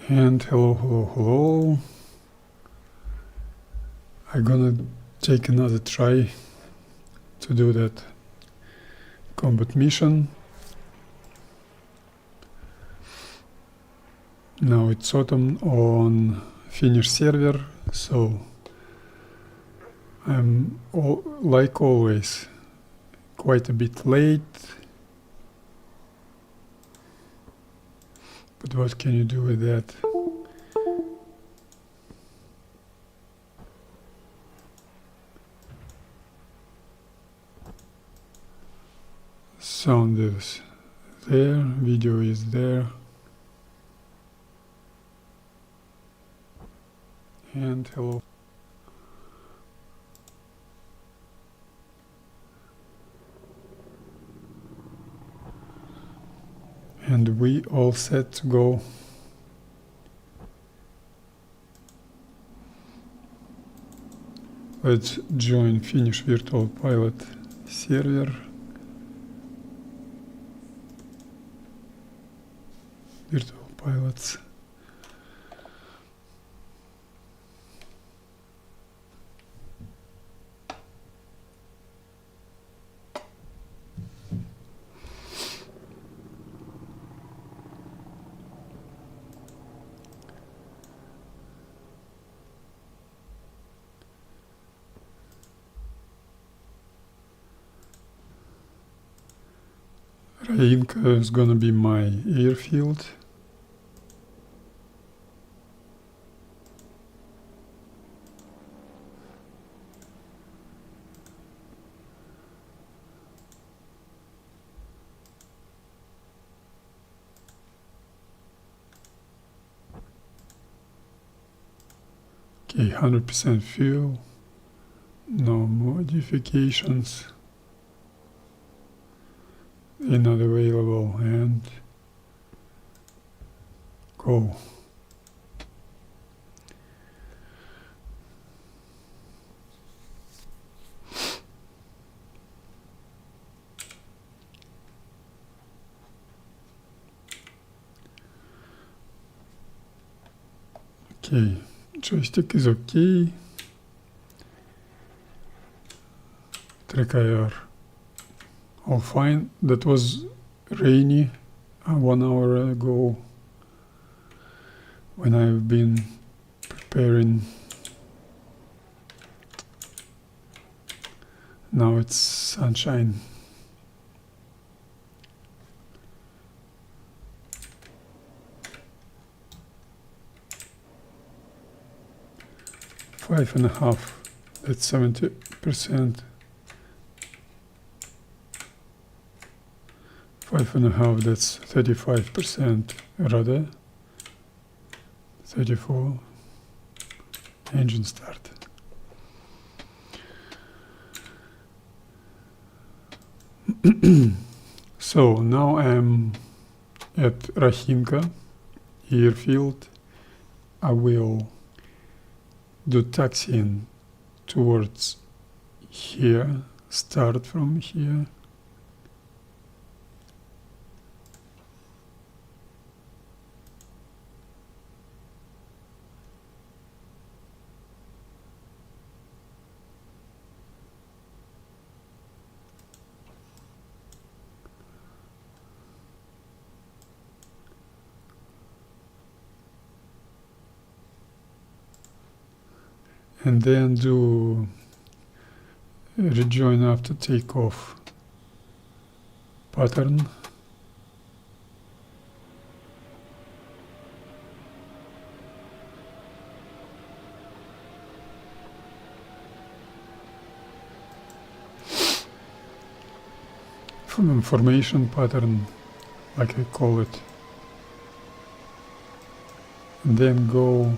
And hello. I'm gonna take another try to do that combat mission. Now it's autumn on Finnish server, so I'm like always quite a bit late. But what can you do with that? Sound is there, video is there. And hello. And we all set to go. Let's join Finnish virtual pilot server. Virtual pilots. Rainka is gonna be my airfield. Okay, 100% fuel, no modifications. They're not available, and go. Okay, joystick is okay. Track IR. All fine. That was rainy 1 hour ago when I've been preparing. Now it's sunshine. Five and a half. That's 70%. 5.5, that's 35%, rather 34. Engine start. So now I'm at Rahinka airfield. I will do taxiing towards here, start from here. And then do rejoin after takeoff pattern. From information pattern, like I call it. And then go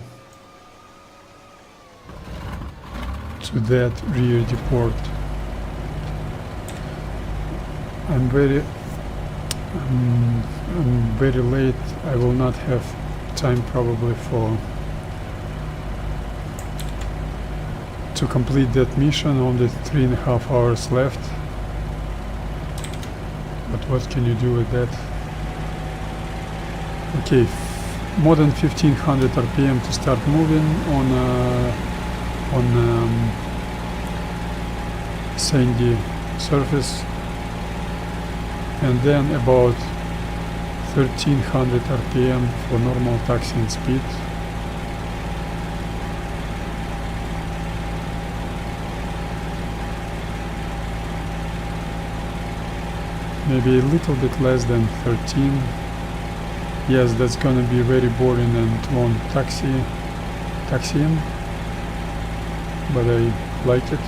to that rear deport. I'm very late. I will not have time probably to complete that mission. Only 3.5 hours left. But what can you do with that? Okay, more than 1500 RPM to start moving on sandy surface, and then about 1300 RPM for normal taxiing speed. Maybe a little bit less than 13. Yes, that's gonna be very boring and long taxiing, but I like it.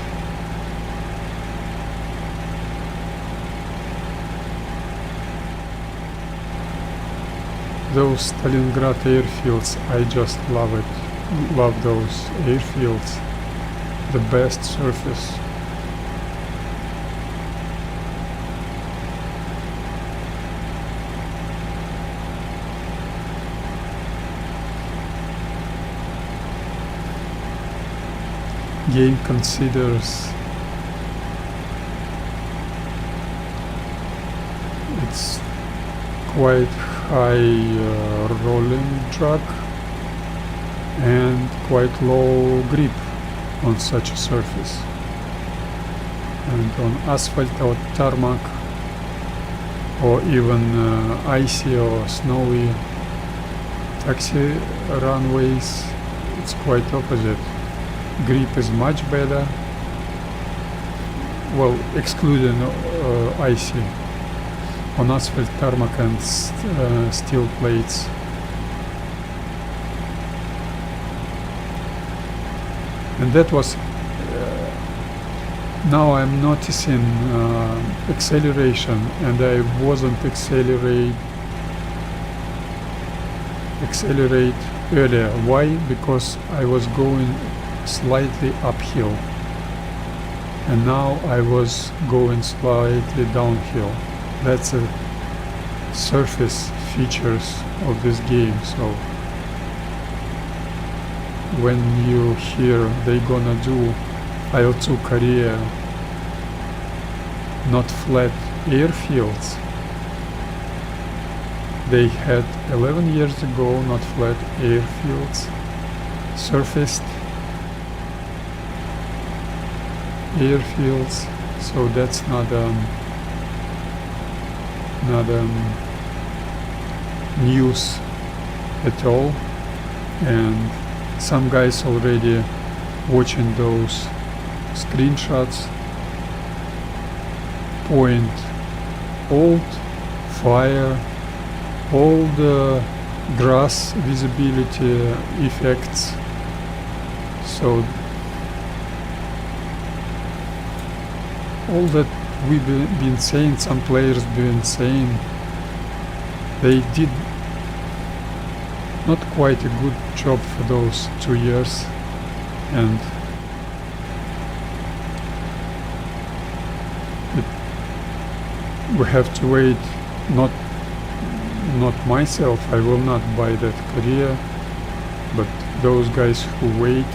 Those Stalingrad airfields, I just love it. Love those airfields. The best surface. Game considers it's quite high rolling drag and quite low grip on such a surface, and on asphalt or tarmac or even icy or snowy taxi runways, it's quite opposite. Grip is much better, well, excluding icy, on asphalt, tarmac and steel plates. And that was, now I'm noticing acceleration, and I wasn't accelerate earlier. Why? Because I was going slightly uphill, and now I was going slightly downhill. That's a surface features of this game. So when you hear they gonna do Il-2 Korea not flat airfields, they had 11 years ago not flat airfields, surfaced airfields, so that's not news at all. And some guys already watching those screenshots point old fire, old grass visibility effects. So all that we've been saying, some players been saying, they did not quite a good job for those 2 years, and we have to wait. Not myself, I will not buy that Korea, but those guys who wait,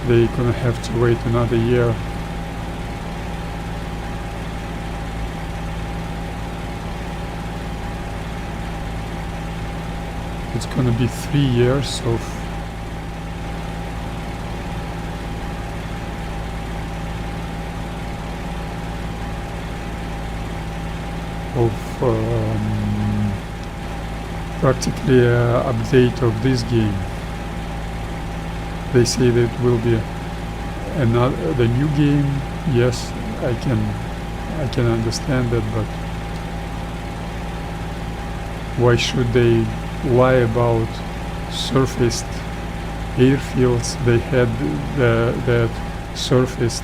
they gonna have to wait another year. It's gonna be 3 years of practically update of this game. They say that it will be the new game. Yes, I can understand that, but why should they lie about surfaced airfields? They had that surfaced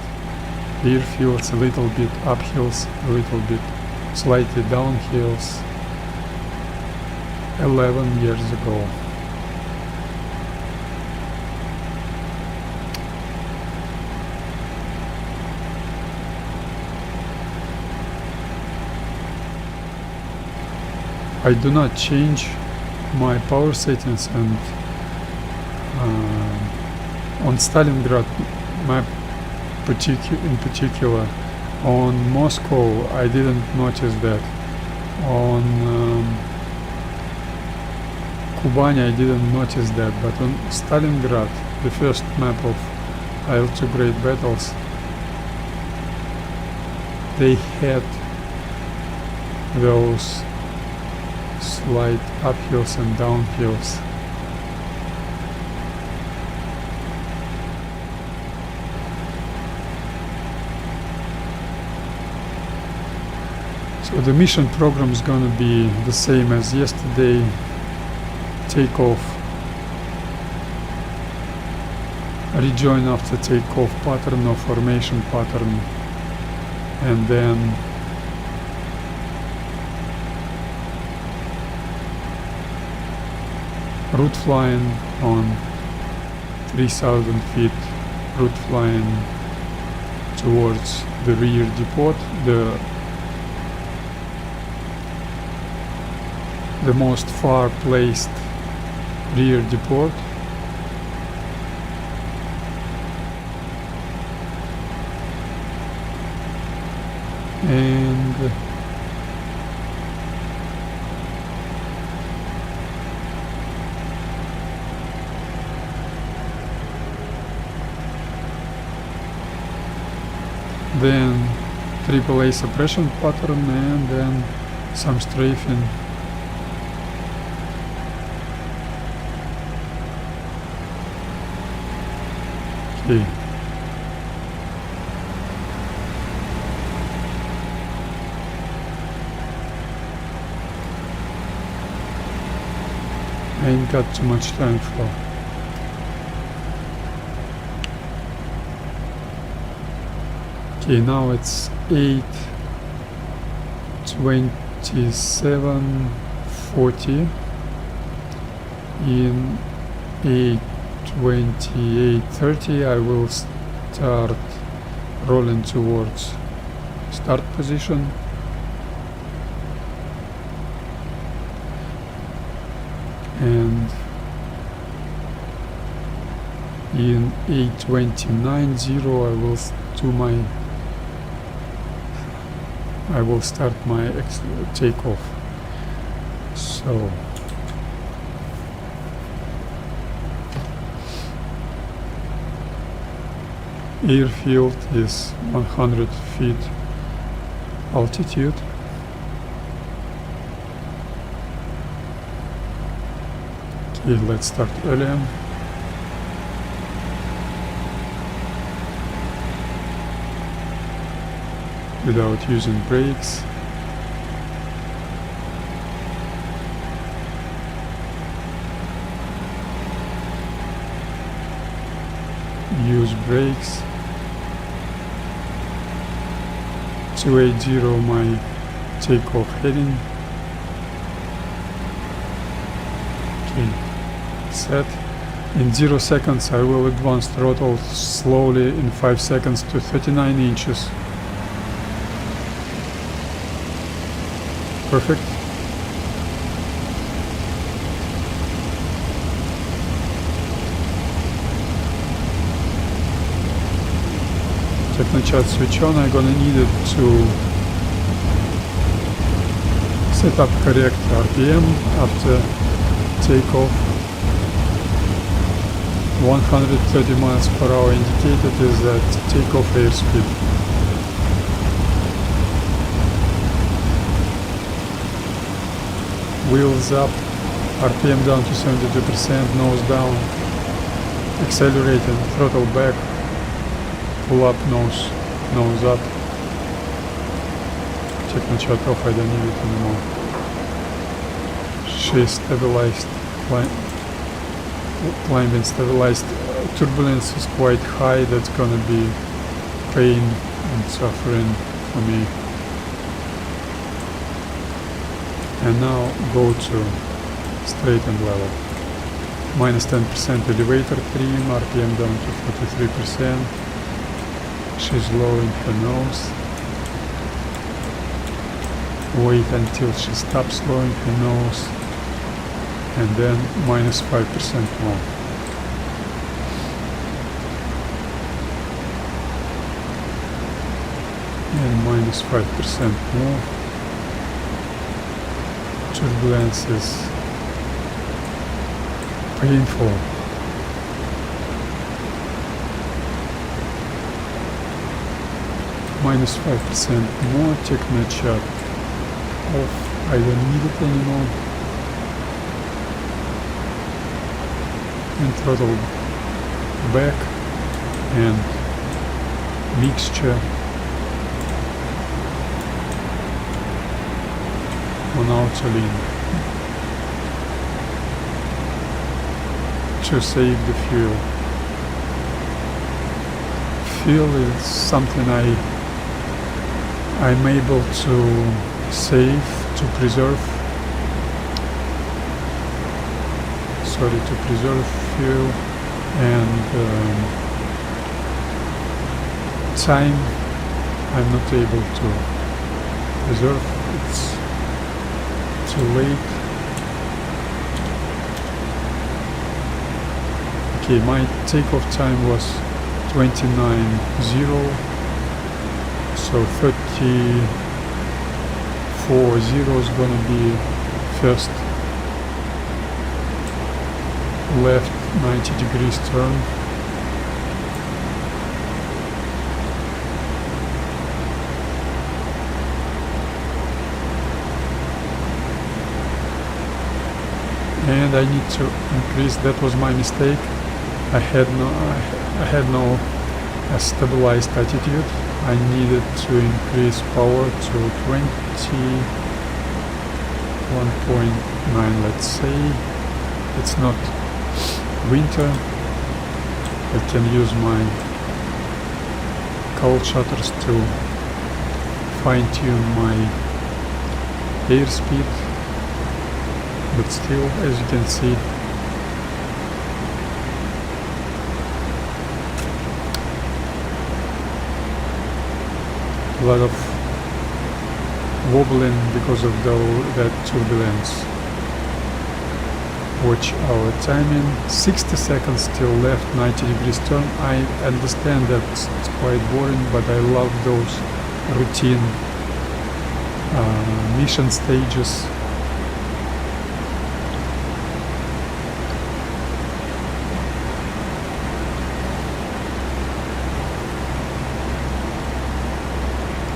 airfields, a little bit uphills, a little bit slightly downhills 11 years ago. I do not change my power settings, and on Stalingrad in particular, on Moscow I didn't notice that. On Kubani I didn't notice that, but on Stalingrad, the first map of Il-2 Great Battles, they had those slight uphills and downhills. So the mission program is gonna be the same as yesterday. Takeoff, rejoin after takeoff pattern or formation pattern, and then route flying on 3000 feet, route flying towards the rear depot, the most far placed rear depot, and then AAA suppression pattern, and then some strafing. Okay. I ain't got too much time for. Okay, now it's 8:27:40. In 8:28:30 I will start rolling towards start position. And in 8:29:0 I will start my takeoff. So airfield is 100 feet altitude. Okay, let's start earlier. Without using brakes. Use brakes. 280 my takeoff heading. Okay, set. In 0 seconds I will advance throttle slowly in 5 seconds to 39 inches. Perfect. Technochat switch on. I'm gonna need it to set up correct RPM after takeoff. 130 miles per hour indicated is at takeoff airspeed. Wheels up, RPM down to 72%, nose down, accelerating, throttle back, pull up, nose up. Technochat off, I don't need it anymore. She's stabilized, climbing stabilized. Turbulence is quite high, that's gonna be pain and suffering for me. And now go to straight and level. Minus 10% elevator trim, RPM down to 43%. She's lowering her nose. Wait until she stops lowering her nose. And then minus 5% more. And minus 5% more. Turbulence is painful. Minus 5% more, techno-chat off, I don't need it anymore. And throttle back and mixture on auto lean to save the fuel. Fuel is something I'm able to save, to preserve fuel, and time I'm not able to preserve, it's too late. Okay, my takeoff time was 29.0, so 34.0 is gonna be first left 90 degrees turn. And I need to increase, that was my mistake. I had no stabilized attitude. I needed to increase power to 21.9, let's say. It's not winter. I can use my cold shutters to fine-tune my airspeed, but still, as you can see, a lot of wobbling because of that turbulence. Watch our timing, 60 seconds still left, 90 degrees turn. I understand that it's quite boring, but I love those routine mission stages.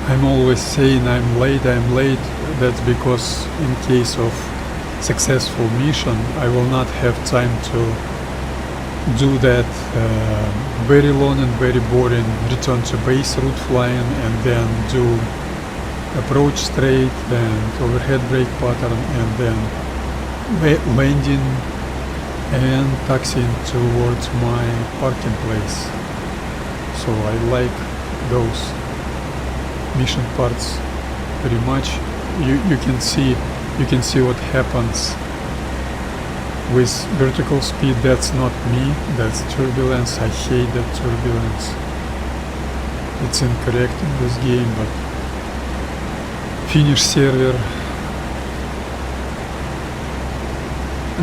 I'm always saying I'm late. That's because in case of successful mission I will not have time to do that very long and very boring return to base route flying, and then do approach straight and overhead brake pattern, and then landing and taxiing towards my parking place. So I like those mission parts very much. You can see what happens with vertical speed. That's not me, that's turbulence. I hate that turbulence. It's incorrect in this game, but Finnish server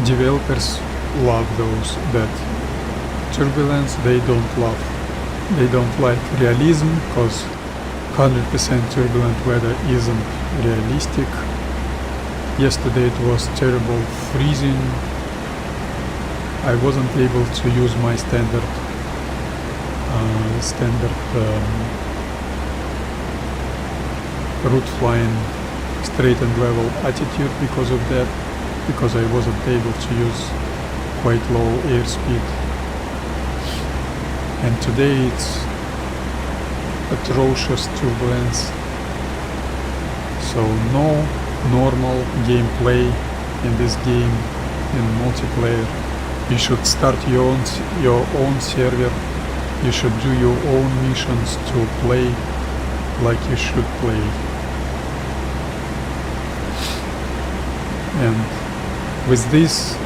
developers love that turbulence. They don't like realism, because 100% turbulent weather isn't realistic. Yesterday it was terrible freezing. I wasn't able to use my standard route flying straight and level attitude because of that, because I wasn't able to use quite low airspeed. And today it's atrocious turbulence, so no normal gameplay in this game. In multiplayer you should start your own server, you should do your own missions to play like you should play. And with this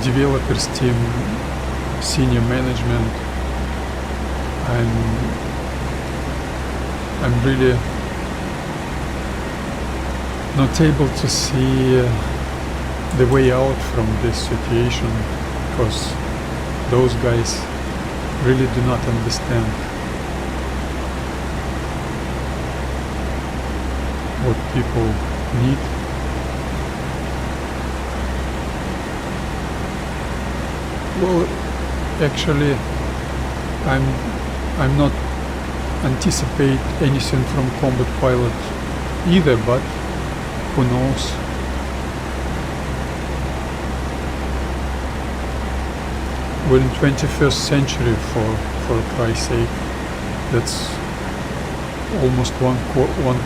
developers team, senior management, I'm really not able to see the way out from this situation, because those guys really do not understand what people need. Well, actually, I'm not anticipate anything from combat pilot either, but who knows? We're in 21st century, for Christ's sake. That's almost one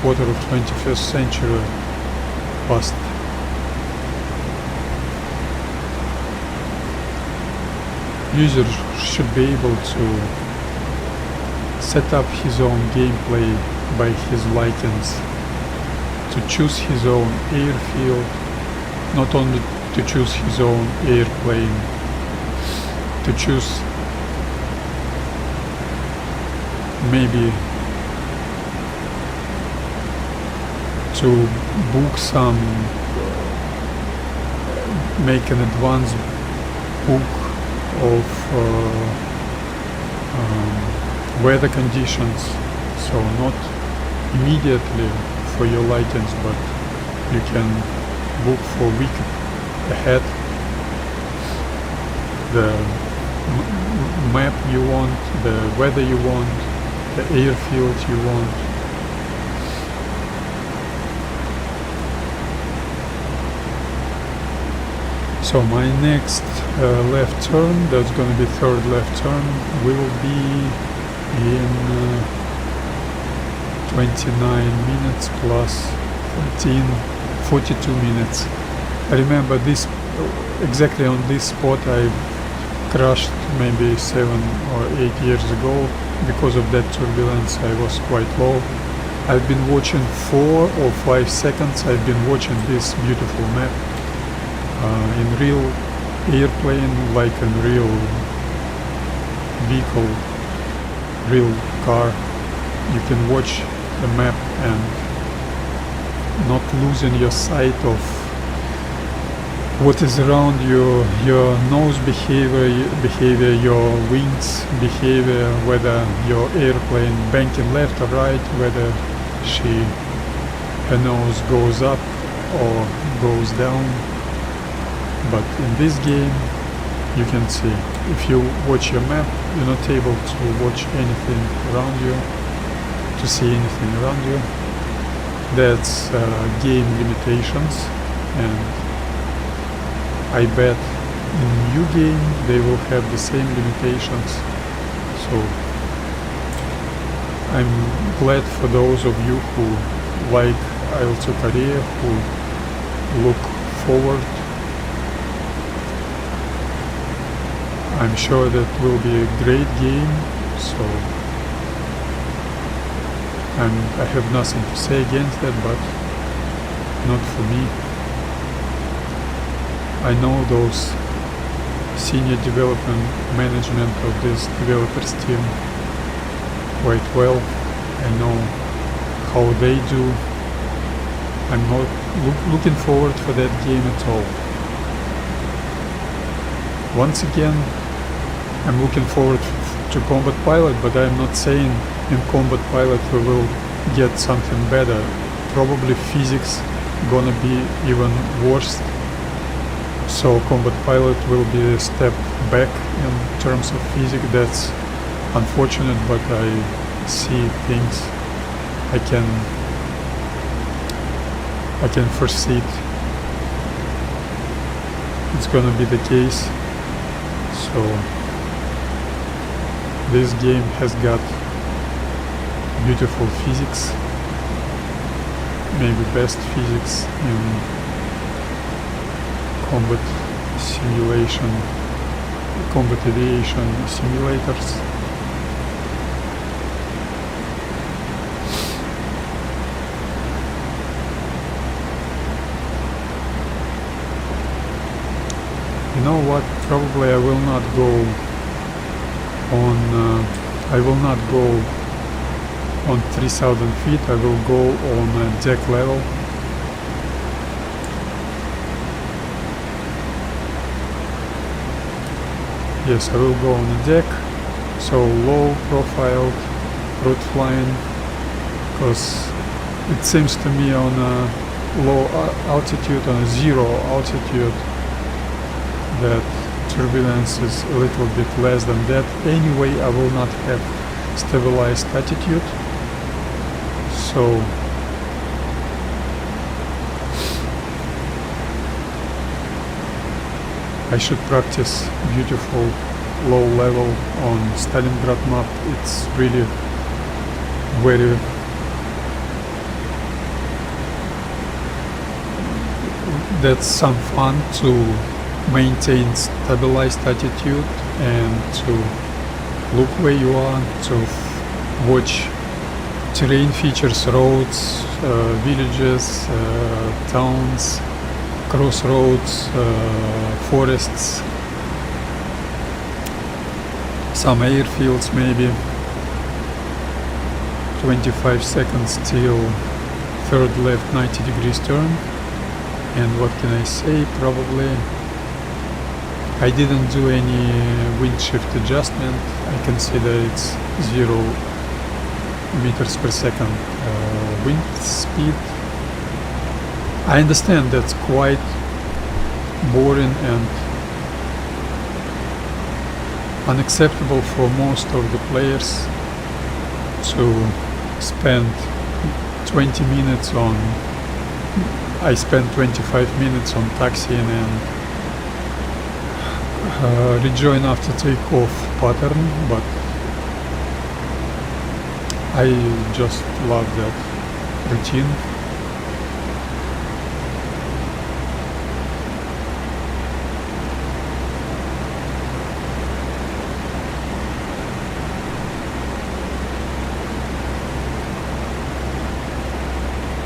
quarter of 21st century past. User should be able to set up his own gameplay by his likings, to choose his own airfield, not only to choose his own airplane, to choose maybe to book some, make an advance book of weather conditions, so not immediately for your likings, but you can book for a week ahead the map you want, the weather you want, the airfield you want. So my next left turn, that's going to be third left turn, will be in 29 minutes plus 42 minutes. I remember this, exactly on this spot I crashed maybe 7 or 8 years ago. Because of that turbulence I was quite low. I've been watching 4 or 5 seconds, I've been watching this beautiful map in real airplane, like in real vehicle, real car. You can watch the map and not losing your sight of what is around you, your nose behavior, your wings behavior, whether your airplane banking left or right, whether her nose goes up or goes down. But in this game you can see, if you watch your map, you're not able to watch anything around you, to see anything around you. That's game limitations, and I bet in new game they will have the same limitations. So I'm glad for those of you who like Ил2 Korea, who look forward. I'm sure that will be a great game, so I have nothing to say against that, but not for me. I know those senior development management of this developers team quite well. I know how they do. I'm not looking forward for that game at all. Once again, I'm looking forward to Combat Pilot, but I'm not saying in Combat Pilot we will get something better. Probably physics gonna be even worse. So Combat Pilot will be a step back in terms of physics. That's unfortunate, but I see things I can foresee it. It's gonna be the case. So this game has got beautiful physics, maybe best physics in combat simulation, combat aviation simulators. You know what? Probably I will not go on 3000 feet. I will go on deck level. Yes, I will go on the deck, so low profile route flying, because it seems to me on a low altitude, on a zero altitude, that turbulence is a little bit less than that. Anyway, I will not have stabilized attitude, so I should practice beautiful low level on Stalingrad map. It's really very that's some fun to maintain stabilized attitude and to look where you are, to watch terrain features, roads, villages, towns, crossroads, forests, some airfields maybe. 25 seconds till third left 90 degrees turn. And what can I say? Probably I didn't do any wind shift adjustment. I consider it's 0 meters per second wind speed. I understand that's quite boring and unacceptable for most of the players to spend 20 minutes on. I spent 25 minutes on taxiing and rejoin after takeoff pattern, but I just love that routine.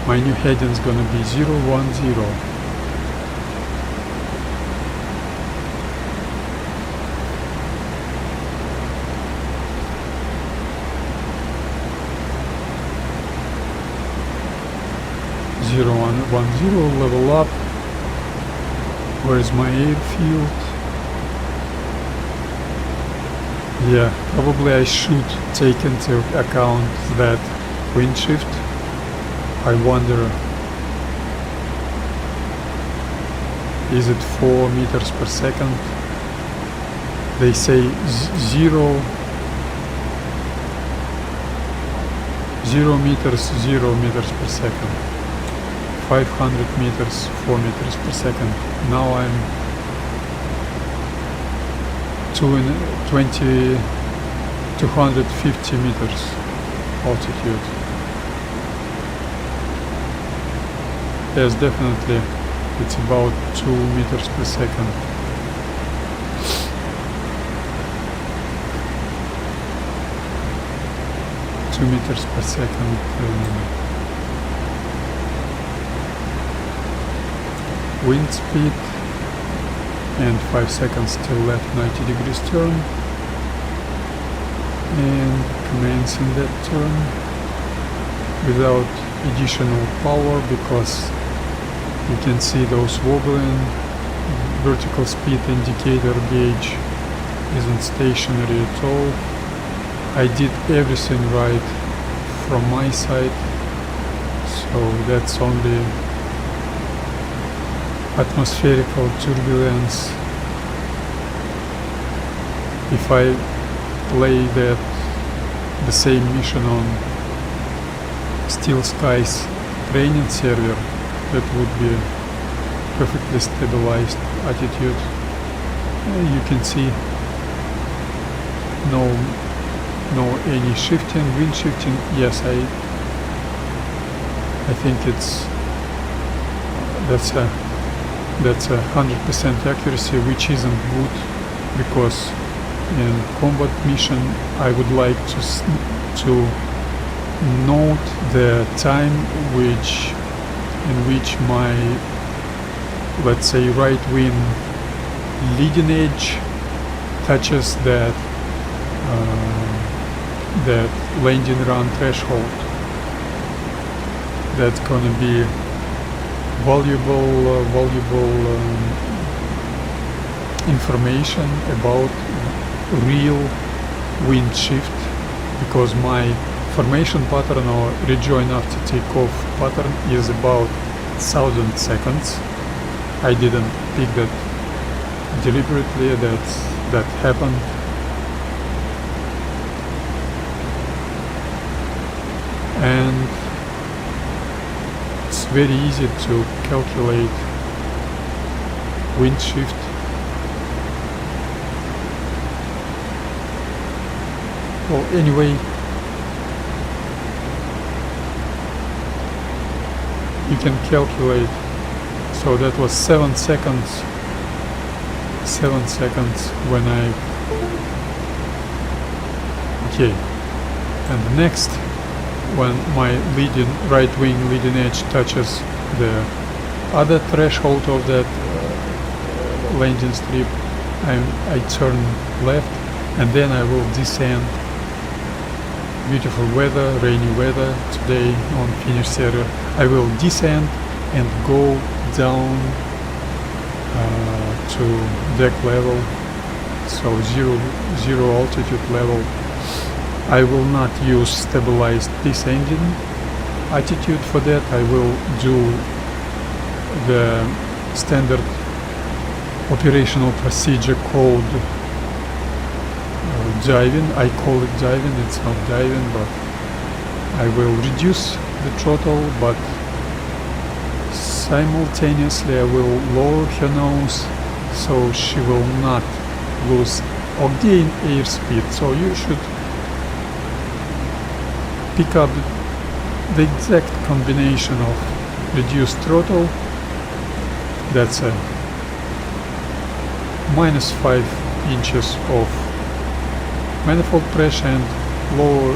My new heading is gonna be 010. Level up. Where is my airfield? Yeah, probably I should take into account that wind shift. I wonder, is it 4 meters per second? They say 0 meters per second. 500 meters, 4 meters per second. Now I'm 250 meters altitude. Yes, definitely, it's about 2 meters per second. Wind speed, and 5 seconds till left 90 degrees turn, and commencing that turn without additional power, because you can see those wobbling. Vertical speed indicator gauge isn't stationary at all. I did everything right from my side, so that's only atmospherical turbulence. If I play the same mission on Steel Skies training server, that would be perfectly stabilized attitude. You can see no any shifting, wind shifting. Yes, I think that's a 100% accuracy, which isn't good, because in combat mission I would like to note the time in which my, let's say, right wing leading edge touches that landing run threshold. That's gonna be valuable information about real wind shift, because my formation pattern or rejoin after takeoff pattern is about 1000 seconds. I didn't pick that deliberately that happened. And it's very easy to calculate wind shift. Well, anyway, you can calculate. So that was 7 seconds. 7 seconds when I... Okay. And next, when my right wing leading edge touches the other threshold of that landing strip, I turn left, and then I will descend. Beautiful weather, rainy weather today on Finnish server. I will descend and go down to deck level, so zero altitude level. I will not use stabilized descending attitude for that. I will do the standard operational procedure called diving. I call it diving, it's not diving, but I will reduce the throttle, but simultaneously I will lower her nose so she will not lose or gain airspeed. So you should pick up the exact combination of reduced throttle. That's a -5 inches of manifold pressure and lower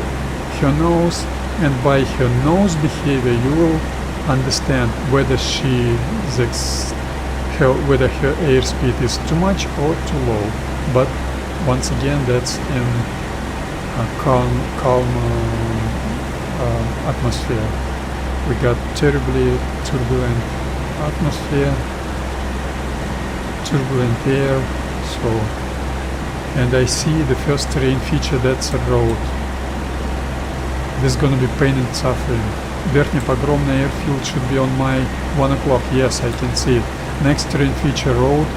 her nose, and by her nose behavior you will understand whether whether her airspeed is too much or too low. But once again, that's in a calm atmosphere. We got terribly turbulent atmosphere, turbulent air, so, and I see the first terrain feature, that's a road. This is gonna be pain and suffering. Верхний погромный airfield should be on my 1 o'clock. Yes, I can see it. Next terrain feature, road,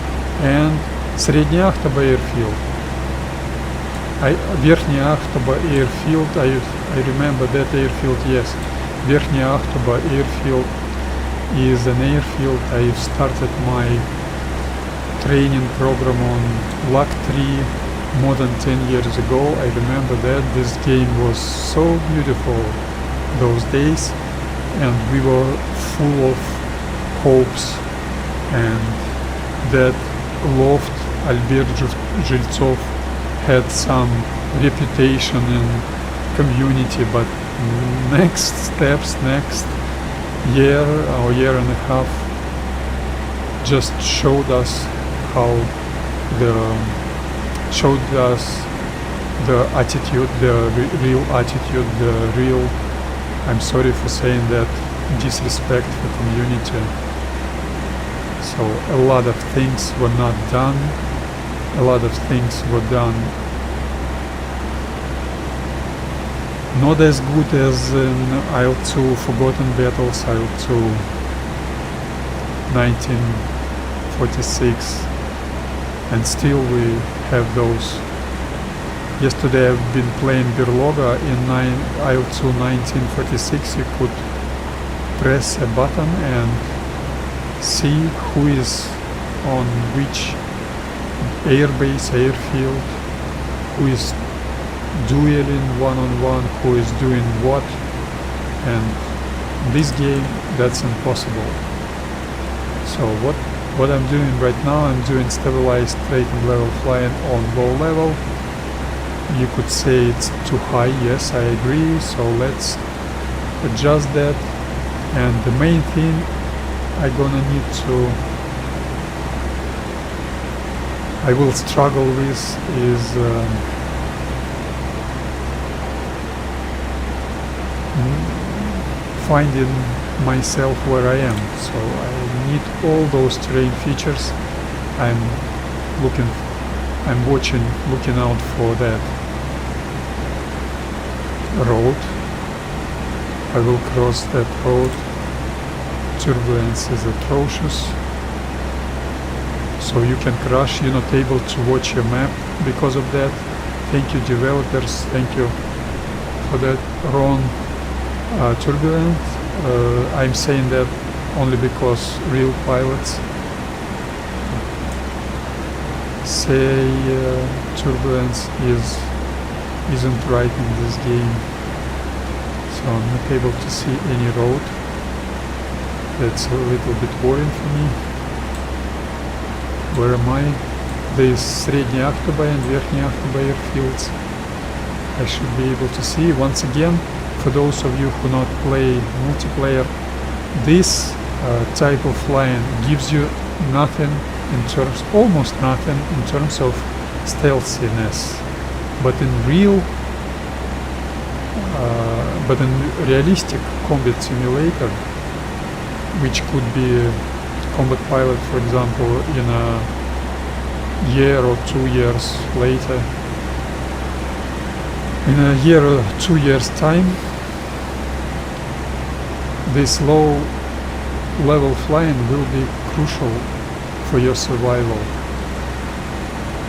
and средняя Ахтаба airfield. Верхняя Ахтаба airfield, I remember that airfield, yes. Верхняя Ахтаба airfield is an airfield. I started my training program on Luck 3 more than 10 years ago. I remember that this game was so beautiful those days, and we were full of hopes, and that loft Albert Жильцов had some reputation in community, but next steps, next year or year and a half just showed us the attitude, the real attitude, the real, I'm sorry for saying that, disrespect for community. So a lot of things were not done, a lot of things were done not as good as in Il-2 Forgotten Battles, Il-2 1946, and still we have those. Yesterday I've been playing Berloga in Il-2 1946. You could press a button and see who is on which airbase, airfield, who is dueling one-on-one, who is doing what, and in this game that's impossible. So what I'm doing right now, I'm doing stabilized straight and level flying on low level. You could say it's too high, yes, I agree, so let's adjust that. And the main thing I'm gonna need to, I will struggle with is finding myself where I am. So I need all those terrain features. I'm looking out for that road. I will cross that road. Turbulence is atrocious. so you can crash. You're not able to watch your map because of that. Thank you, developers. Thank you for that. Wrong turbulent. I'm saying that only because real pilots say turbulence isn't right in this game. So I'm not able to see any road. That's a little bit worrying for me. Where am I? There's средняя October and верхняя October airfields. I should be able to see. Once again, for those of you who not play multiplayer, this type of flying gives you nothing in terms, almost nothing in terms of stealthiness. But in realistic combat simulator, which could be combat pilot, for example, in a year or 2 years later, in a year or 2 years time, this low level flying will be crucial for your survival,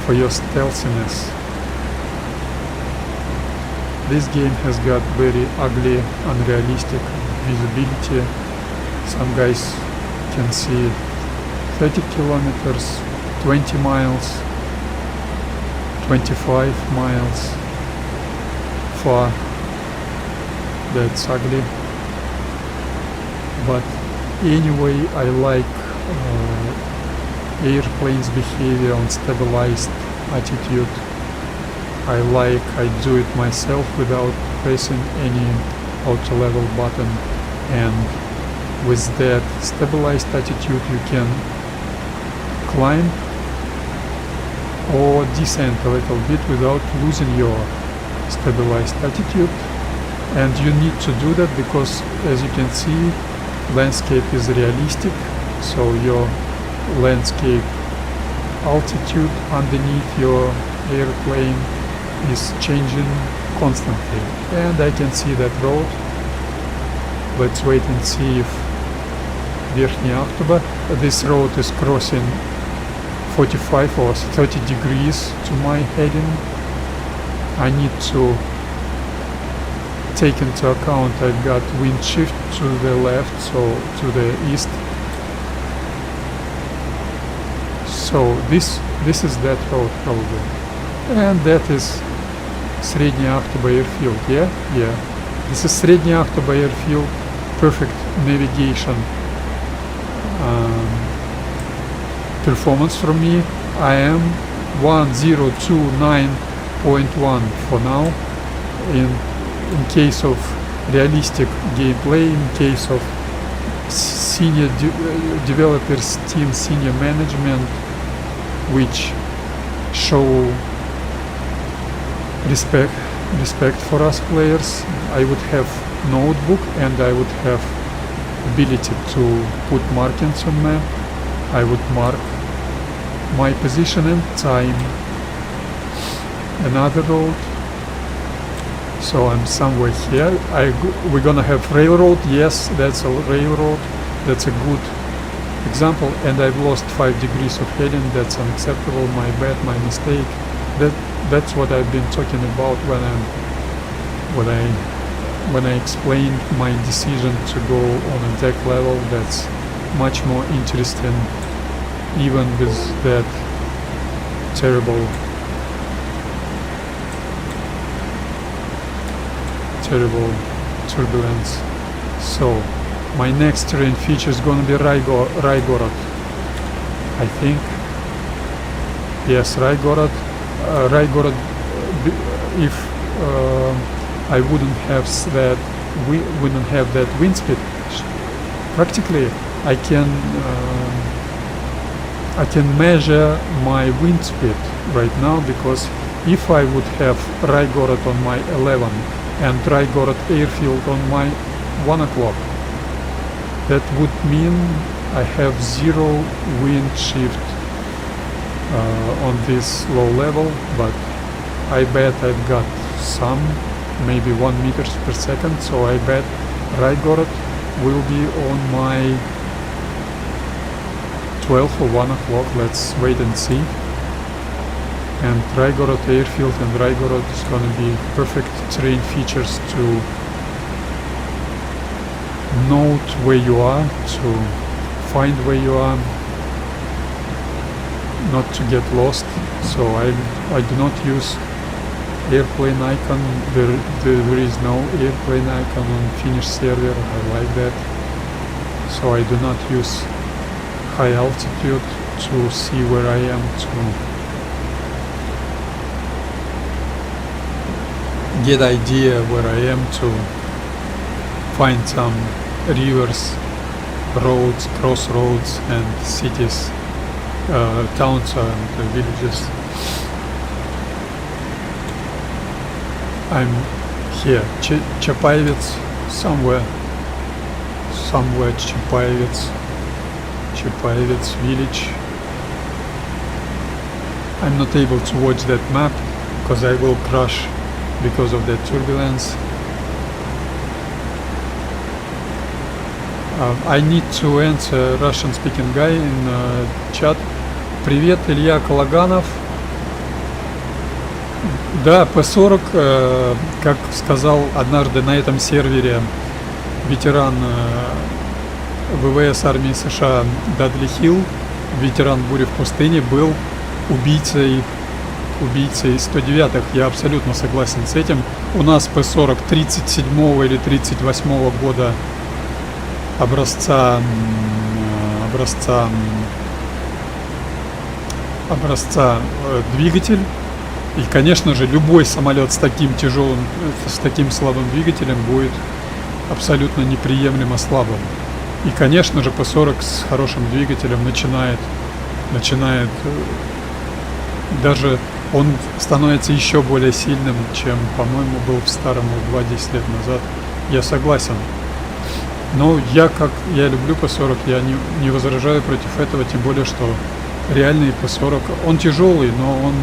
for your stealthiness. This game has got very ugly, unrealistic visibility. Some guys can see 30 kilometers, 20 miles, 25 miles far. That's ugly. But anyway, I like airplane's behavior on stabilized attitude. I do it myself without pressing any auto level button, and with that stabilized attitude you can climb or descend a little bit without losing your stabilized attitude. And you need to do that because, as you can see, landscape is realistic, so your landscape altitude underneath your airplane is changing constantly. And I can see that road. Let's wait and see if Верхняя October, this road is crossing 45 or 30 degrees to my heading. I need to take into account I've got wind shift to the left, so to the east. So this is that road probably, and that is Средняя October airfield. Yeah, this is Средняя October airfield. Perfect navigation performance from me. I am 1029.1 for now. In case of realistic gameplay, in case of senior developers team, senior management, which show respect for us players, I would have notebook and I would have ability to put markings on map. I would mark my position and time. Another road. So I'm somewhere here. We're gonna have railroad. Yes, that's a railroad. That's a good example. And I've lost 5 degrees of heading. That's unacceptable. My bad, my mistake. That's what I've been talking about when I explained my decision to go on a deck level. That's much more interesting, even with that terrible turbulence. So my next terrain feature is going to be Raigorod, I think. Yes, Raigorod. If I wouldn't have that wind speed, practically I can measure my wind speed right now, because if I would have Raigorod on my 11 and Raigorod airfield on my 1 o'clock, that would mean I have 0 wind shift on this low level, but I bet I've got some, maybe 1 meters per second, so I bet Raigorod will be on my 12 or 1 o'clock, let's wait and see. And Raigorod airfield and Raigorod is gonna be perfect terrain features to note where you are, to find where you are, not to get lost. So I do not use airplane icon. There is no airplane icon on Finnish server. I like that. So I do not use high altitude to see where I am, to get idea where I am, to find some rivers, roads, crossroads and cities, towns and villages. I'm here, Чапаевец, somewhere Чапаевец village. I'm not able to watch that map because I will crash because of the turbulence. I need to answer Russian speaking guy in chat. Привет, Илья Калаганов. Да, P-40, как сказал однажды на этом сервере ветеран ВВС армии США Дадли Хилл, ветеран бури в пустыне, был убийцей 109-х. Я абсолютно согласен с этим. У нас P-40 37-го или 38-го года образца двигатель. И, конечно же, любой самолет с таким тяжелым, с таким слабым двигателем будет абсолютно неприемлемо слабым. И, конечно же, P-40 с хорошим двигателем начинает даже он становится еще более сильным, чем, по-моему, был в старом Ил-2 10 лет назад. Я согласен. Но я люблю P-40, я не возражаю против этого, тем более, что реальный P-40, он тяжелый, но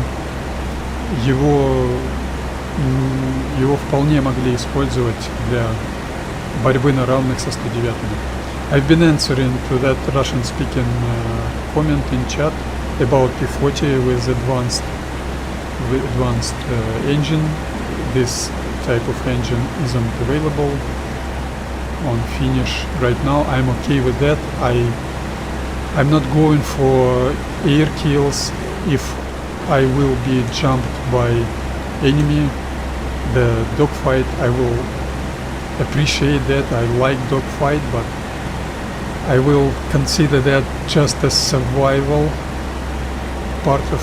его вполне могли использовать для борьбы на равных со 109-ми. I've been answering to that Russian speaking comment in chat about P-40 with advanced engine. This type of engine isn't available on Finnish right now. I'm okay with that. I'm not going for air kills. If I will be jumped by enemy, the dogfight, I will appreciate that. I like dogfight, but I will consider that just as survival part of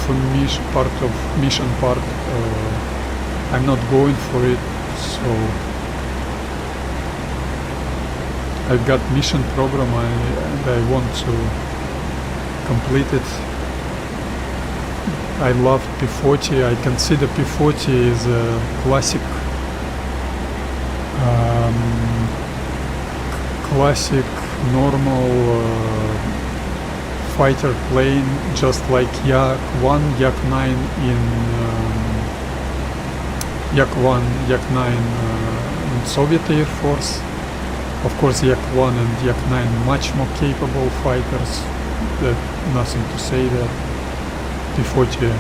mission. I'm not going for it, so I've got mission program and I want to complete it. I love P-40. I consider P-40 is a classic normal fighter plane, just like Yak-1, Yak-9 in Yak-1, Yak-9 in Soviet Air Force. Of course, Yak-1 and Yak-9 much more capable fighters. Nothing to say that. P-40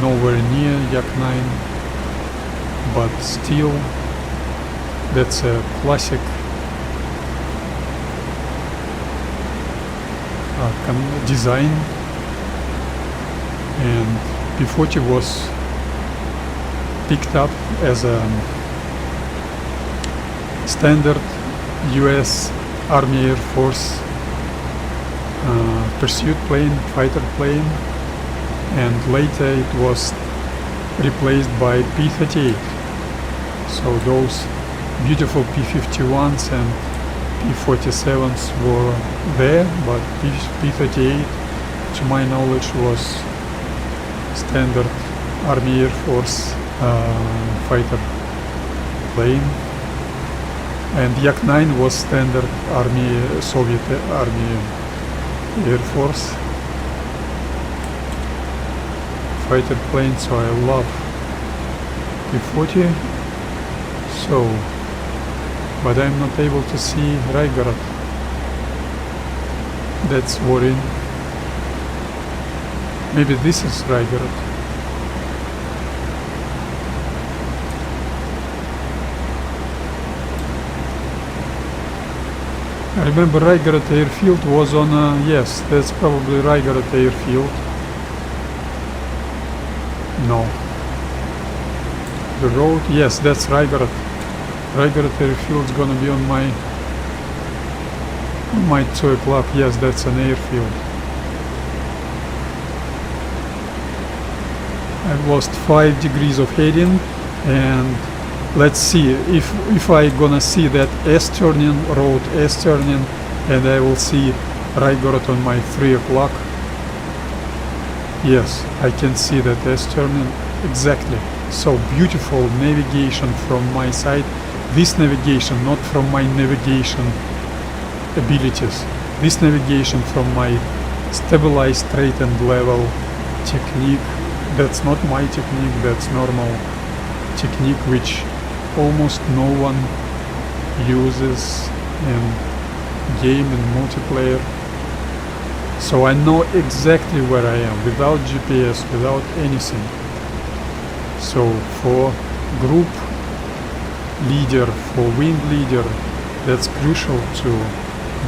nowhere near Yak-9, but still, that's a classic design, and P-40 was picked up as a standard US Army Air Force pursuit plane, fighter plane, and later it was replaced by P-38. So those beautiful P-51s and P-47s were there, but P-38, to my knowledge, was standard Army Air Force fighter plane, and Yak-9 was standard Soviet Army Air Force fighter plane. So I love P-40. But I'm not able to see Raigorod. That's worrying. Maybe this is Rygorod. I remember Rygorod airfield was on yes, that's probably Rygorod airfield. No. The road, yes, that's Rygorod. Rygorod airfield is gonna be on my 2 o'clock. Yes, that's an airfield. I've lost 5 degrees of heading, and let's see if I gonna see that S-turning, road S-turning, and I will see Rygorod on my 3 o'clock. Yes, I can see that S-turning exactly. So beautiful navigation from my side. This navigation, not from my navigation abilities. This navigation from my stabilized straight and level technique. That's not my technique, that's normal technique which almost no one uses in game and multiplayer. So I know exactly where I am without GPS, without anything. So for group leader, for wing leader, that's crucial to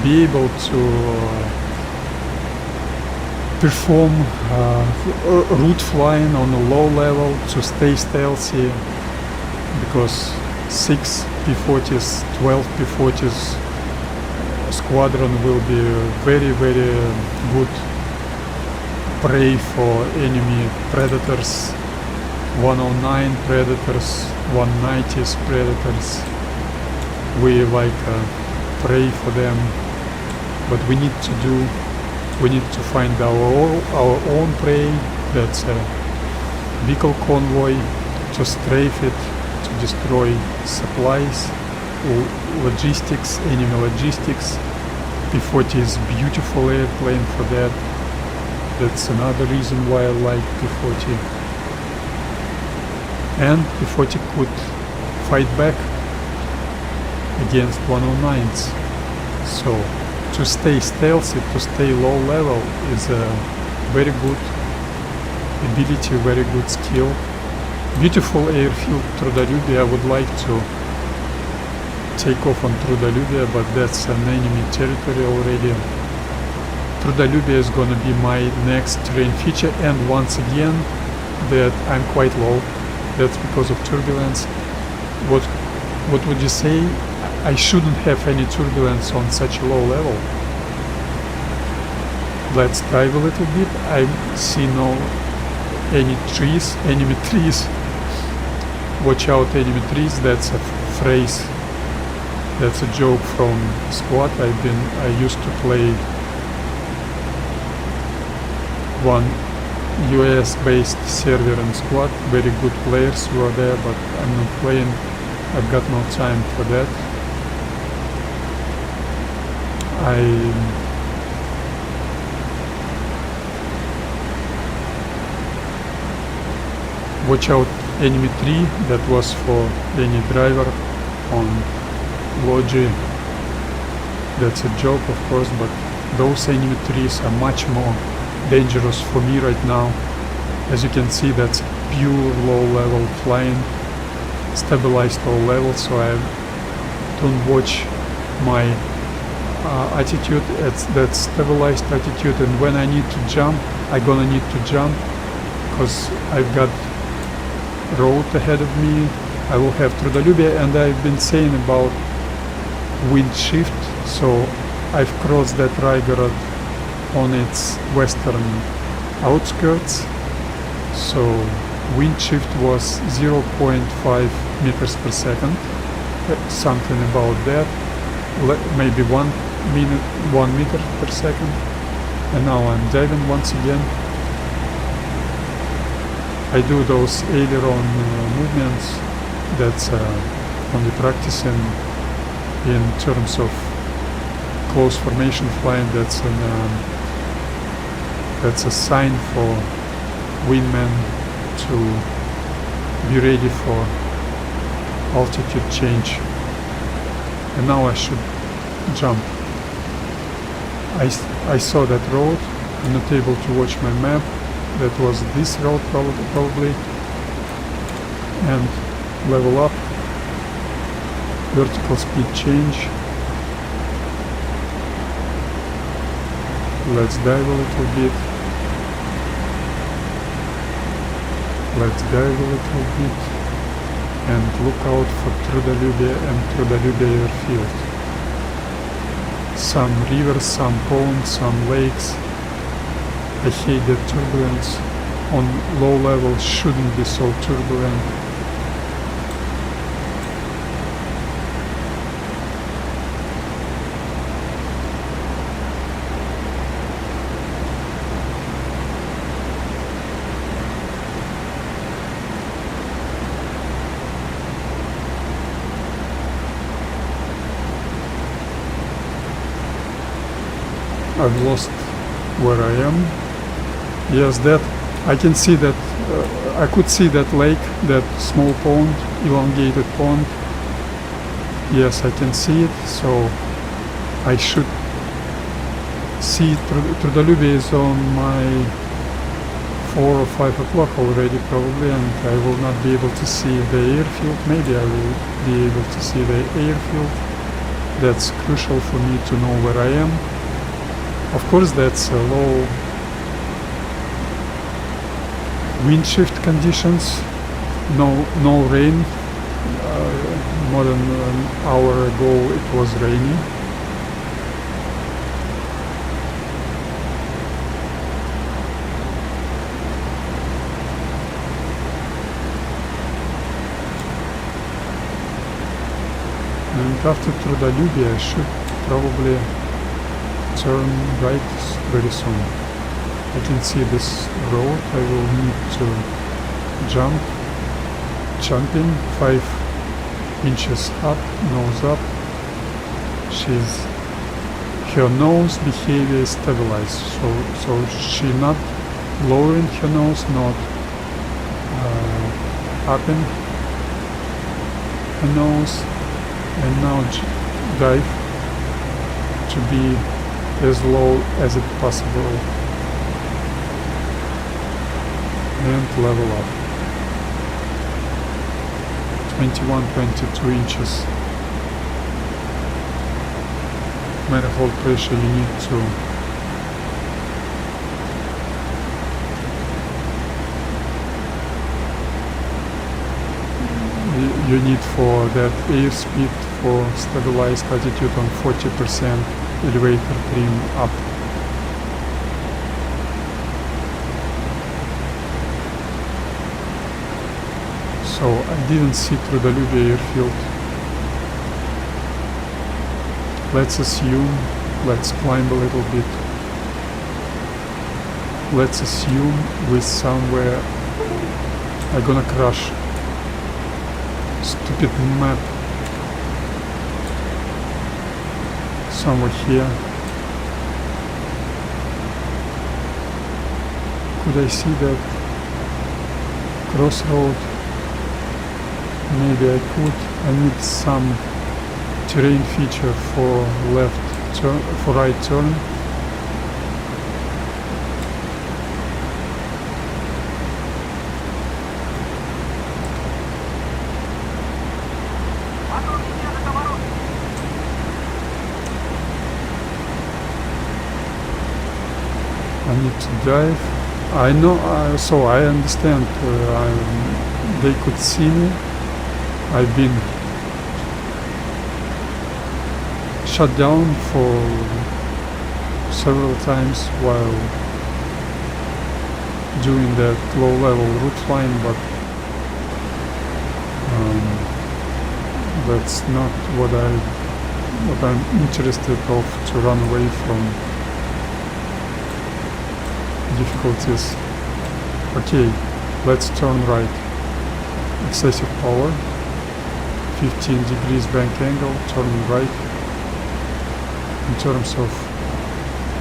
be able to perform route flying on a low level, to stay stealthy, because 6 P-40s, 12 P-40s squadron will be very good prey for enemy predators. 109 predators, 190s predators. We like prey for them. What we need to find our own prey. That's a vehicle convoy, to strafe it, to destroy supplies, logistics, enemy logistics. P-40 is beautiful airplane for that. That's another reason why I like P-40. And P-40 could fight back against 109s. So to stay stealthy, to stay low level is a very good ability, very good skill. Beautiful airfield Trudolюбие. I would like to take off on Trudolюбие, but that's an enemy territory already. Trudolюбие is gonna be my next terrain feature, and once again that I'm quite low. That's because of turbulence. What would you say? I shouldn't have any turbulence on such a low level. Let's dive a little bit. I see no enemy trees. Watch out, enemy trees. That's a phrase. That's a joke from squad. I used to play one US based server and squad. Very good players were there, but I'm not playing. I've got no time for that. Watch out, enemy tree. That was for any driver on Logi. That's a joke, of course, but those enemy trees are much more dangerous for me right now. As you can see, that's pure low level flying, stabilized low level, so I don't watch my attitude. It's that stabilized attitude, and when I need to jump, I'm gonna need to jump because I've got road ahead of me. I will have Trudolюбие, and I've been saying about wind shift, so I've crossed that Rygorod on its western outskirts, so wind shift was 0.5 meters per second, something about that, maybe 1 meter per second. And now I'm diving once again. I do those aileron movements. That's only practicing in terms of close formation flying. That's a sign for wingmen to be ready for altitude change. And now I should jump. I saw that road. I'm not able to watch my map. that was this road probably, and level up, vertical speed change. Let's dive a little bit. Let's dive a little bit and look out for Trudalubia and Trudalubia airfield. Some rivers, some ponds, some lakes. I hate that turbulence. On low levels shouldn't be so turbulent. I've lost where I am. Yes, that I can see that. I could see that lake, that small pond, elongated pond. Yes, I can see it. So I should see Trudalubia is on my 4 or 5 o'clock already probably, and I will not be able to see the airfield. Maybe I will be able to see the airfield. That's crucial for me to know where I am. Of course, that's low wind shift conditions, no rain. More than an hour ago it was rainy. And after Trudalubia I should probably turn right very soon. I can see this road. I will need to jump. Jumping 5 inches up, nose up. Her nose behavior is stabilized, so she not lowering her nose, not upping her nose, and now dive to be as low as it possible and level up. 21-22 inches manifold pressure you need to you need for that airspeed for stabilized altitude on 40% elevator trim up. So I didn't see Trudalubia airfield. Let's assume, let's climb a little bit. Let's assume with somewhere I'm gonna crash. Stupid map. Somewhere here. Could I see that crossroad? Maybe I could. I need some terrain feature for left turn, for right turn. I need to dive. I know, so I understand. They could see me. I've been shut down for several times while doing that low-level route flying, but that's not what I'm interested of, to run away from difficulties. Okay, let's turn right. Excessive power, 15 degrees bank angle, turning right. In terms of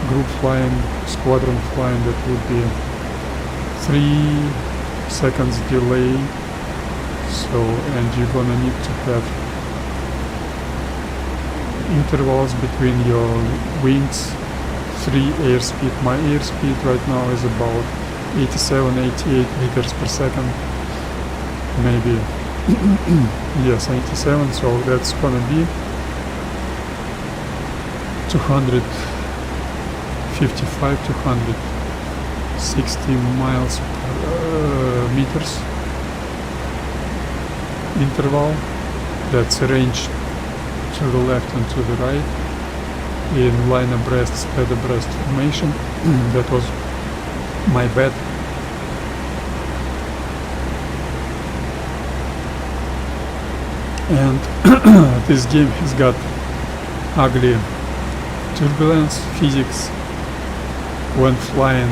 group flying, squadron flying, that would be 3 seconds delay. So, and you're gonna need to have intervals between your wings, 3 airspeed. My airspeed right now is about 87, 88 meters per second, maybe. Yes, 87, so that's gonna be 255, 260 miles per meters interval. That's a range to the left and to the right in line abreast, spread abreast formation. That was my bet. And this game has got ugly turbulence physics when flying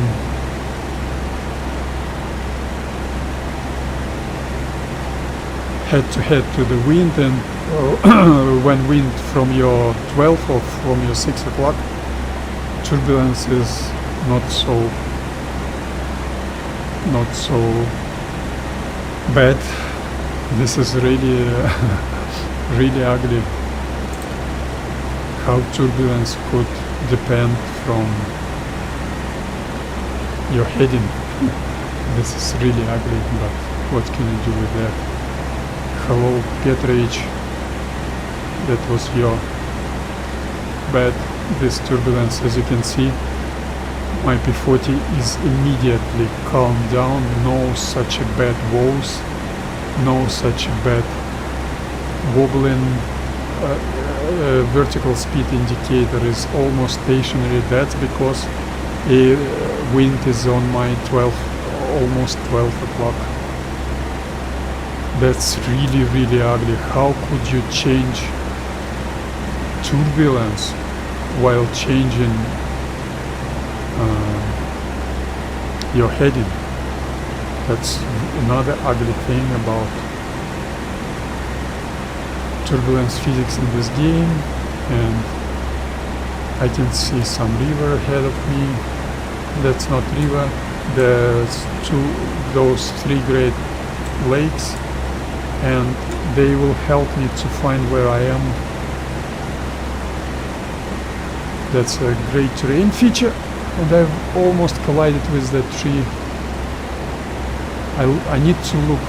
head to head to the wind, and when wind from your 12 or from your 6 o'clock, turbulence is not so bad. This is really really ugly how turbulence could depend from your heading. This is really ugly, but what can you do with that? Hello Petrovich, that was your bet. This turbulence, as you can see, my P-40 is immediately calmed down. No such a bad woes, no such a bad wobbling. Vertical speed indicator is almost stationary. That's because a wind is on my 12, almost 12 o'clock. That's really really ugly. How could you change turbulence while changing your heading? That's another ugly thing about turbulence physics in this game. And I can see some river ahead of me. That's not river. There's those three great lakes, and they will help me to find where I am. That's a great terrain feature, and I've almost collided with that tree. I need to look.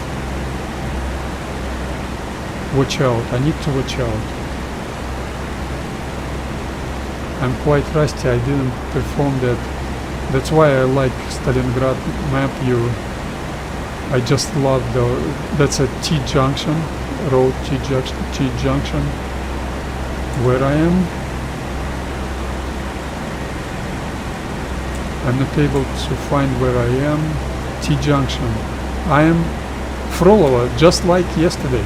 Watch out. I need to watch out. I'm quite rusty. I didn't perform that. That's why I like Stalingrad map. I just love that's a T-junction, road T-junction, where I am. I'm not able to find where I am. T-junction. I am Frolova, just like yesterday.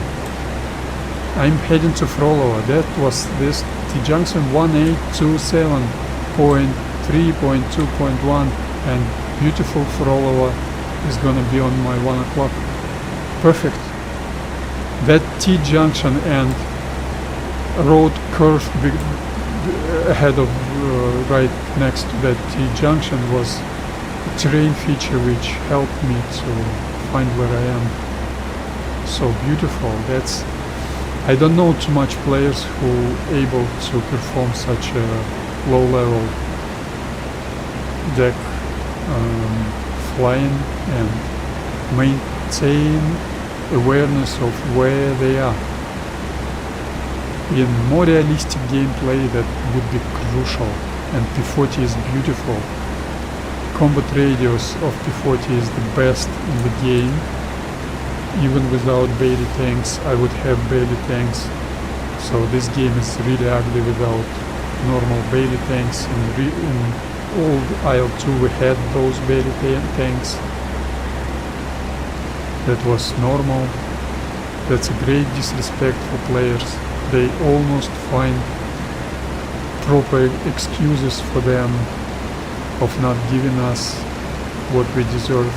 I'm heading to Frolova. That was this T-junction 1827.3.2.1, and beautiful Frolova is gonna be on my 1 o'clock. Perfect. That T-junction and road curve ahead of right next to that T-junction was a terrain feature which helped me to find where I am. So beautiful. I don't know too much players who able to perform such a low level deck flying and maintain awareness of where they are. In more realistic gameplay that would be crucial, and P-40 is beautiful. Combat radius of P-40 is the best in the game. Even without Bailey tanks, I would have Bailey tanks. So this game is really ugly without normal Bailey tanks. In old Il-2 we had those Bailey tanks. That was normal. That's a great disrespect for players. They almost find proper excuses for them of not giving us what we deserve.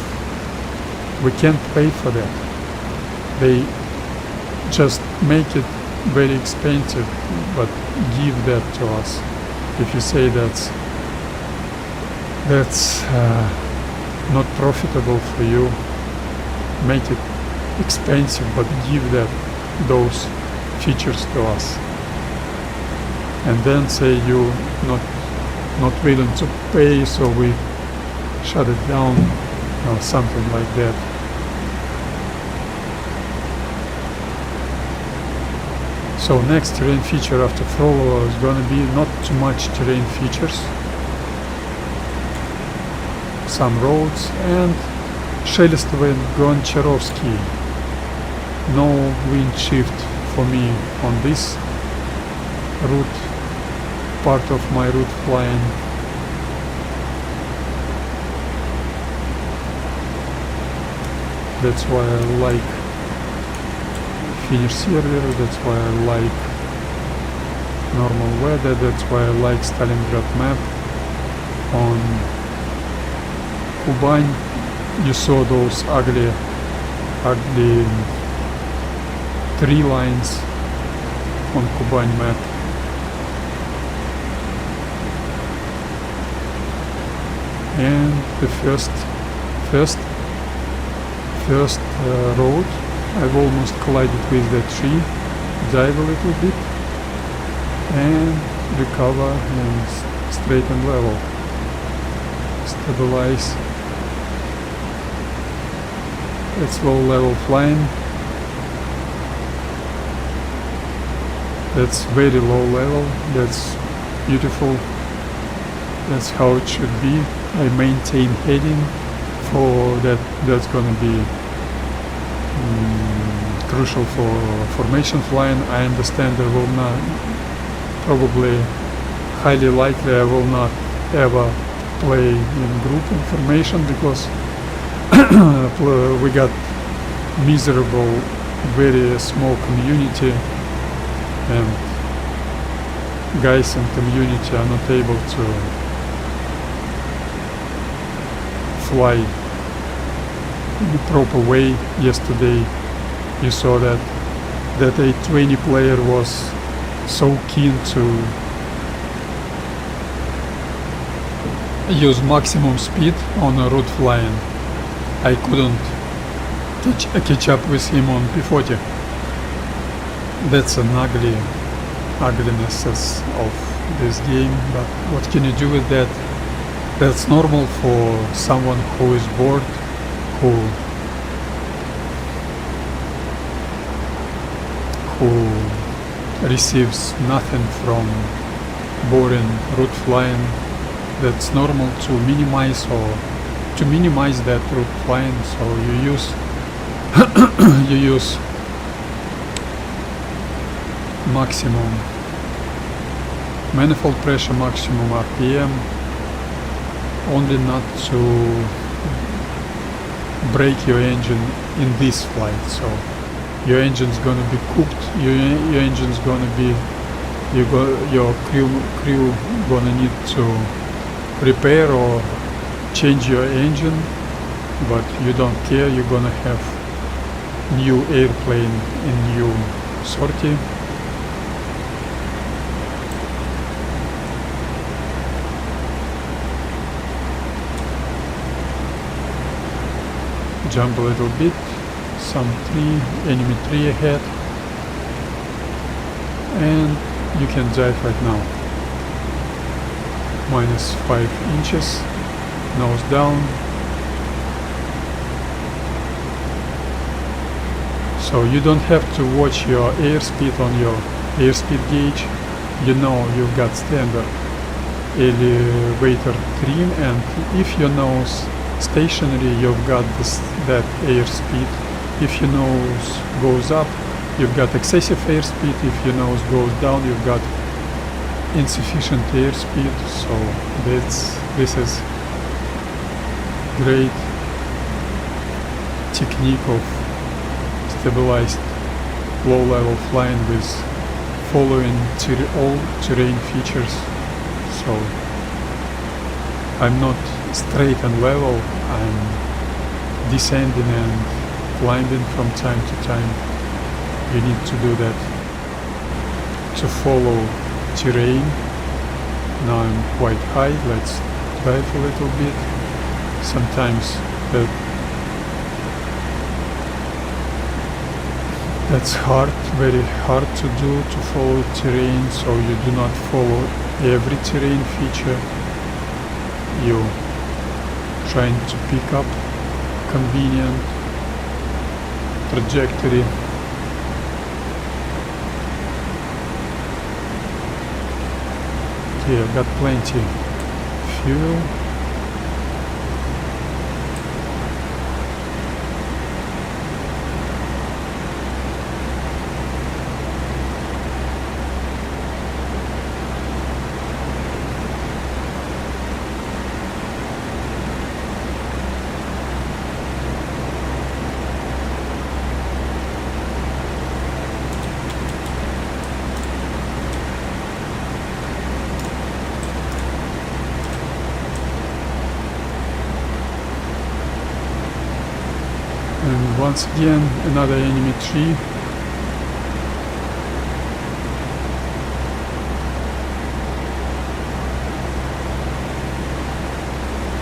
We can't pay for that. They just make it very expensive, but give that to us. If you say that's not profitable for you, make it expensive, but give those features to us, and then say you not willing to pay, so we shut it down. or something like that. So next terrain feature after follow is gonna be not too much terrain features, some roads and Шелестовый Гончаровский. No wind shift for me on this route, part of my route flying. That's why I like Finnish server, that's why I like normal weather, that's why I like Stalingrad map. On Kuban you saw those ugly tree lines on Kuban map. And the first road, I've almost collided with the tree, dive a little bit and recover and straighten level, stabilize. It's low level flying, that's very low level, that's beautiful, that's how it should be. I maintain heading for that, that's gonna be crucial for formation flying. I understand I will not, probably highly likely I will not ever play in group information because we got miserable, very small community and guys in community are not able to fly in the proper way. Yesterday you saw that A20 player was so keen to use maximum speed on a route flying. I couldn't catch up with him on P-40. That's an ugliness of this game, but what can you do with that? That's normal for someone who is bored, who receives nothing from boring route flying. That's normal to minimize that route flying. So you use maximum manifold pressure, maximum RPM, only not to break your engine in this flight. So your engine's gonna be cooked, your engine's gonna be, your crew gonna need to repair or change your engine, but you don't care, you're gonna have new airplane in new sortie. Jump a little bit, some tree, enemy tree ahead, and you can dive right now. -5 inches, nose down. So you don't have to watch your airspeed on your airspeed gauge. You know you've got standard elevator trim, and if your nose stationary, you've got that airspeed. If your nose goes up, you've got excessive airspeed. If your nose goes down, you've got insufficient airspeed. So this is great technique of stabilized low-level flying with following all terrain features. So I'm not straight and level, I'm descending and climbing from time to time. You need to do that to follow terrain. Now I'm quite high, let's dive a little bit. Sometimes that's hard, very hard to do, to follow terrain, so you do not follow every terrain feature. You trying to pick up convenient trajectory. Okay, I've got plenty fuel. And once again, another enemy tree.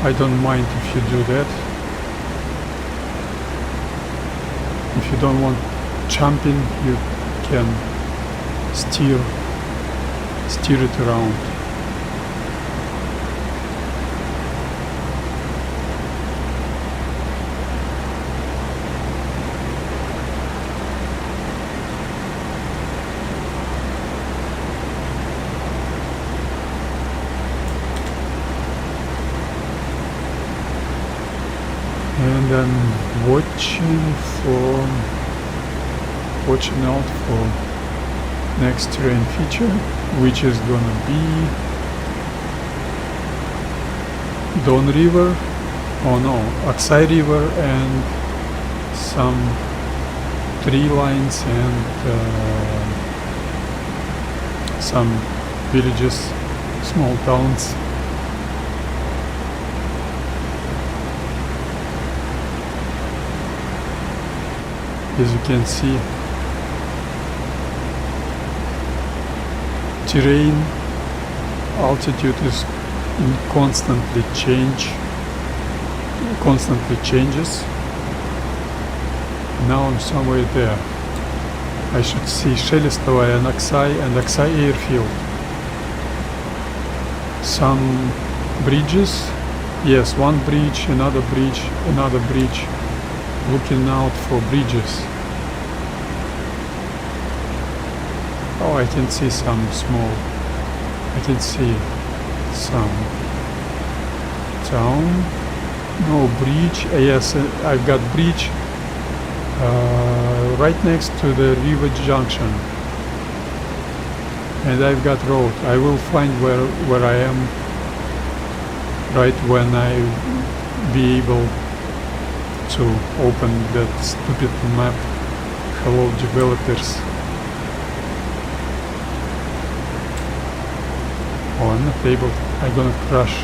I don't mind if you do that. If you don't want jumping, you can steer it around. And I'm watching out for next terrain feature, which is gonna be Don River, oh no, Aksai River, and some tree lines and some villages, small towns. As you can see, terrain altitude is constantly changes. Now I'm somewhere there. I should see Shelistova and Aksai airfield. Some bridges, yes, one bridge, another bridge, another bridge. Looking out for bridges. Oh, I can see some small. I can see some town. No bridge. Yes, I've got bridge right next to the river junction. And I've got road. I will find where I am right when I be able to open that stupid map. Hello developers. Oh, I'm not able. I'm gonna crash.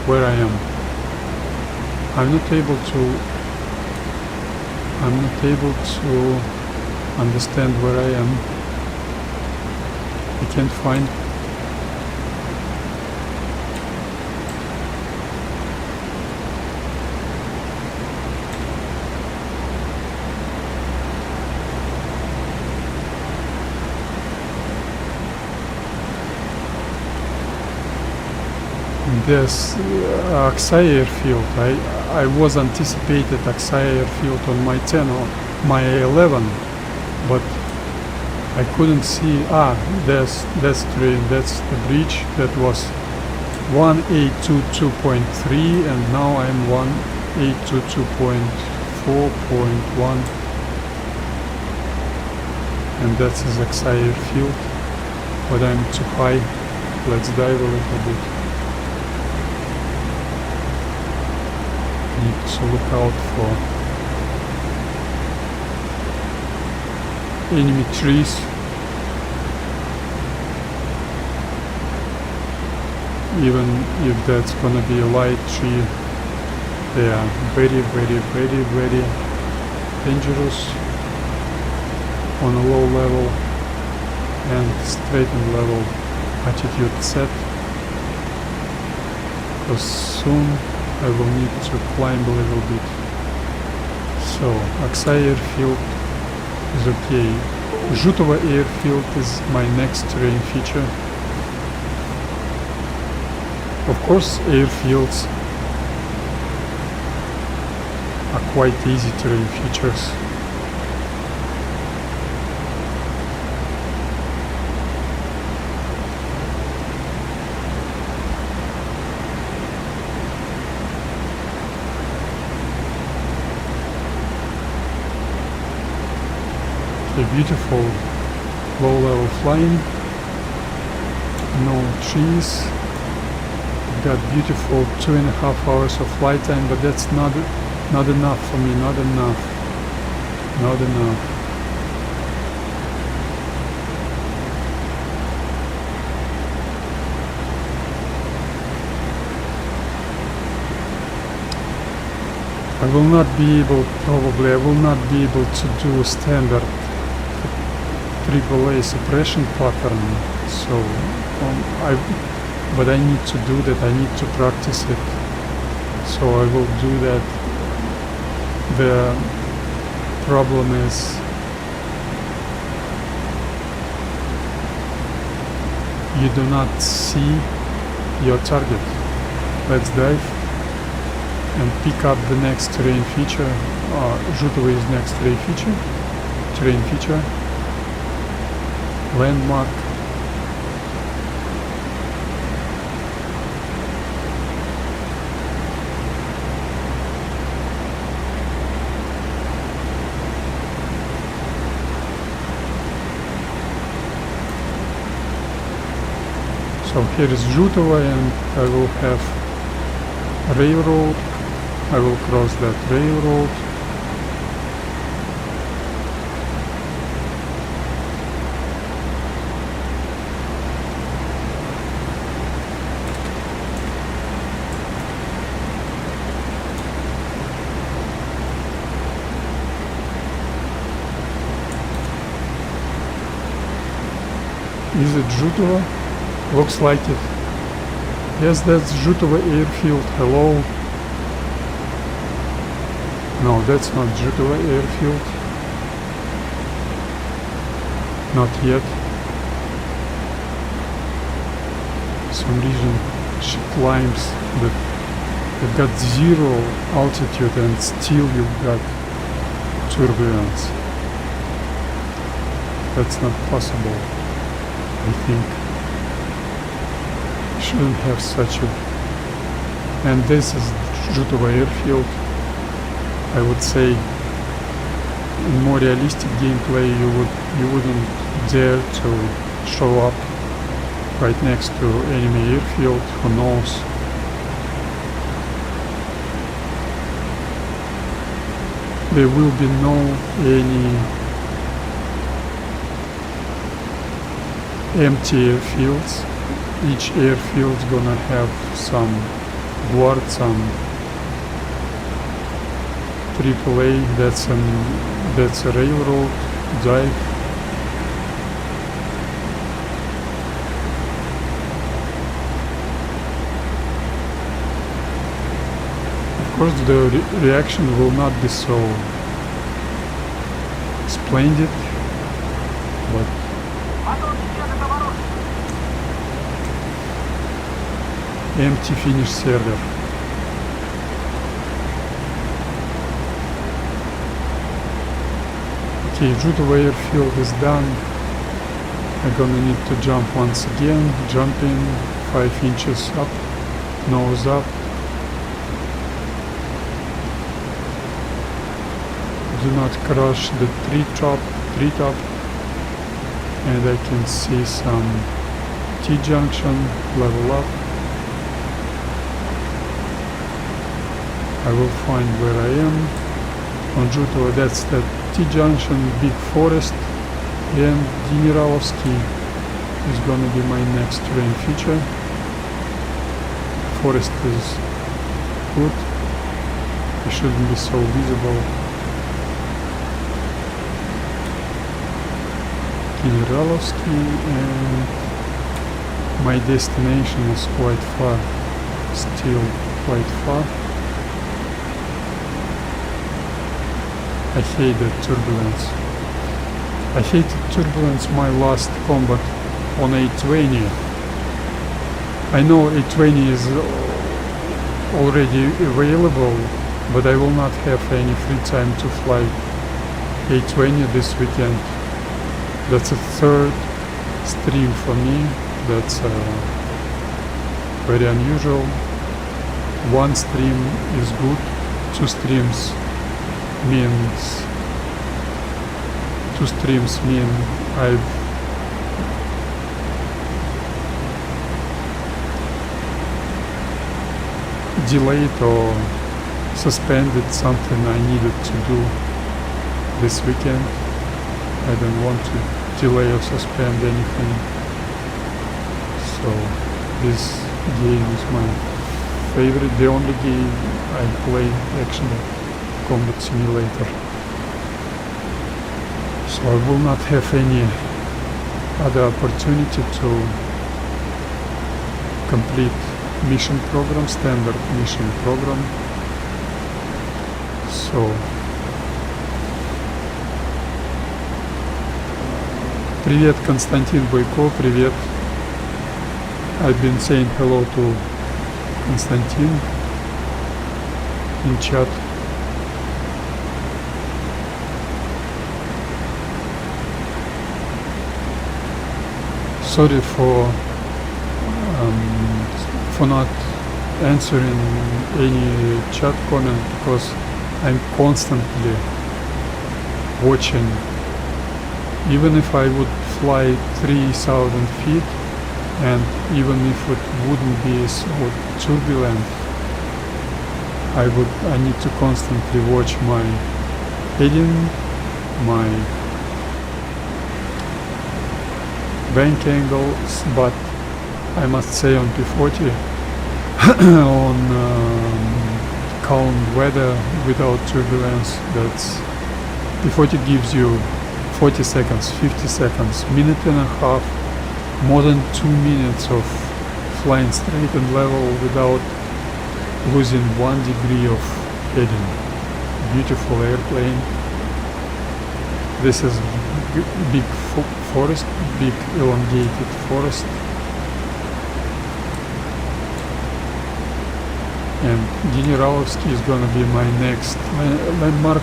Where I am. I'm not able to understand where I am. I can't find. This Aksai airfield. I was anticipated Aksai airfield on my 10 or my 11, but I couldn't see. That's train. That's the bridge. That was 1822.3, and now I'm 1822.4.1, and that's his Aksai airfield. But I'm too high. Let's dive a little bit. Need to look out for enemy trees. Even if that's gonna be a light tree, they are very dangerous on a low level and straightened level attitude set, because soon I will need to climb a little bit. So Aksai airfield is okay. Žutovo airfield is my next terrain feature. Of course, airfields are quite easy terrain features. A beautiful low-level flying, no trees, got beautiful 2.5 hours of flight time, but that's not enough for me, not enough. I will not be able to do standard AAA suppression pattern, so but I need to do that, I need to practice it, so I will do that. The problem is you do not see your target. Let's dive and pick up the next terrain feature. Žutovo is next terrain feature. Landmark. So here is Žutovo, and I will have railroad. I will cross that railroad. Is it Žutovo? Looks like it. Yes, that's Žutovo airfield. Hello. No, that's not Žutovo airfield. Not yet. Some reason she climbs that it got 0 altitude and still you got turbulence. That's not possible. I think shouldn't have such a, and this is Žutovo airfield. I would say in more realistic gameplay you wouldn't dare to show up right next to enemy airfield. Who knows? There will be no any empty airfields. Each airfield's gonna have some board, some AAA. That's a railroad dive. Of course, the reaction will not be so splendid, but empty Finnish server. Okay, Žutovo airfield is done. I'm gonna need to jump once again. Jumping 5 inches up, nose up. Do not crush the treetop. And I can see some T-junction, level up. I will find where I am. On Žutovo, that's the T-junction, big forest, and Generalovsky is gonna be my next terrain feature. Forest is good. It shouldn't be so visible. Generalovsky, and my destination is quite far, still quite far. I hate the turbulence. I hated turbulence my last combat on A20. I know A20 is already available, but I will not have any free time to fly A20 this weekend. That's a third stream for me. That's very unusual. One stream is good, two streams mean I've delayed or suspended something I needed to do this weekend. I don't want to delay or suspend anything. So this game is my favorite, the only game I play actually, Combat Simulator. So I will not have any other opportunity to complete mission program, standard mission program. So привет, Константин Бойко, привет. I've been saying hello to Konstantin in chat. Sorry for not answering any chat comment, because I'm constantly watching. Even if I would fly 3,000 feet, and even if it wouldn't be so turbulent, I need to constantly watch my heading, my bank angles, but I must say on P-40 on calm weather without turbulence, that's P-40 gives you 40 seconds, 50 seconds, minute and a half, more than 2 minutes of flying straight and level without losing 1 degree of heading. Beautiful airplane. This is big forest, big elongated forest. And Generalovsky is gonna be my next landmark.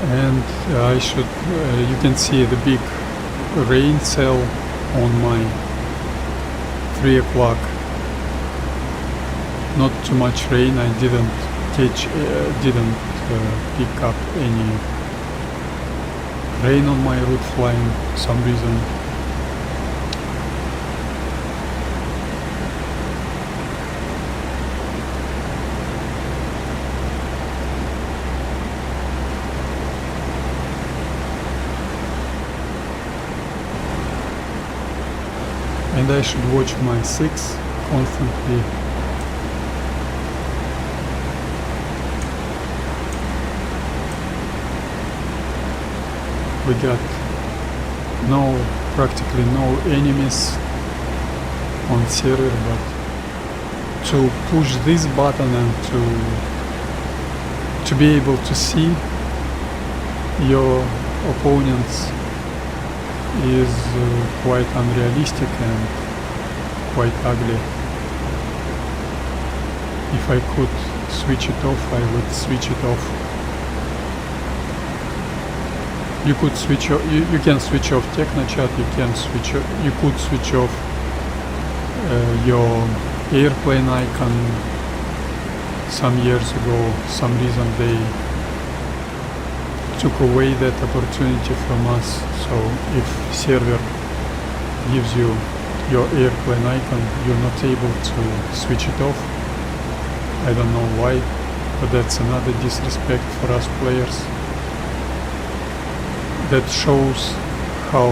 And I should, you can see the big rain cell on my 3 o'clock. Not too much rain, I didn't pick up any rain on my route flying for some reason. And I should watch my 6 constantly. We got practically no enemies on server, but to push this button and to be able to see your opponents is quite unrealistic and quite ugly. If I could switch it off, I would switch it off. You could switch off, you can switch off Technochat, you could switch off your airplane icon. Some years ago, some reason they took away that opportunity from us. So if server gives you your airplane icon, you're not able to switch it off. I don't know why, but that's another disrespect for us players. That shows how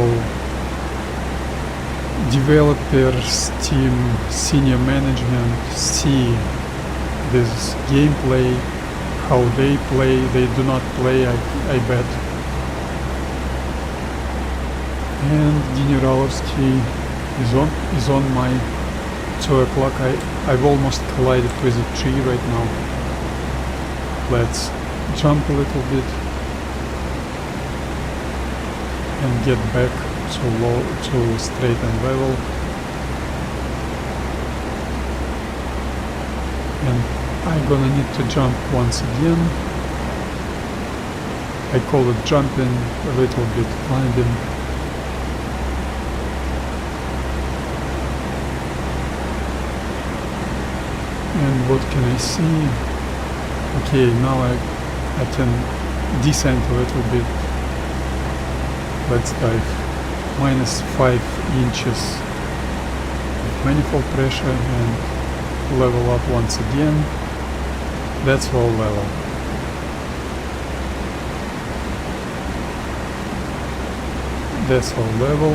developers, team, senior management see this gameplay, how they play. They do not play, I bet. And Generalovsky is on my 2 o'clock. I've almost collided with a tree right now. Let's jump a little bit and get back to straight and level. And I'm gonna need to jump once again. I call it jumping, a little bit climbing. And what can I see? Okay, now I can descend a little bit. Let's dive. -5 inches of manifold pressure and level up once again. That's low level. That's low level.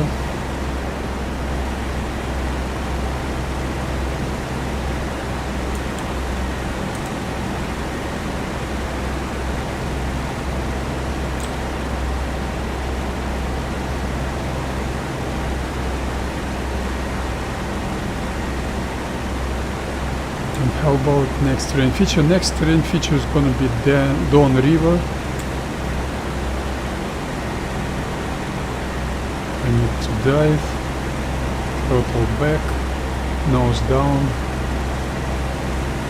How about next terrain feature? Next terrain feature is gonna be Dawn River. I need to dive, throttle back, nose down,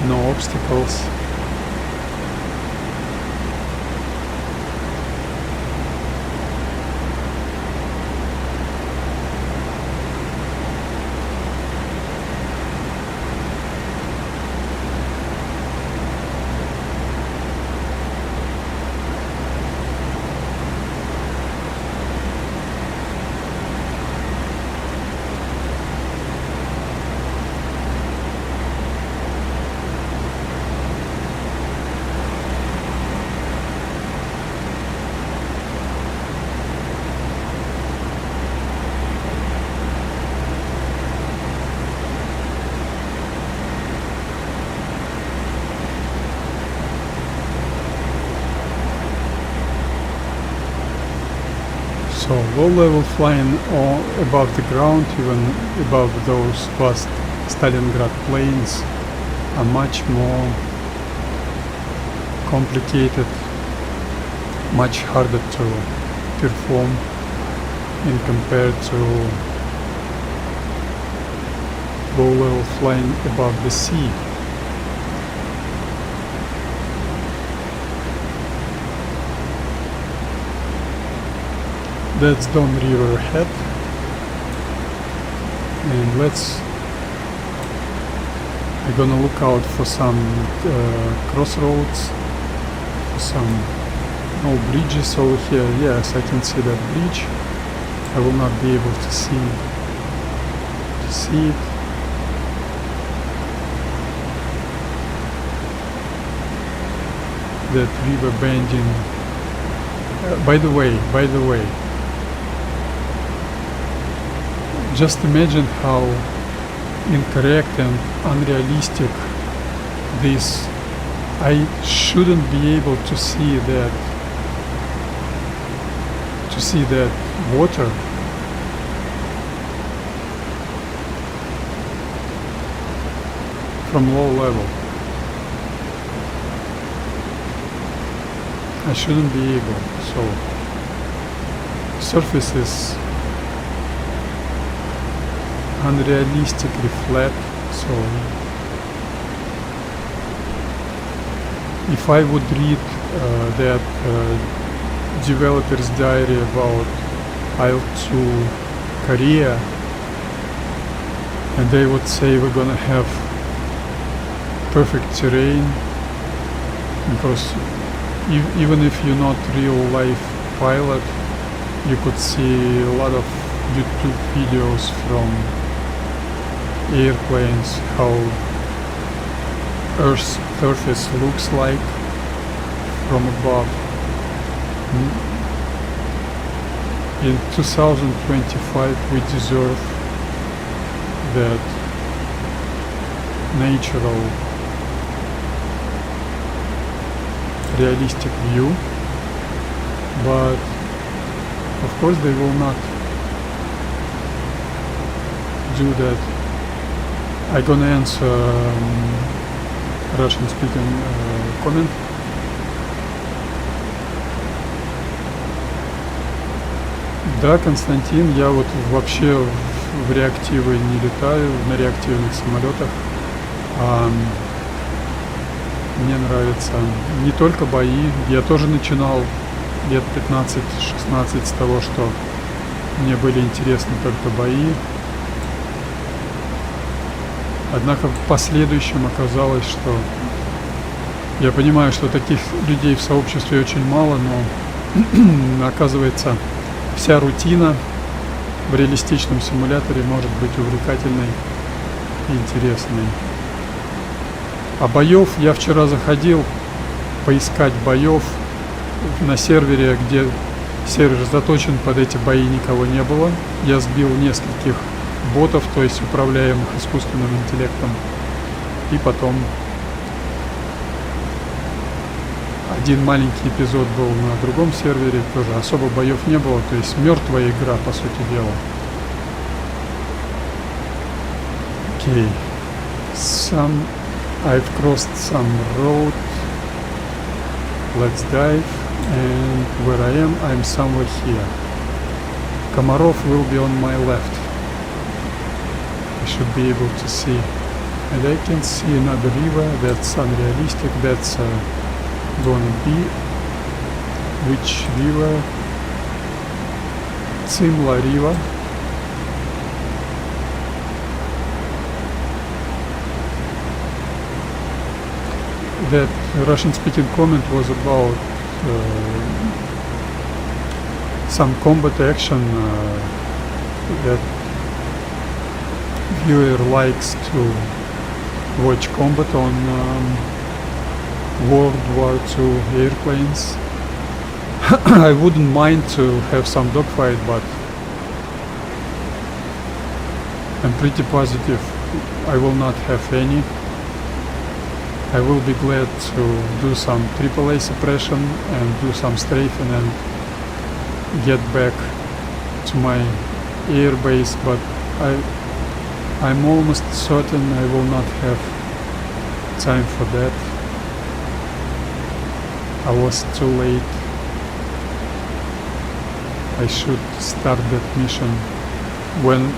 no obstacles. So low level flying above the ground, even above those vast Stalingrad plains, are much more complicated, much harder to perform in compared to low level flying above the sea. That's Dawn River ahead, and we're gonna look out for some crossroads, for some bridges over here. Yes, I can see that bridge. I will not be able to see it. That river bending. By the way, just imagine how incorrect and unrealistic this. I shouldn't be able to see that water. From low level. I shouldn't be able. So surface is unrealistically flat, so if I would read that developer's diary about Il-2 Korea, and they would say we're gonna have perfect terrain, because even if you're not real life pilot, you could see a lot of YouTube videos from airplanes, how Earth's surface looks like from above. In 2025 we deserve that natural realistic view, but of course they will not do that. I'm gonna answer Russian speaking comment. Да, Константин, я вот вообще в реактивы не летаю, на реактивных самолетах. Мне нравится не только бои. Я тоже начинал лет 15-16 с того, что мне были интересны только бои. Однако в последующем оказалось, что я понимаю, что таких людей в сообществе очень мало, но оказывается, вся рутина в реалистичном симуляторе может быть увлекательной и интересной. А боев я вчера заходил поискать боев на сервере, где сервер заточен под эти бои, никого не было. Я сбил нескольких ботов, то есть управляемых искусственным интеллектом. И потом один маленький эпизод был на другом сервере, тоже особо боев не было, то есть мертвая игра, по сути дела. Окей. I've crossed some road. Let's dive. And where I am, I'm somewhere here. Komarov will be on my left. I should be able to see. And I can see another river that's unrealistic. That's gonna be which river? Цимла river. That Russian speaking comment was about some combat action that viewer likes to watch combat on World War II airplanes. I wouldn't mind to have some dogfight, but I'm pretty positive I will not have any. I will be glad to do some AAA suppression and do some strafing and get back to my air base, but I'm almost certain I will not have time for that. I was too late. I should start that mission when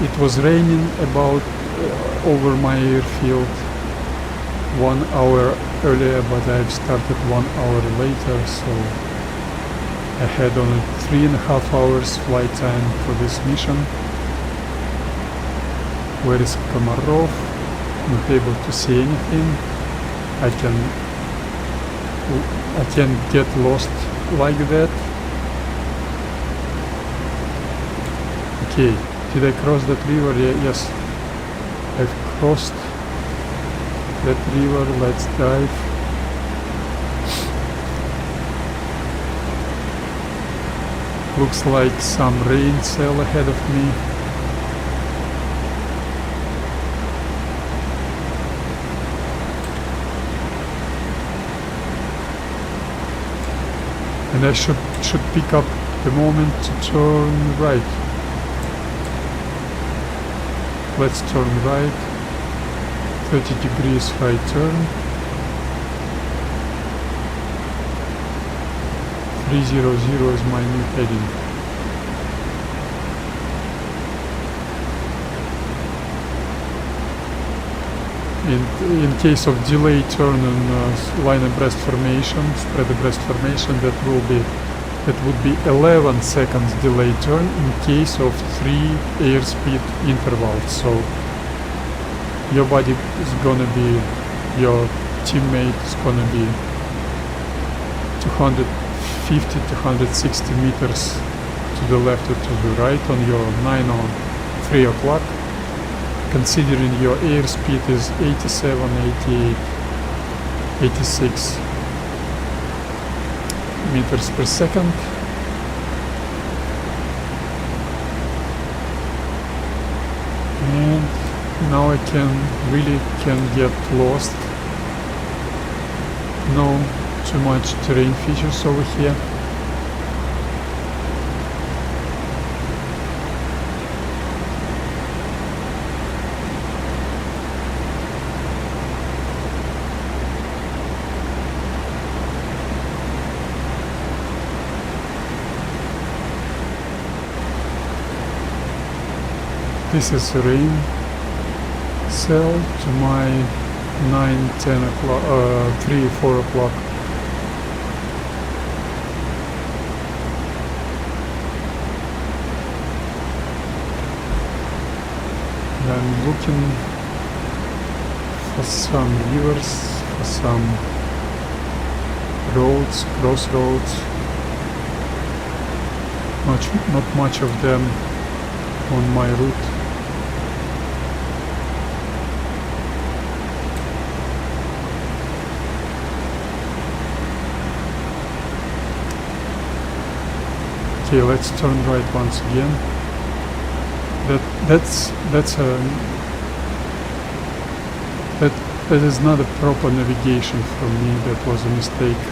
it was raining about over my airfield 1 hour earlier, but I've started 1 hour later, so I had only 3.5 hours flight time for this mission. Where is Komarov? Not able to see anything. I can get lost like that. Okay, did I cross that river? Yes, I've crossed that river. Let's dive. Looks like some rain sail ahead of me. And I should pick up the moment to turn right. Let's turn right. 30 degrees right turn. 300 is my new heading. In case of delay turn on line abreast formation, spread abreast formation, that would be 11 seconds delay turn in case of 3 airspeed intervals. So your body is gonna be, your teammate is gonna be 250 to 160 meters to the left or to the right on your 9 or 3 o'clock. Considering your airspeed is 87, 88, 86 meters per second. now I really can get lost. No too much terrain features over here. This is a rain cell to my 9, 10 o'clock, 3, 4 o'clock. I'm looking for some rivers, for some roads, crossroads. Not much of them on my route. Okay, let's turn right once again. That is not a proper navigation for me. That was a mistake,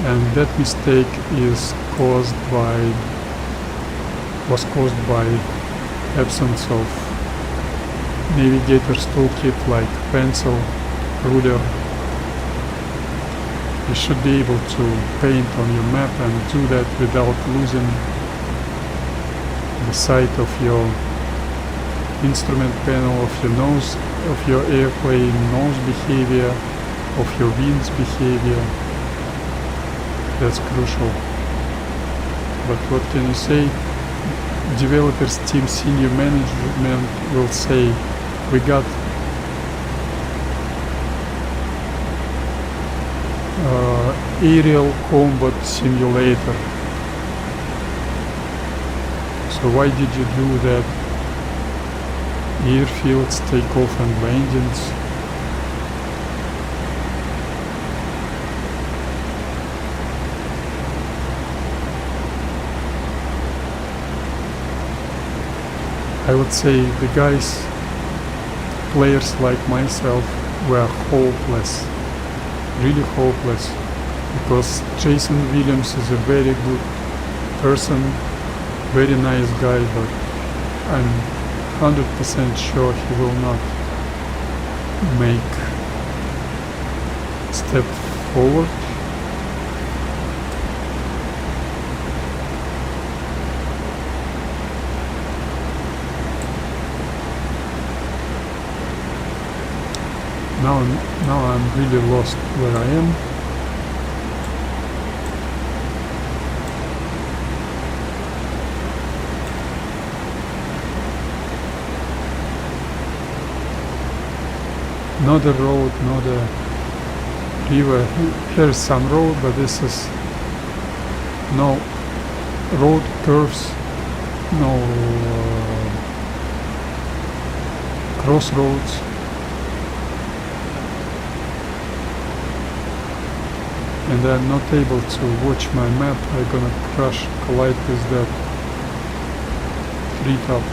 and that mistake was caused by absence of navigator's toolkit like pencil, ruler. You should be able to paint on your map and do that without losing the sight of your instrument panel, of your nose, of your airplane nose behavior, of your wings behavior. That's crucial. But what can you say? Developers team senior management will say, we got aerial combat simulator. So why did you do that? Airfields, takeoff and landings. I would say the guys, players like myself, were hopeless. Really hopeless, because Jason Williams is a very good person, very nice guy, but I'm 100% sure he will not make a step forward. Now I'm really lost where I am. Not a road, not a river. Here's some road, but this is no road curves, no crossroads. And I'm not able to watch my map. I'm gonna collide with that treetop.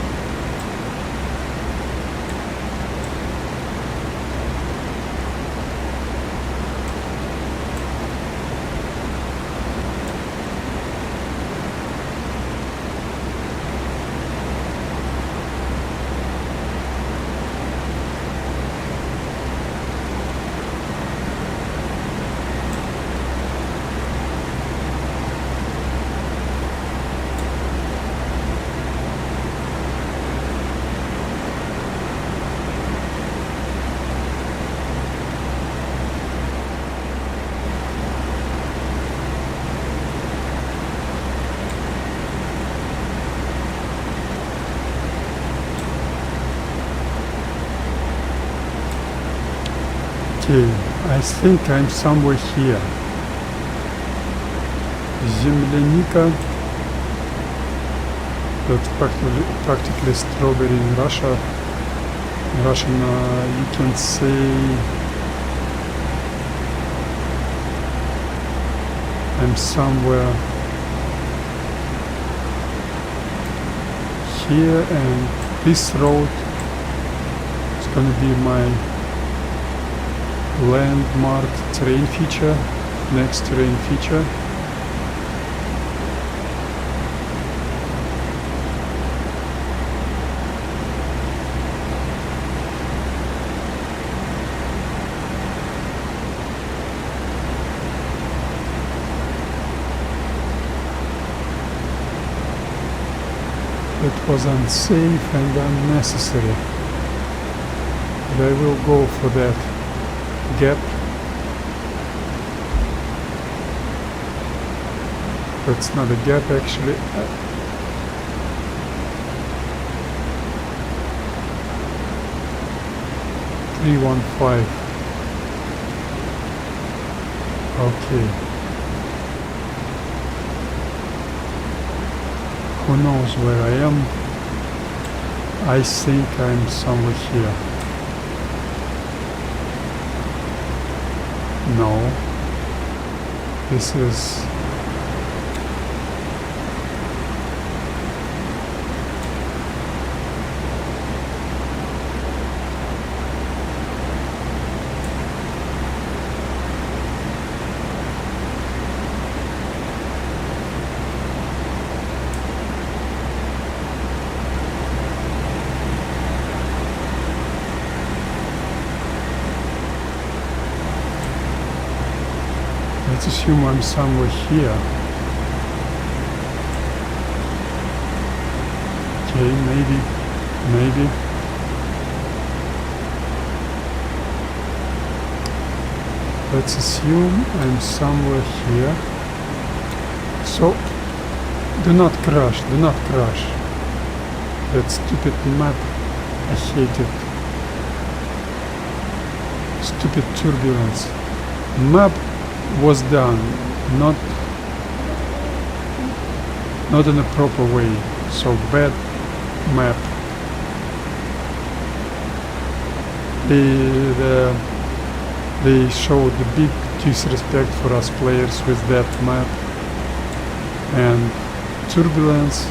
Okay, I think I'm somewhere here. Земляника. That's practically strawberry in Russia. In Russian, you can say I'm somewhere here, and this road gonna be my landmark terrain feature, next terrain feature. It was unsafe and unnecessary, but I will go for that gap. That's not a gap actually. 315. Okay. Who knows where I am? I think I'm somewhere here. No. This is... Let's assume I'm somewhere here. Okay, maybe. Let's assume I'm somewhere here. So, do not crash. That stupid map, I hate it. Stupid turbulence. Map was done not in a proper way, so bad map. They showed the big disrespect for us players with that map, and turbulence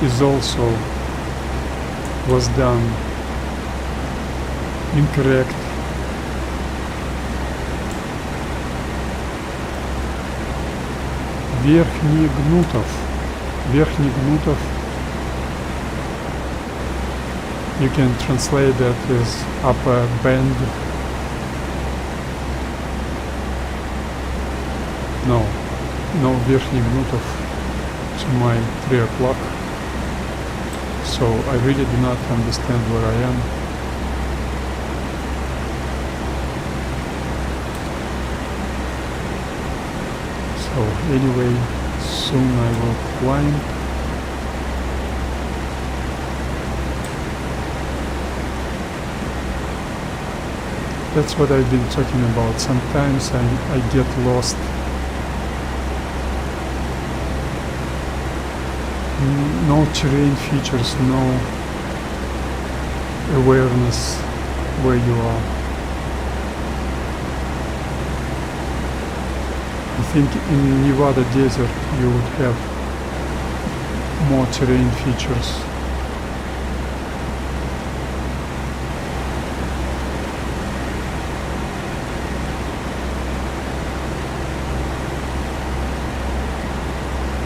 is also was done incorrect. Верхний Гнутов. You can translate that as upper bend. No Верхний Гнутов to my 3 o'clock. So I really do not understand where I am. So anyway, soon I will climb. That's what I've been talking about. Sometimes I get lost. No terrain features, no awareness where you are. I think in Nevada desert you would have more terrain features.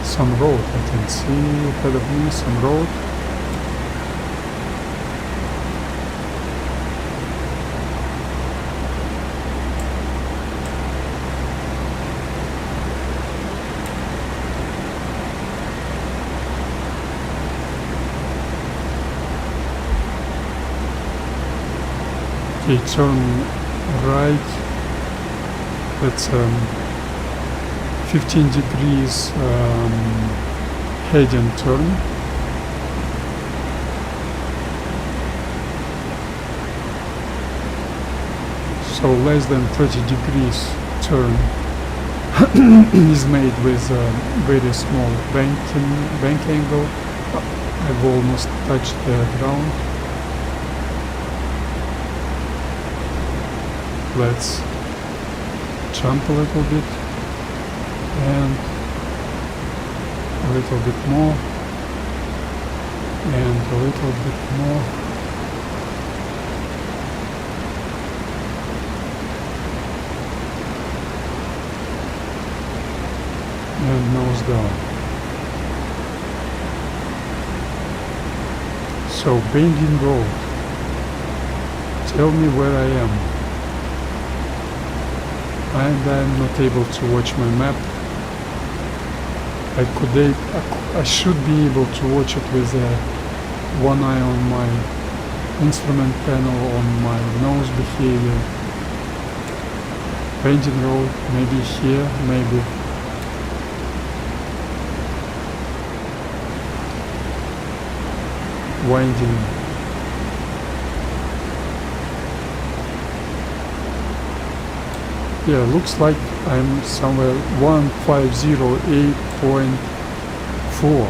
Some road I can see ahead of me, some road. Okay, turn right. That's 15 degrees head and turn. So less than 30 degrees turn is made with a very small bank angle. I've almost touched the ground. Let's jump a little bit. And a little bit more, and a little bit more, сюда. So, bending road. Tell me where I am. And I'm not able to watch my map. I should be able to watch it with one eye on my instrument panel, on my nose behavior. Bending road, maybe here, maybe. Winding. Yeah, looks like I'm somewhere 1508.4,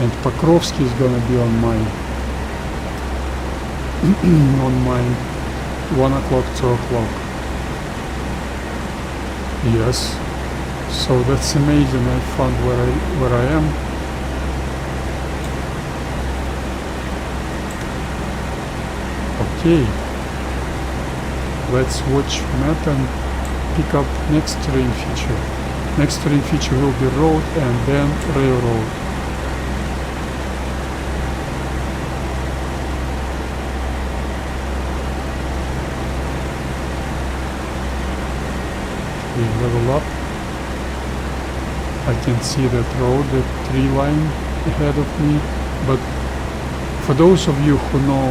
and Pokrovsky is gonna be on my on my 1 o'clock, 2 o'clock. Yes, so that's amazing. I found where I am. Okay, let's watch map and pick up next terrain feature. Next terrain feature will be road and then railroad. We level up. I can see that road, that tree line ahead of me, but for those of you who know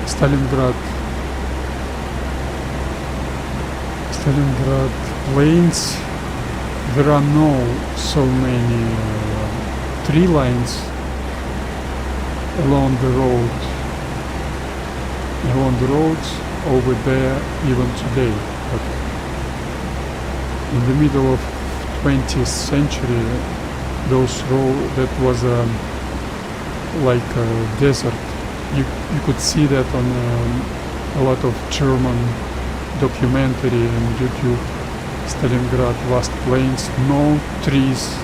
Stalingrad plains, there are no so many tree lines along the roads over there even today. But in the middle of 20th century, that was like a desert. You could see that on a lot of German documentary on YouTube. Stalingrad vast plains, no trees,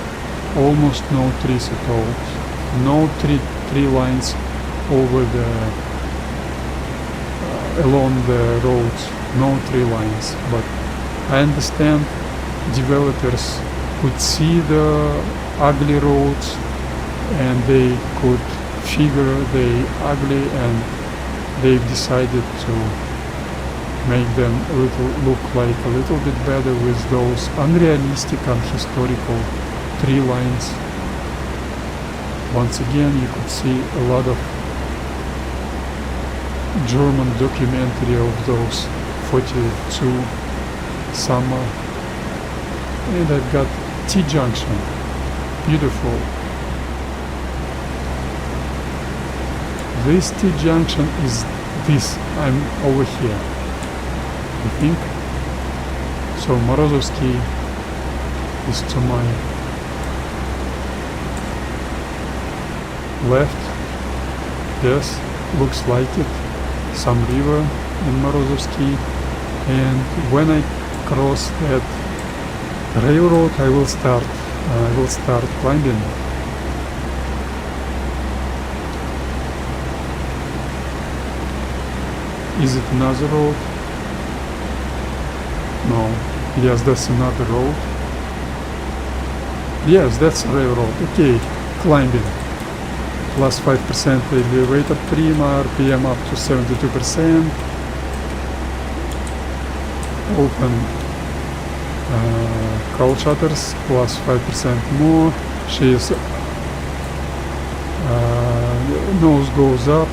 almost no trees at all, no tree lines over along the roads, no tree lines. But I understand developers could see the ugly roads and they could figure they ugly, and they've decided to make them look like a little bit better with those unrealistic and historical tree lines. Once again, you could see a lot of German documentary of those 42 summer. And I've got T-junction, beautiful. This T-junction is this, I'm over here, I think. So Morozovsky is to my left. Yes, looks like it. Some river in Morozovsky. And when I cross that railroad, I will start climbing. Is it another road? No. Yes, that's another road. Yes, that's a railroad. Okay, climbing. Plus 5% elevator prima, RPM up to 72%. Open cowl shutters, plus 5% more. She's nose goes up.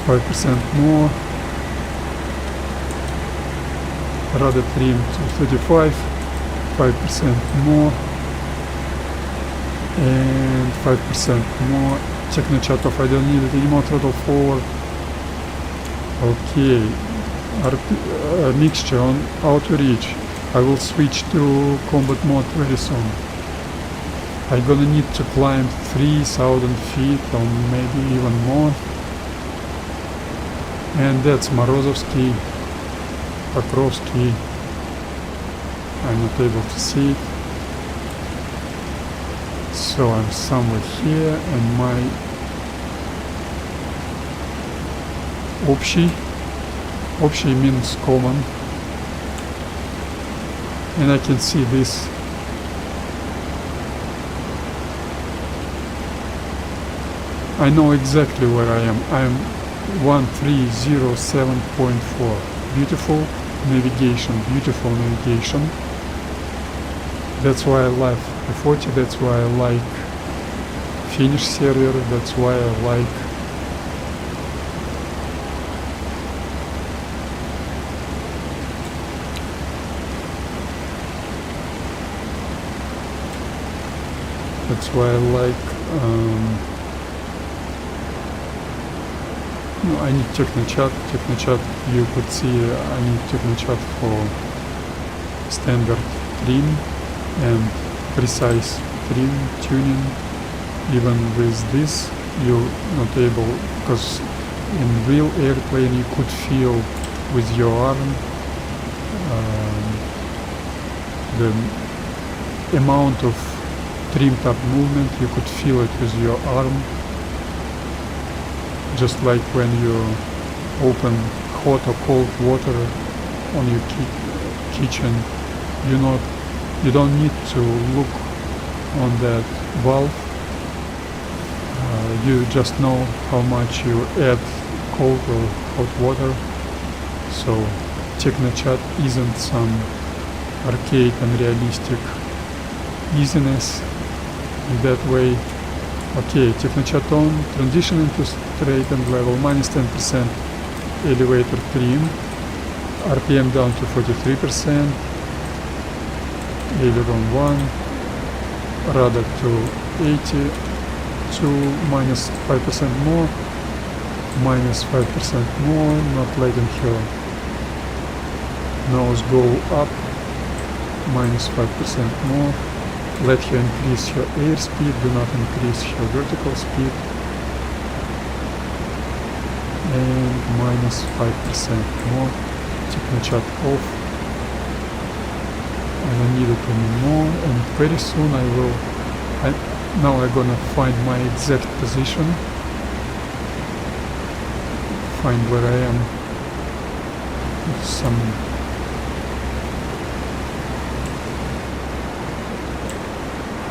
5% more. Rudder trim to 35, 5% more, and 5% more. Technochatov, I don't need it anymore. Throttle forward. Okay. Mixture on auto reach. I will switch to combat mode very soon. I'm gonna need to climb 3,000 feet or maybe even more. And that's Morozovsky, Pokrovsky. I'm not able to see it. So I'm somewhere here, and my общий Общий means common. And I can see this. I know exactly where I am. I'm 1307.4. Beautiful navigation, beautiful navigation. That's why I love P-40, that's why I like Finnish server, that's why I like no, I need Technochat. Technochat, you could see I need Technochat for standard trim and precise trim tuning. Even with this you're not able, because in real airplane you could feel with your arm the amount of trimmed up movement. You could feel it with your arm, just like when you open hot or cold water on your kitchen. You don't need to look on that valve. You just know how much you add cold or hot water. So Technochat isn't some arcade and realistic easiness in that way. Okay, Technochat on, transition into straight and level, minus 10% elevator trim, RPM down to 43%, aileron 1, rudder to 80, to minus 5% more, minus 5% more, not letting her nose go up, minus 5% more. Let her increase her airspeed, do not increase her vertical speed, and minus 5% more. Technochat off. I don't need it anymore, and very soon now I'm gonna find my exact position, find where I am.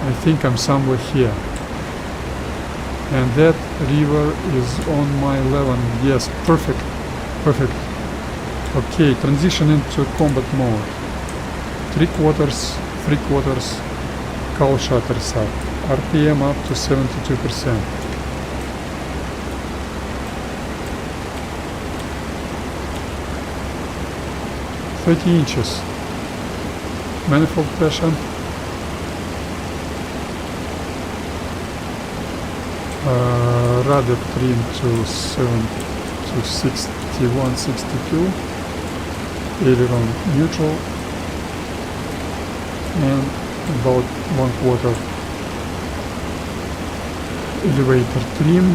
I think I'm somewhere here, and that river is on my level. Yes, perfect. Okay, transition into combat mode. 3/4, cowl shutters up, RPM up to 72%. $30 manifold pressure. Rudder trim to 61, 62. Aileron neutral. And about 1/4 elevator trim,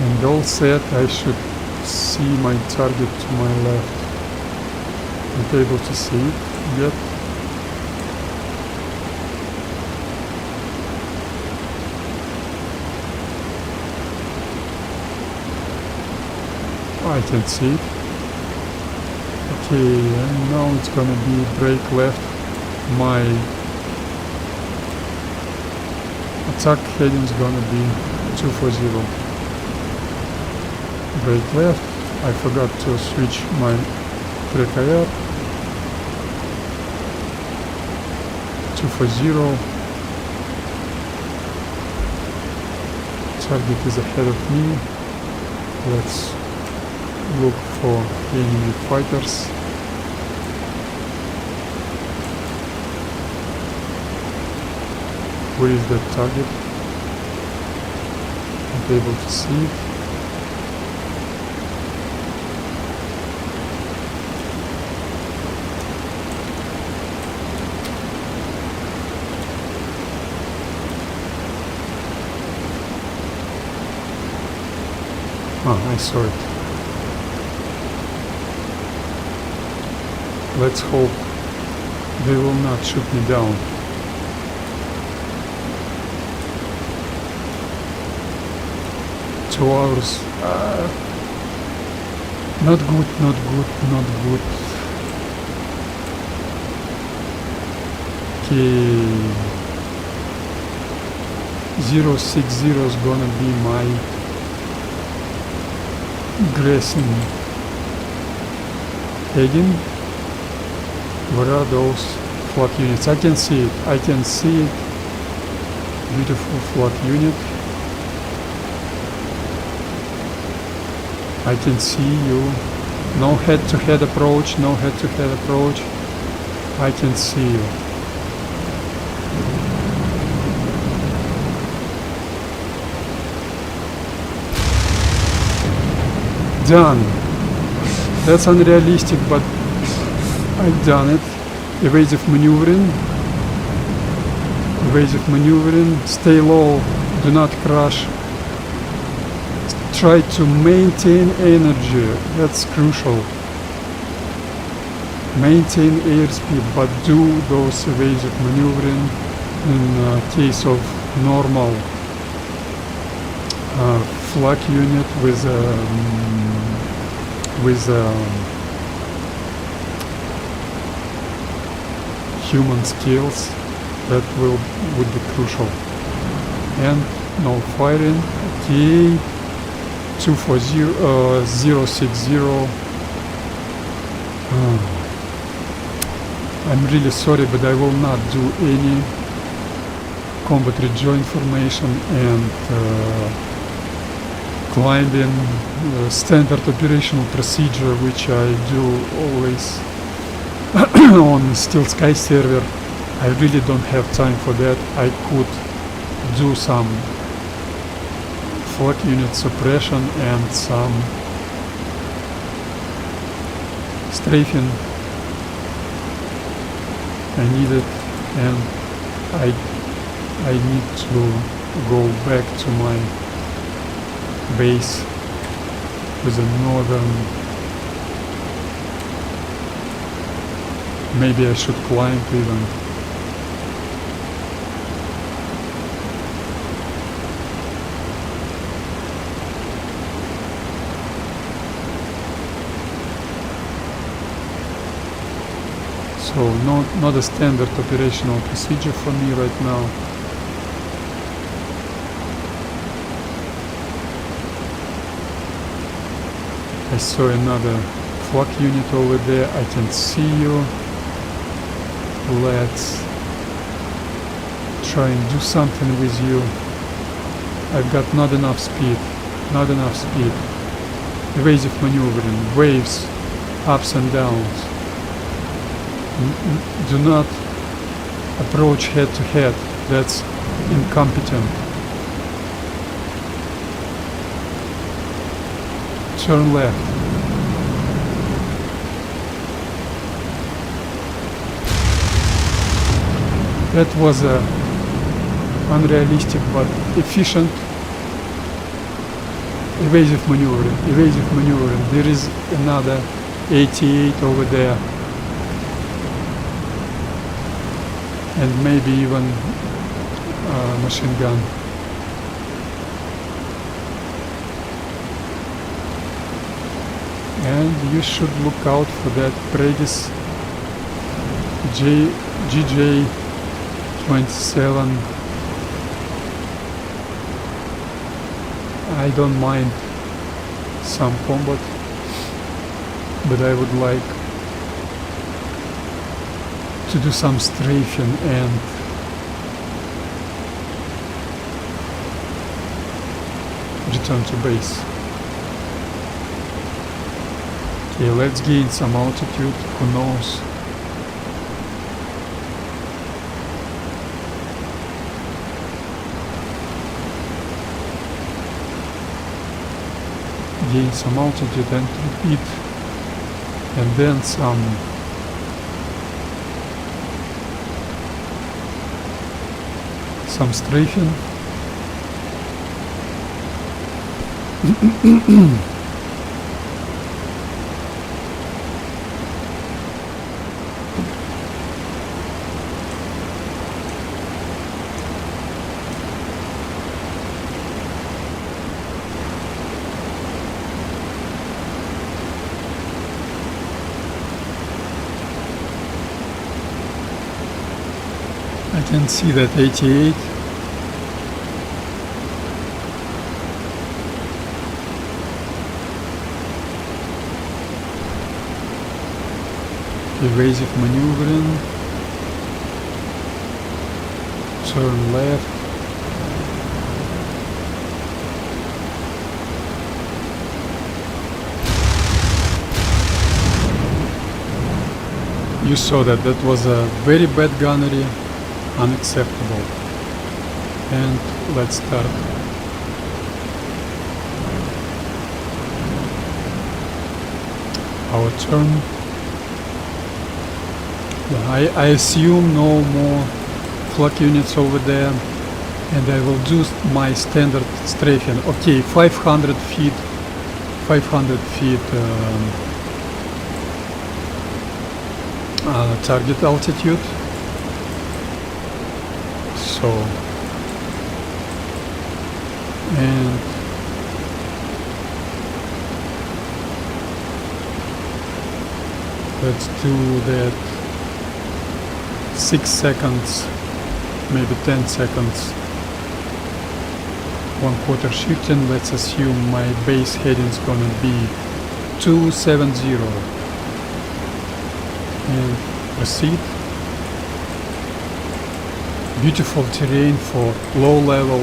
and all set. I should see my target to my left. Not able to see it yet. I can see it. Okay, and now it's gonna be brake left. My attack heading is gonna be 240. Brake left. I forgot to switch my track IR. 240. Target is ahead of me. Let's look for enemy fighters. Where is that target? Not able to see it. I saw it. Let's hope they will not shoot me down. Not good, not good, not good. Okay. 060 is gonna be my dressing heading. Where are those flak units? I can see it. I can see it. Beautiful flak unit. I can see you. No head-to-head approach. No head-to-head approach. I can see you. Done. That's unrealistic, but I've done it. Evasive maneuvering. Evasive maneuvering. Stay low. Do not crash. Try to maintain energy. That's crucial. Maintain airspeed, but do those evasive maneuvering in case of normal flak unit with human skills. That would be crucial. And no firing. Okay. 240 I'm really sorry, but I will not do any combat rejoin formation and climbing standard operational procedure, which I do always on Steel Sky server. I really don't have time for that. I could do some flak unit suppression and some strafing. I need it, and I need to go back to my base with the northern. Maybe I should climb even. So not a standard operational procedure for me right now. I saw another flak unit over there. I can see you. Let's try and do something with you. I've got not enough speed. Not enough speed. Evasive maneuvering, waves, ups and downs. Do not approach head to head. That's incompetent. Turn left. That was a unrealistic but efficient evasive maneuvering. Evasive maneuvering. There is another 88 over there. And maybe even machine gun. And you should look out for that Predis GJ27. I don't mind some combat, but I would like to do some strafing and return to base. Okay, let's gain some altitude, who knows. Gain some altitude and repeat, and then some strafing. I can see that 88. Evasive maneuvering. Turn left. You saw that was a very bad gunnery, unacceptable. And let's start. Our turn. Yeah, I assume no more flak units over there, and I will do my standard strafing. Okay, 500 feet. 500 feet. Target altitude. So, and let's do that 6 seconds, maybe 10 seconds. 1/4 shifting. Let's assume my base heading is gonna be 270. And proceed. Beautiful terrain for low level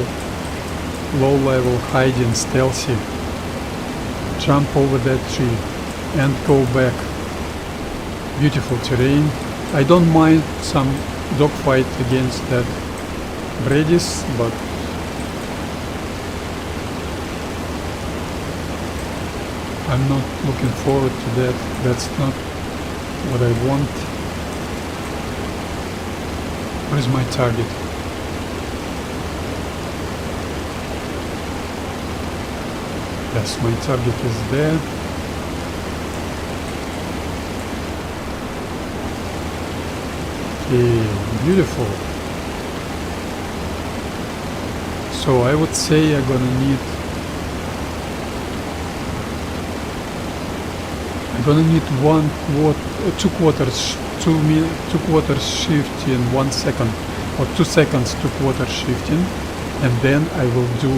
hiding, stealthy. Jump over that tree and go back. Beautiful terrain. I don't mind some dogfight against that Bredis, but I'm not looking forward to that. That's not what I want. What is my target? Yes, my target is there. Okay, beautiful. So I would say I'm gonna need 2 quarters shift in 1 second, or 2 seconds 2 quarters shifting, and then I will do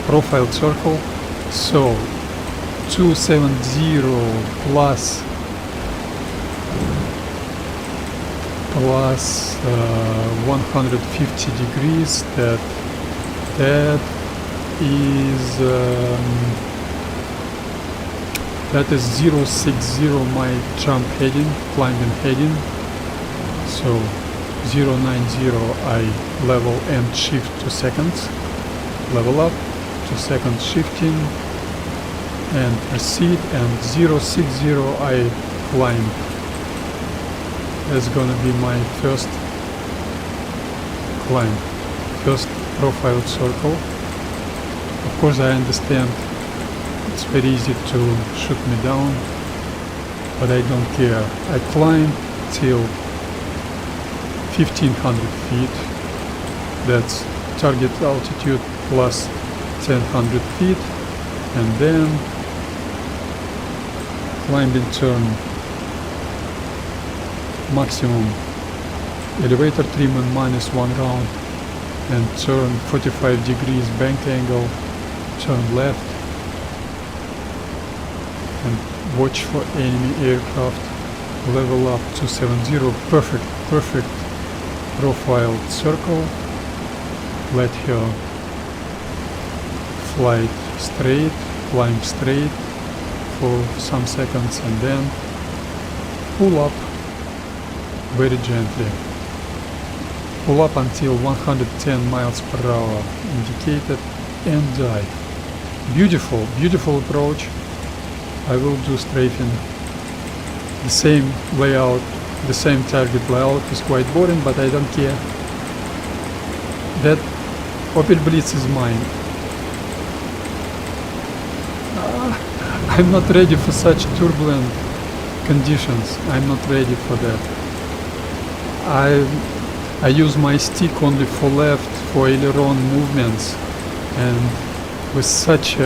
profile circle. So 270 plus 150 degrees. That is 060 my jump heading, climbing heading. So 090 I level and shift 2 seconds, level up, 2 seconds shifting and proceed, and 060 I climb. That's gonna be my first climb, first profile circle. Of course I understand it's very easy to shoot me down, but I don't care. I climb till 1500 feet. That's target altitude plus 1000 feet, and then climbing turn, maximum elevator trim and -1 round, and turn 45 degrees bank angle, turn left, and watch for enemy aircraft, level up 270, perfect profile circle. Let her fly straight, climb straight for some seconds, and then pull up very gently. Pull up until 110 miles per hour indicated and dive. Beautiful approach. I will do strafing. The same layout, the same target layout is quite boring, but I don't care. That Opel Blitz is mine. I'm not ready for such turbulent conditions. I'm not ready for that. I use my stick only for left, for aileron movements, and with such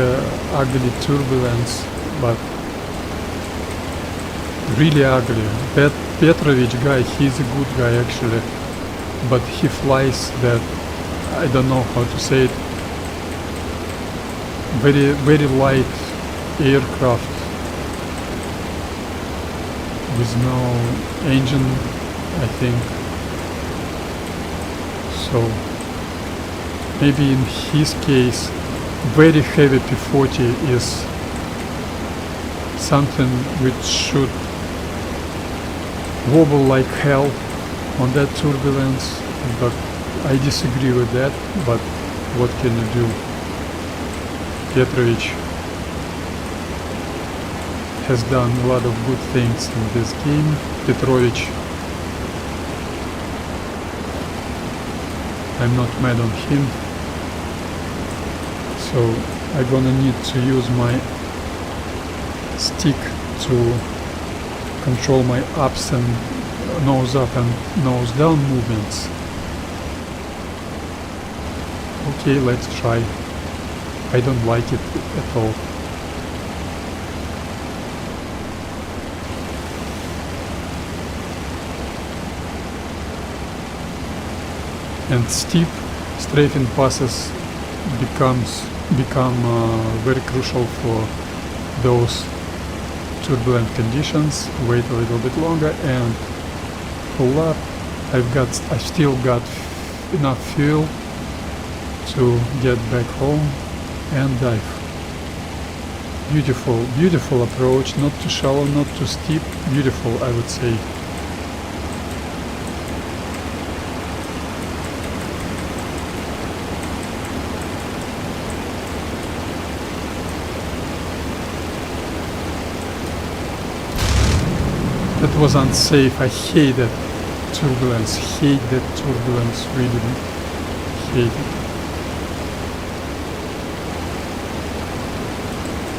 ugly turbulence, but really ugly. That Petrovich guy, he's a good guy actually. but he flies that, I don't know how to say it, very light aircraft with no engine, I think. So maybe in his case very heavy P-40 is something which should wobble like hell on that turbulence, but I disagree with that. But what can you do? Petrovich has done a lot of good things in this game. Petrovich, I'm not mad on him, so I'm gonna need to use my stick to control my ups and nose up and nose down movements. Okay, let's try. I don't like it at all. And steep strafing passes become very crucial for those turbulent conditions. Wait a little bit longer and pull up. I've still got enough fuel to get back home and dive. Beautiful, beautiful approach, not too shallow, not too steep, beautiful, I would say. That was unsafe. I hate that turbulence, really hate it.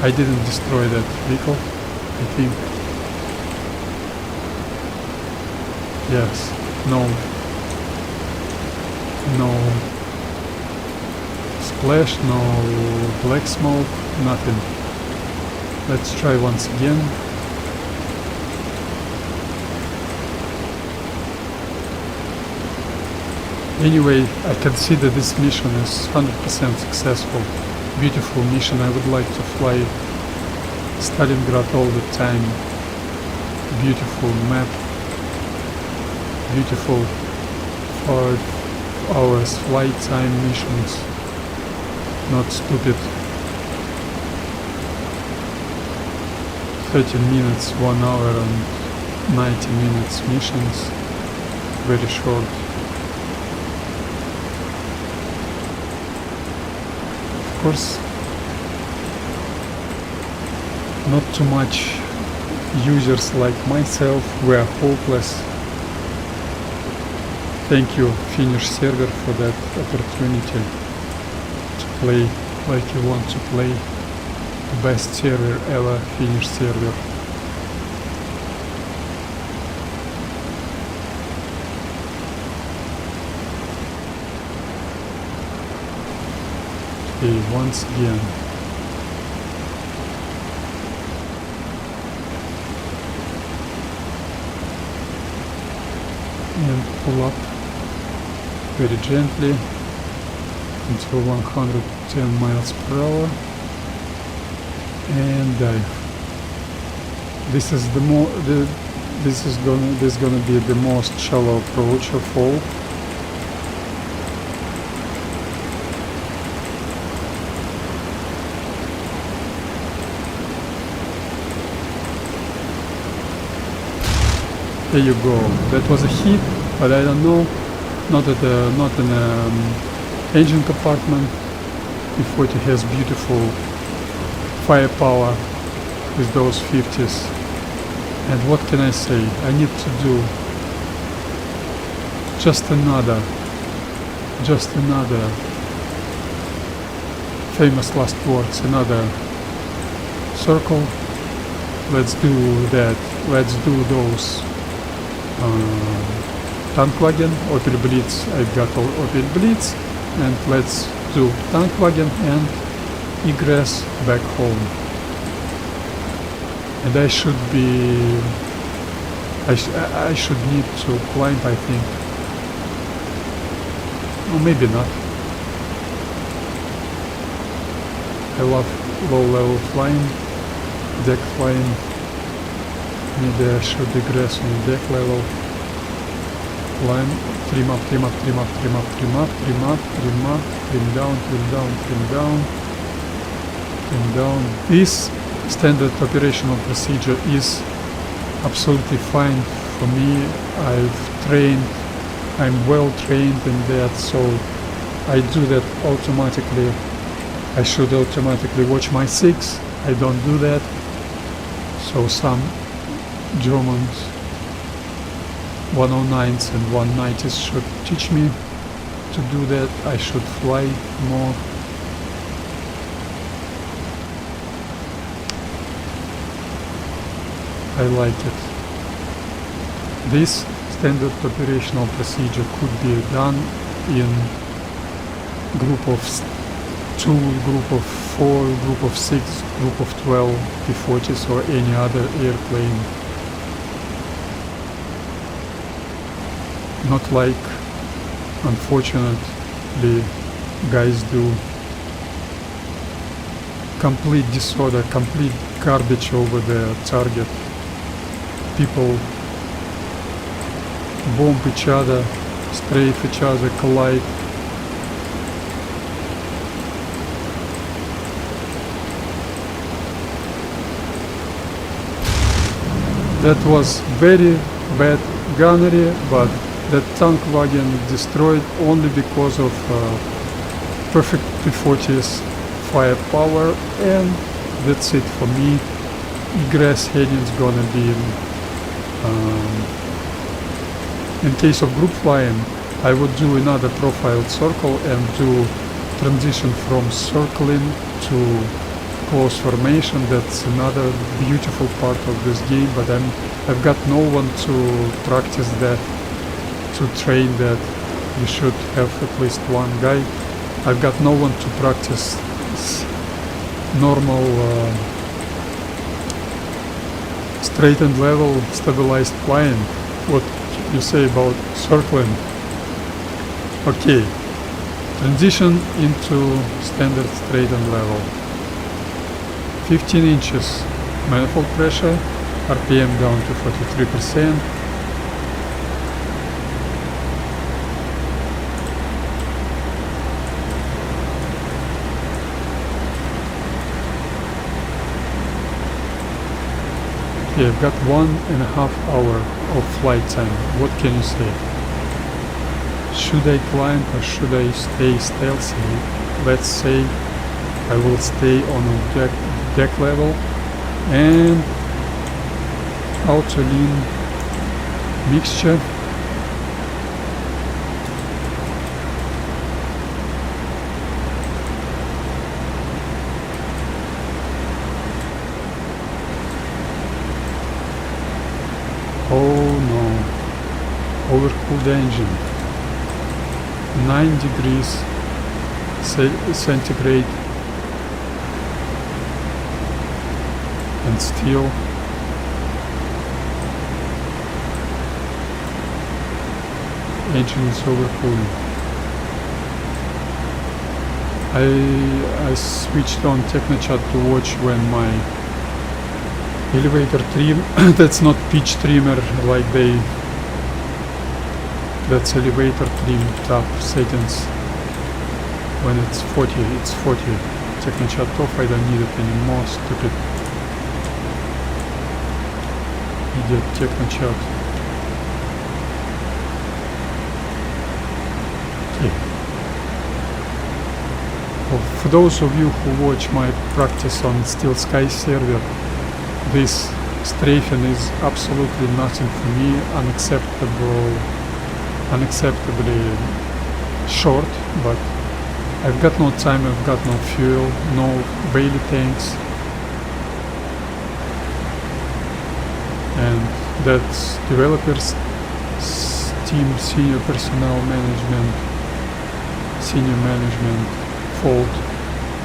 I didn't destroy that vehicle, I think. Yes, no splash, no black smoke, nothing. Let's try once again. Anyway, I consider this mission as 100% successful. Beautiful mission. I would like to fly Stalingrad all the time. Beautiful map. Beautiful 5 hours flight time missions. Not stupid 30 minutes, 1 hour and 90 minutes missions. Very short. Of course, not too much users like myself were hopeless. Thank you, Finnish server, for that opportunity to play like you want to play. The best server ever, Finnish server. Okay, once again. And pull up very gently until 110 miles per hour and dive. This is gonna be the most shallow approach of all. There you go. That was a hit, but I don't know. Not in the engine compartment. P-40 has beautiful firepower with those 50s. And what can I say? I need to do just another famous last words, another circle. Let's do that. Let's do those. Tankwagen, Opel Blitz, I've got Opel Blitz, and let's do Tankwagen and egress back home. And I should need to climb, I think. or maybe not. I love low level flying, deck flying. Maybe I should digress on deck level. Climb, trim up, trim up, trim up, trim up, trim up, trim up, trim up, trim down, trim down, trim down, trim down. This standard operational procedure is absolutely fine for me. I've trained, I'm well trained in that, so I do that automatically. I should automatically watch my 6. I don't do that. So some Germans 109s and 190s should teach me to do that. I should fly more. I like it. This standard operational procedure could be done in group of 2, group of 4, group of 6, group of 12 P-40s or any other airplane. Not like, unfortunately, guys do. Complete disorder, complete garbage over the target. People bomb each other, strafe each other, collide. That was very bad gunnery, but that tank wagon destroyed only because of perfect P-40's firepower, and that's it for me. Egress heading's gonna be in case of group flying, I would do another profiled circle and do transition from circling to close formation. That's another beautiful part of this game, but I've got no one to practice that, to train that. You should have at least one guy. I've got no one to practice normal straight and level stabilized flying. What you say about circling? Okay, transition into standard straight and level. 15 inches manifold pressure, RPM down to 43%. Okay, I've got 1.5 hours of flight time. What can you say? Should I climb or should I stay stealthy? Let's say I will stay on a deck level and auto lean mixture. Oh no, overcooled engine, 9 degrees centigrade, and still engine is overcooling. I switched on Technochat to watch when my elevator trim, that's not pitch trimmer like that's elevator trim top settings. When it's 40, it's 40. Technochat off, I don't need it anymore, stupid idiot Technochat. Okay. Well, for those of you who watch my practice on Steel Sky server, this strafing is absolutely nothing for me, unacceptably short, but I've got no time, I've got no fuel, no Bailey tanks, and that's developers, team, senior personnel management, senior management fault.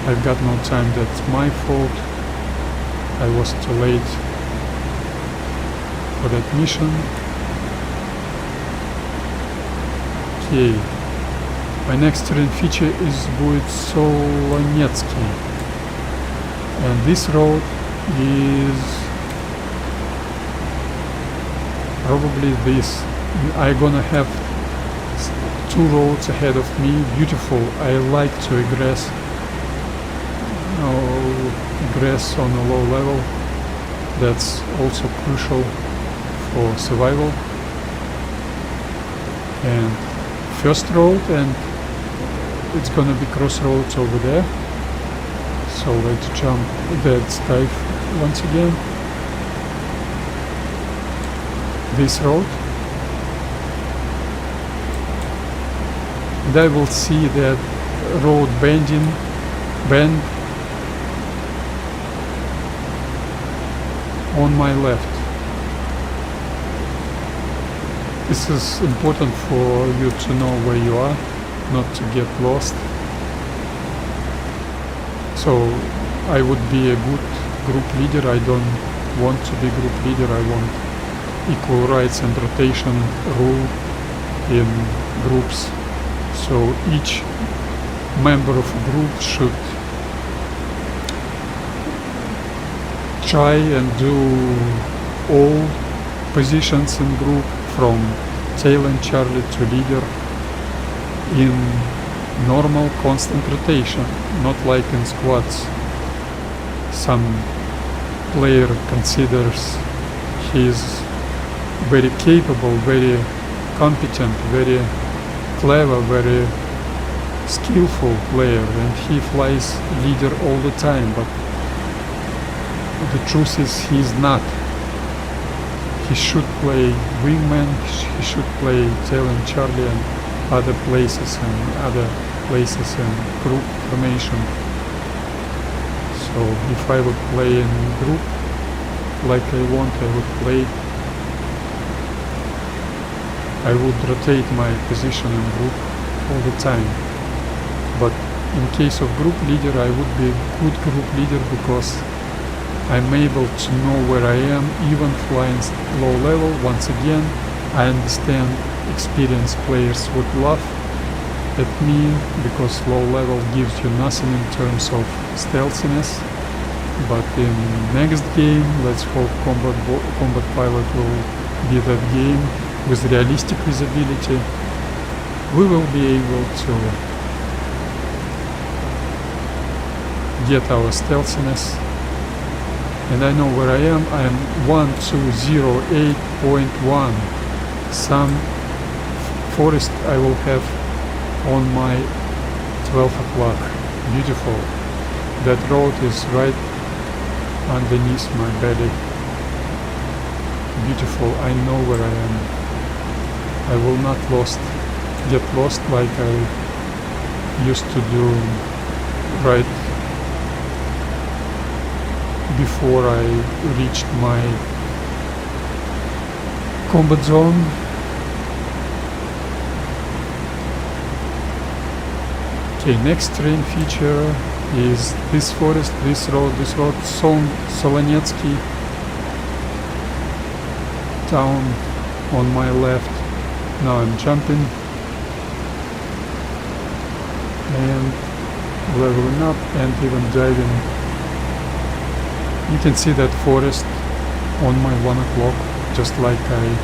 I've got no time, that's my fault. I was too late for that mission. Okay, My next terrain feature is будет Solonetsky, and this road is probably this. I'm gonna have two roads ahead of me, beautiful. I like to egress on a low level. That's also crucial for survival. And first road, and it's gonna be crossroads over there. So let's jump that dive once again. This road. And I will see that road bend on my left. This is important for you to know where you are, not to get lost. So I would be a good group leader. I don't want to be group leader. I want equal rights and rotation rule in groups. So each member of a group should try and do all positions in group, from tail and Charlie to leader, in normal constant rotation, not like in squads. Some player considers he's very capable, very competent, very clever, very skillful player, and he flies leader all the time, but the truth is he's not. He should play wingman, he should play tail and Charlie and other places in group formation. So if I would play in group like I want, I would rotate my position in group all the time. But in case of group leader, I would be a good group leader because I'm able to know where I am, even flying low level. Once again, I understand experienced players would laugh at me because low level gives you nothing in terms of stealthiness. But in next game, let's hope combat pilot will be that game with realistic visibility. We will be able to get our stealthiness. And I know where I am. I am 1208.1. Some forest I will have on my 12 o'clock. Beautiful. That road is right underneath my belly. Beautiful. I know where I am. I will not get lost like I used to do right before I reached my combat zone. Okay, next terrain feature is this forest, this road, Solonetsky town on my left. Now I'm jumping and leveling up and even diving. You can see that forest on my 1 o'clock, just like I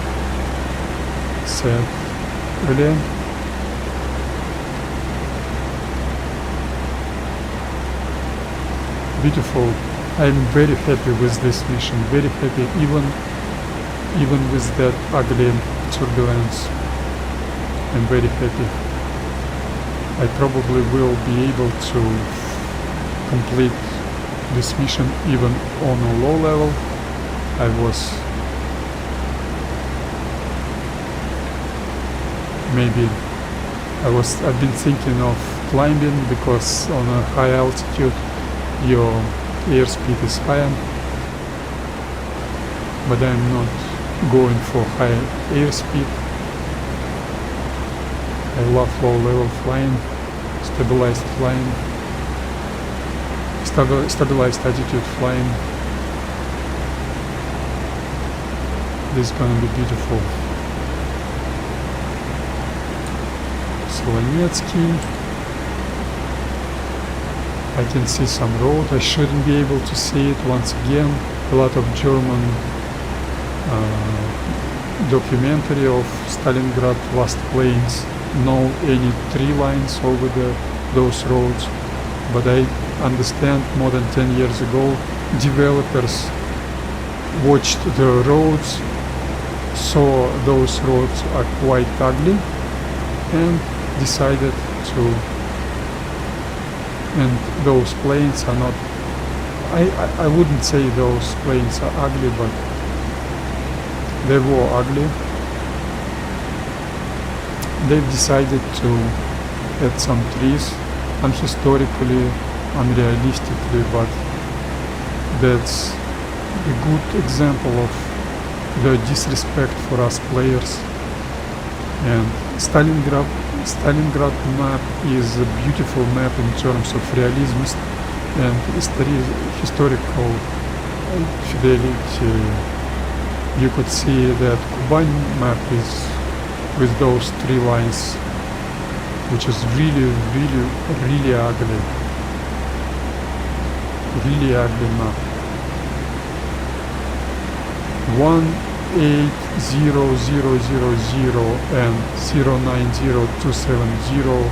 said earlier. Beautiful. I'm very happy with this mission, very happy, even with that ugly turbulence. I'm very happy. I probably will be able to complete this mission even on a low level. I've been thinking of climbing because on a high altitude your airspeed is higher, but I'm not going for high airspeed. I love low level flying, stabilized flying, stabilized altitude flying. This is gonna be beautiful. Solonetsky. I can see some road. I shouldn't be able to see it once again. A lot of German documentary of Stalingrad last plains. No any tree lines over those roads. But I understand more than 10 years ago, developers watched the roads, saw those roads are quite ugly, and decided to, and those planes are not, I wouldn't say those planes are ugly, but they were ugly. They've decided to add some trees, unhistorically, unrealistically, but that's a good example of the disrespect for us players. And Stalingrad map is a beautiful map in terms of realism and historical fidelity. You could see that Kuban map is with those three lines, which is really ugly. Really ugly map. 18000 and 090270,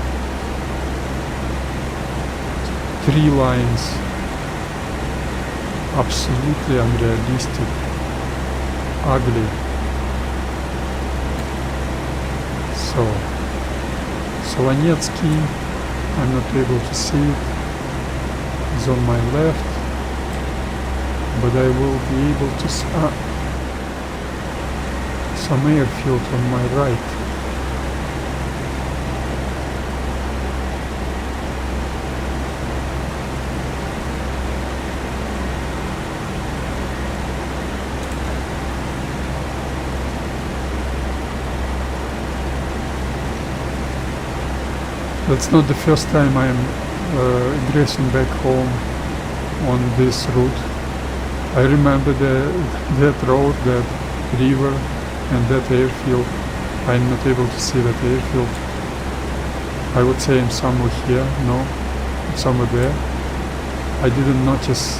three lines, absolutely unrealistic, ugly. So Solonetsky, I'm not able to see it, is on my left, but I will be able to see some airfield on my right. That's not the first time I'm ingressing back home on this route. I remember that road, that river, and that airfield. I'm not able to see that airfield. I would say I'm somewhere here. No, I'm somewhere there. I didn't notice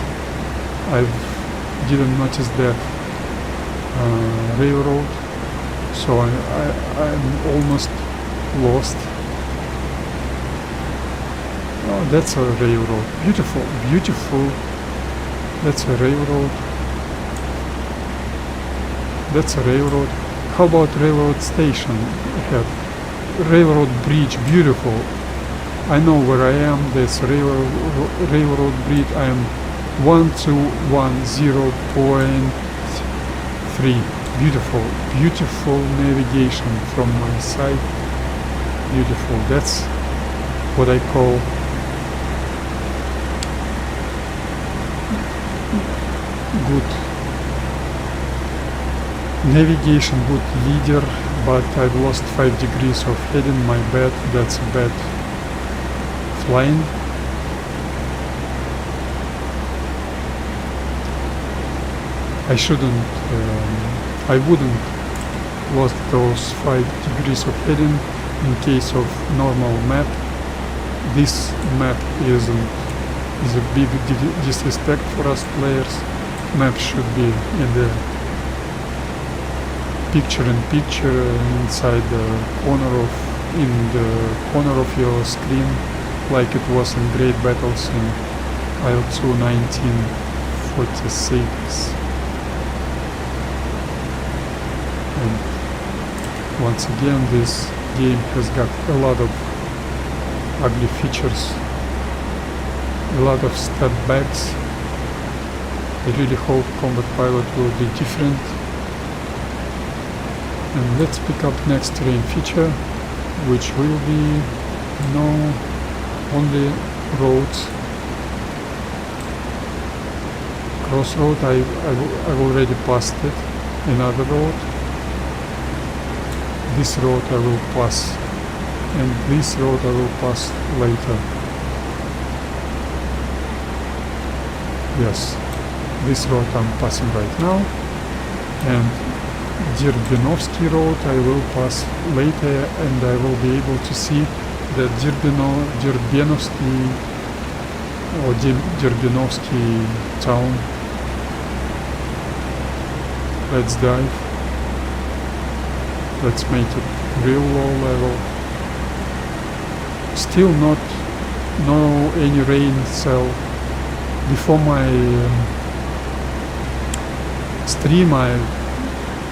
that railroad, so I'm almost lost. Oh, that's a railroad. Beautiful. That's a railroad. That's a railroad. How about railroad station ahead? Railroad bridge, beautiful. I know where I am. There's railroad bridge. I am 1210.3. Beautiful navigation from my side. Beautiful. That's what I call good navigation, good leader, but I've lost 5 degrees of heading, my bad, that's bad flying. I wouldn't lost those 5 degrees of heading in case of normal map. This map is a big disrespect for us players. Map should be in the picture inside the corner of your screen, like it was in great battles in Il-2 1946. And once again, this game has got a lot of ugly features, a lot of step backs. I really hope Combat Pilot will be different. And let's pick up next terrain feature, which will be only roads. Crossroad, I've already passed it. Another road. This road I will pass, and this road I will pass later. Yes, this road I'm passing right now, and Dirbenovsky road I will pass later, and I will be able to see that Dirbenovsky or Dirbenovsky town. Let's dive. Let's make it real low level. Still no any rain cell. Before my stream,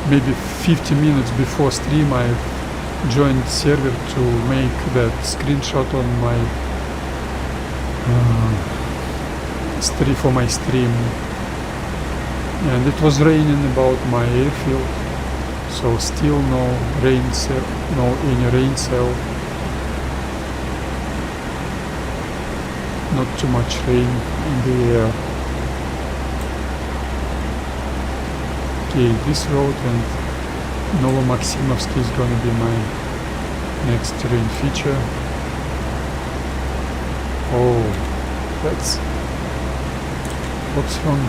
maybe 50 minutes before stream, I joined server to make that screenshot on my for my stream, and it was raining about my airfield, so still no any rain cell, not too much rain in the air. Okay, this road and Novomaximovsky is gonna be my next terrain feature. Oh, what's wrong?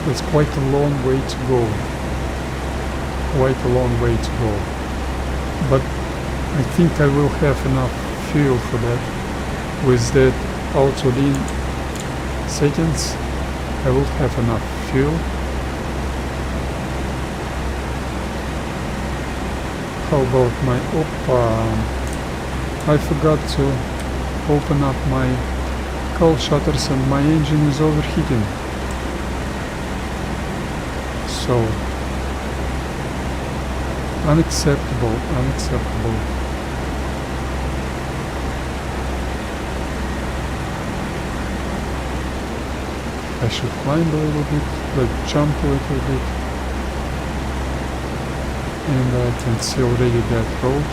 That's quite a long way to go. Quite a long way to go. But I think I will have enough fuel for that. With that auto lean settings, I will have enough fuel. How about my I forgot to open up my coal shutters and my engine is overheating. So unacceptable. I should climb a little bit, let's jump a little bit, and I can see already that road.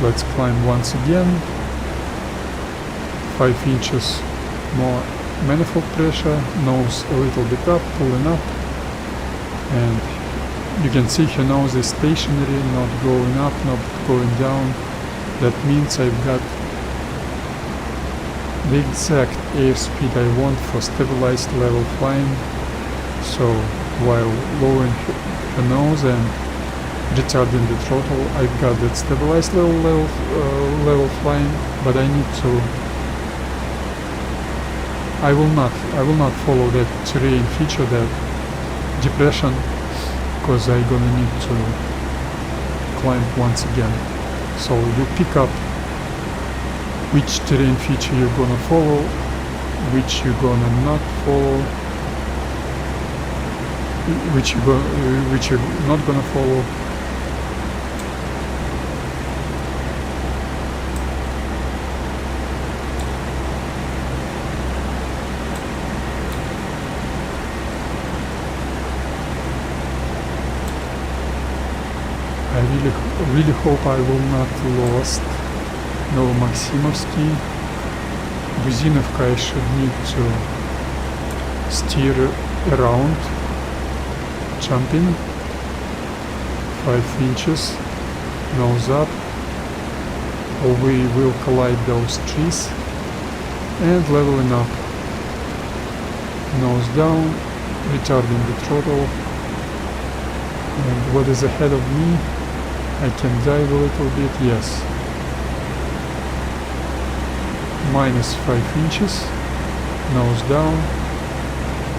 Let's climb once again. 5 inches more manifold pressure, nose a little bit up, pulling up, and you can see her nose is stationary, not going up, not going down. That means I've got the exact airspeed I want for stabilized level flying. So while lowering her nose and retarding the throttle, I've got that stabilized level flying, but I need to. I will not follow that terrain feature, that depression, because I'm gonna need to climb once again. So you pick up which terrain feature you're gonna follow, which you're gonna not follow, which you're not gonna follow. I really hope I will not lost Novomaximovsky. Buzinovka I should need to steer around, jumping 5 inches, nose up, or we will collide those trees, and leveling up, nose down, retarding the throttle, and what is ahead of me? I can dive a little bit, yes. Minus 5 inches, nose down,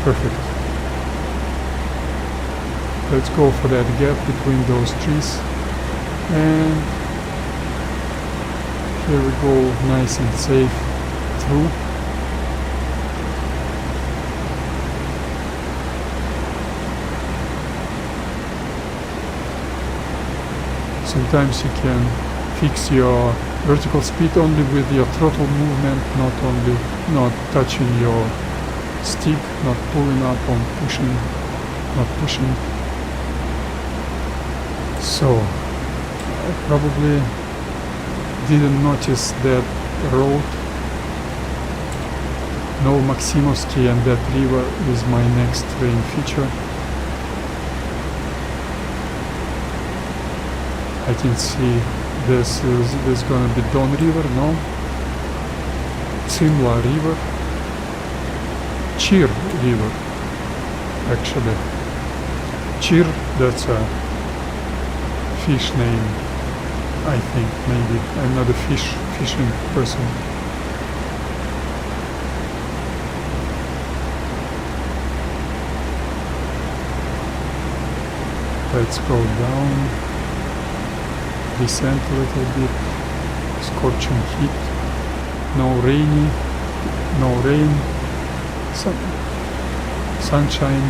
perfect. Let's go for that gap between those trees, and here we go, nice and safe through. Sometimes you can fix your vertical speed only with your throttle movement, not touching your stick, not pulling up or not pushing. So I probably didn't notice that road Maximovsky and that river is my next terrain feature. I can see there's gonna be Don River, no? Simla River. Chir River, actually. Chir, that's a fish name, I think, maybe. I'm not a fishing person. Let's go down, descend a little bit, scorching heat, no rain, sunshine.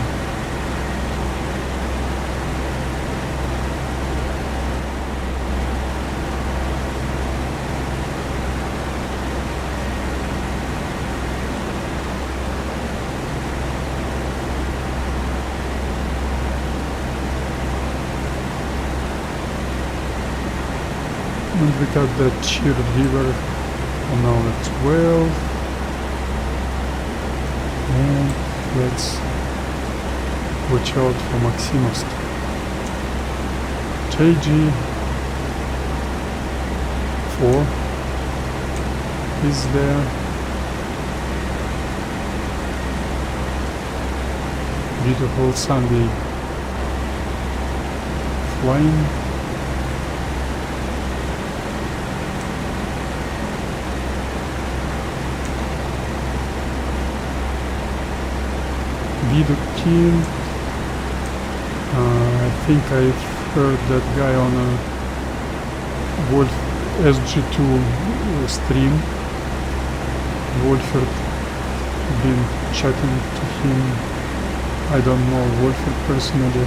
And we got the Chir River on our 12. And let's watch out for Maximovsky. JG 4 is there. Beautiful Sunday flying. Team. I think I've heard that guy on a Wolf SG2 stream. Wolfert, been chatting to him. I don't know Wolfert personally.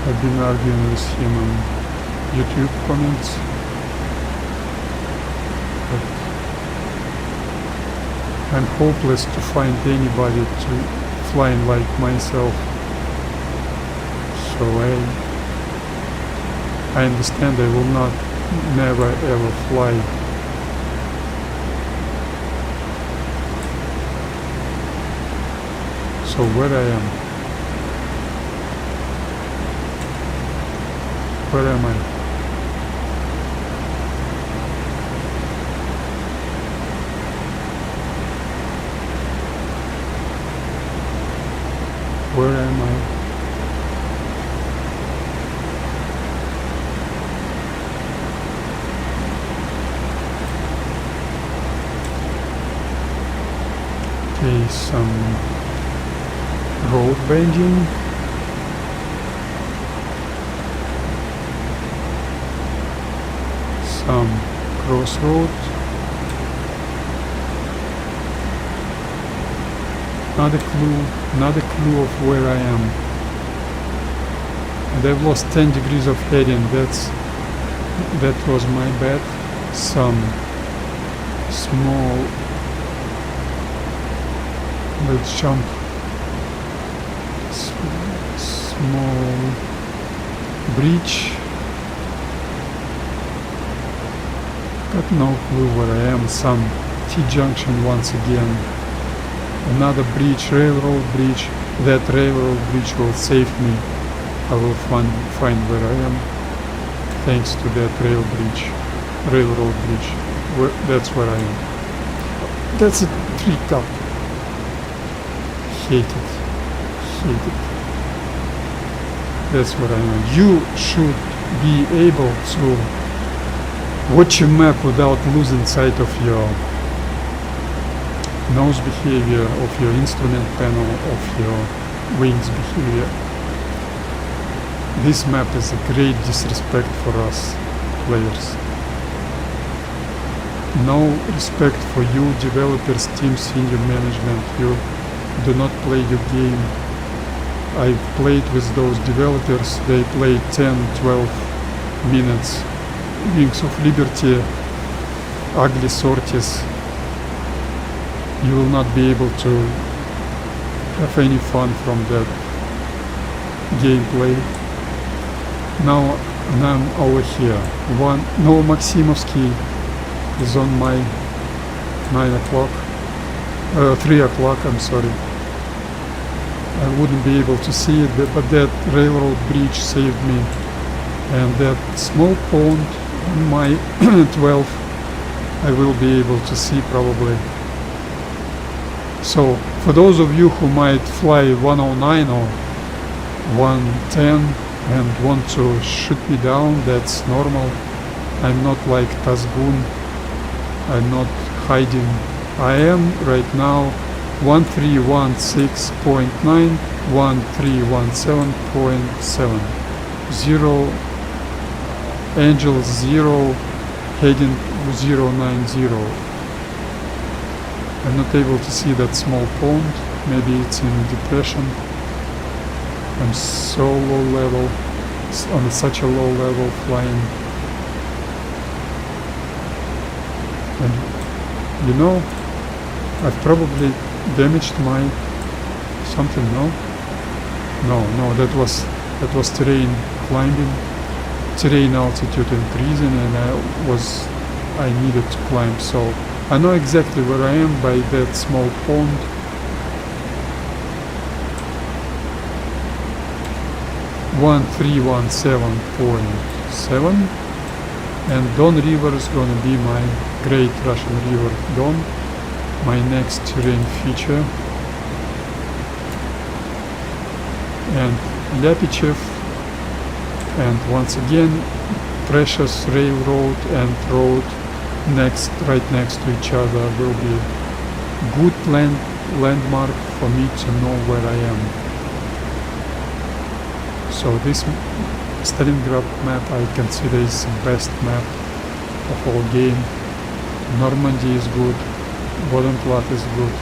I've been arguing with him on YouTube comments. But I'm hopeless to find anybody to flying like myself, so I understand I will not never ever fly. So where I am? Where am I? Where am I? Okay, some road bending. Some crossroad. Not a clue of where I am. And I've lost 10 degrees of heading. That was my bad. Some small, let's jump, small bridge. Got no clue where I am. Some T-junction once again. Another bridge, railroad bridge. That railroad bridge will save me. I will find where I am thanks to that railroad bridge. That's where I am. That's a tricked up. Hate it. That's where I am. You should be able to watch a map without losing sight of your nose behavior, of your instrument panel, of your wings behavior. This map is a great disrespect for us players. No respect for you, developers, team, senior management. You do not play your game. I've played with those developers. They play 10, 12 minutes. Wings of Liberty, ugly sorties. You will not be able to have any fun from that gameplay. Now I'm over here. No Maximovsky is on my 9 o'clock. 3 o'clock, I'm sorry. I wouldn't be able to see it, but that railroad bridge saved me. And that small pond on my 12, I will be able to see probably. So for those of you who might fly 109 or 110 and want to shoot me down, that's normal. I'm not like Tazgun. I'm not hiding. I am right now 1316.9, 1317.7, 0, Angel 0, heading 090. I'm not able to see that small pond. Maybe it's in depression. I'm so low level, on such a low level flying. And you know, I've probably damaged my something. No, that was terrain climbing, terrain altitude increasing, and I needed to climb. So I know exactly where I am by that small pond. One 1317.7, and Don River is gonna be my Great Russian River Don, my next terrain feature. And Lyapichev, and once again precious railroad and road right next to each other will be good landmark for me to know where I am. So this Stalingrad map I consider is the best map of all game. Normandy is good, Bodenplatte is good.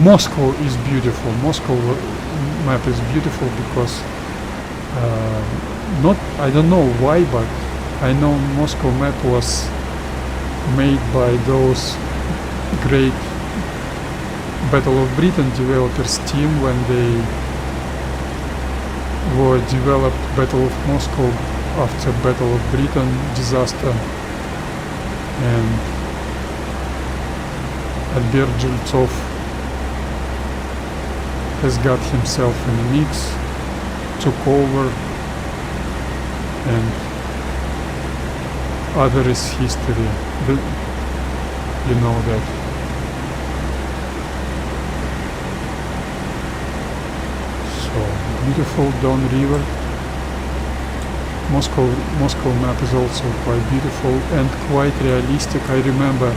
Moscow is beautiful. Moscow map is beautiful because I don't know why, but I know Moscow map was made by those great Battle of Britain developers team when they were developed Battle of Moscow after Battle of Britain disaster, and Albert Jeltsov has got himself in the mix, took over, and other is history. You know that. Beautiful Don River. Moscow map is also quite beautiful and quite realistic. I remember,